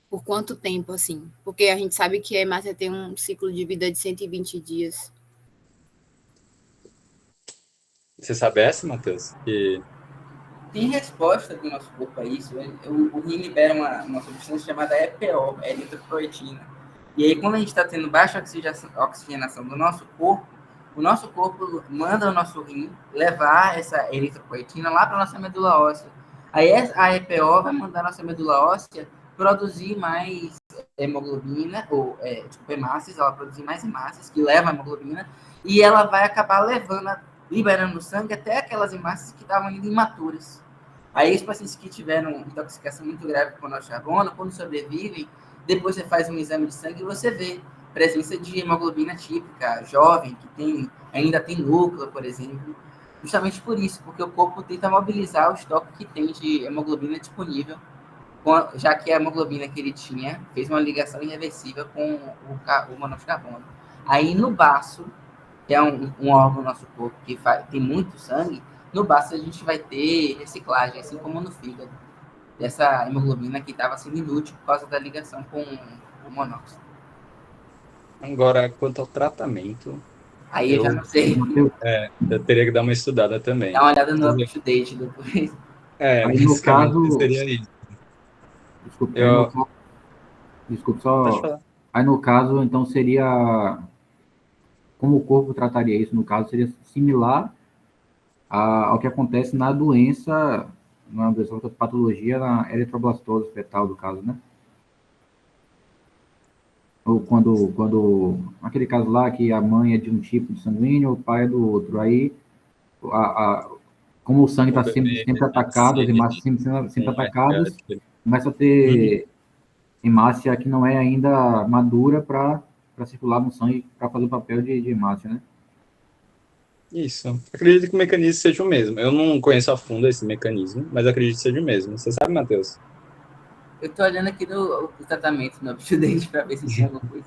L: Por quanto tempo, assim? Porque a gente sabe que a hemácia tem um ciclo de vida de 120 dias.
K: Você sabe essa, Matheus?
A: Tem resposta do nosso corpo a isso. O rim libera uma substância chamada EPO, eritropoetina. E aí, quando a gente está tendo baixa oxigenação do nosso corpo, o nosso corpo manda o nosso rim levar essa eritropoetina lá para a nossa medula óssea. Aí a EPO vai mandar a nossa medula óssea produzir mais hemoglobina, ou hemácias, ela produzir mais hemácias, que levam a hemoglobina, e ela vai acabar liberando sangue até aquelas hemácias que estavam ainda imaturas. Aí os pacientes que tiveram intoxicação muito grave com monóxido de carbono, quando sobrevivem, depois você faz um exame de sangue e você vê presença de hemoglobina típica, jovem, que ainda tem núcleo, por exemplo. Justamente por isso, porque o corpo tenta mobilizar o estoque que tem de hemoglobina disponível, já que a hemoglobina que ele tinha fez uma ligação irreversível com o monóxido de carbono. Aí no baço, que é um órgão do nosso corpo que tem muito sangue, no baço a gente vai ter reciclagem, assim como no fígado, dessa hemoglobina que estava sendo inútil por causa da ligação com o monóxido.
K: Agora, quanto ao tratamento...
A: Aí eu já não sei.
K: Eu teria que dar uma estudada também.
A: Dá uma olhada no up-to-date depois.
G: Aí no caso...
K: seria isso.
G: Desculpa, só... Aí no caso, então, seria... Como o corpo trataria isso, no caso, seria similar ao que acontece na doença, outra patologia, na eritroblastose fetal, do caso, né? Ou quando aquele caso lá que a mãe é de um tipo de sanguíneo, o pai é do outro. Aí, como o sangue está sempre atacado, as hemácias sempre atacadas, começa a ter hemácia que não é ainda madura para circular no sangue, para fazer o papel de hemácia, né?
K: Isso. Acredito que o mecanismo seja o mesmo. Eu não conheço a fundo esse mecanismo, mas acredito que seja o mesmo. Você sabe, Matheus?
A: Eu tô olhando aqui no tratamento no up-to-date para ver se tem alguma coisa.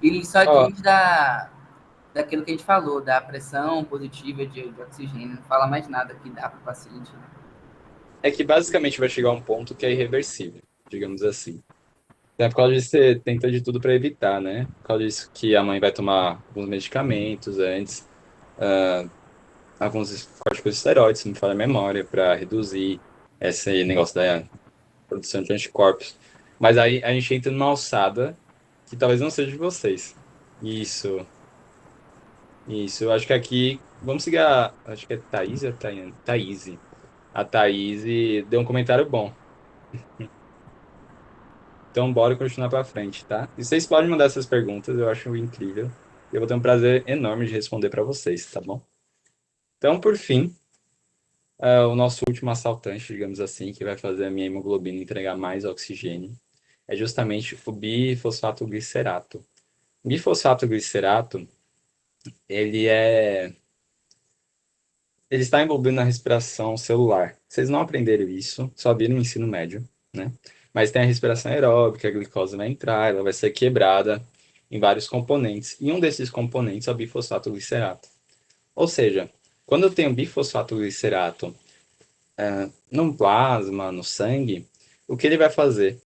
A: Ele só diz daquilo que a gente falou, da pressão positiva de oxigênio. Não fala mais nada que dá para o paciente.
K: É que basicamente vai chegar um ponto que é irreversível, digamos assim. É por causa disso você tenta de tudo para evitar, né? Por causa disso que a mãe vai tomar alguns medicamentos antes, alguns corticosteroides, se não me falha a memória, para reduzir esse negócio da produção de anticorpos. Mas aí a gente entra numa alçada que talvez não seja de vocês. Isso. Eu acho que aqui... Vamos seguir acho que é Thaís ou Thaís. A Thaís deu um comentário bom. Então, bora continuar para frente, tá? E vocês podem mandar essas perguntas, eu acho incrível. Eu vou ter um prazer enorme de responder para vocês, tá bom? Então, por fim, o nosso último assaltante, digamos assim, que vai fazer a minha hemoglobina entregar mais oxigênio, é justamente o bifosfato glicerato. O bifosfato glicerato, ele é ele está envolvido na respiração celular. Vocês não aprenderam isso, só viram no ensino médio, né? Mas tem a respiração aeróbica, a glicose vai entrar, ela vai ser quebrada em vários componentes. E um desses componentes é o bifosfato glicerato. Ou seja, quando eu tenho bifosfato glicerato no plasma, no sangue, o que ele vai fazer?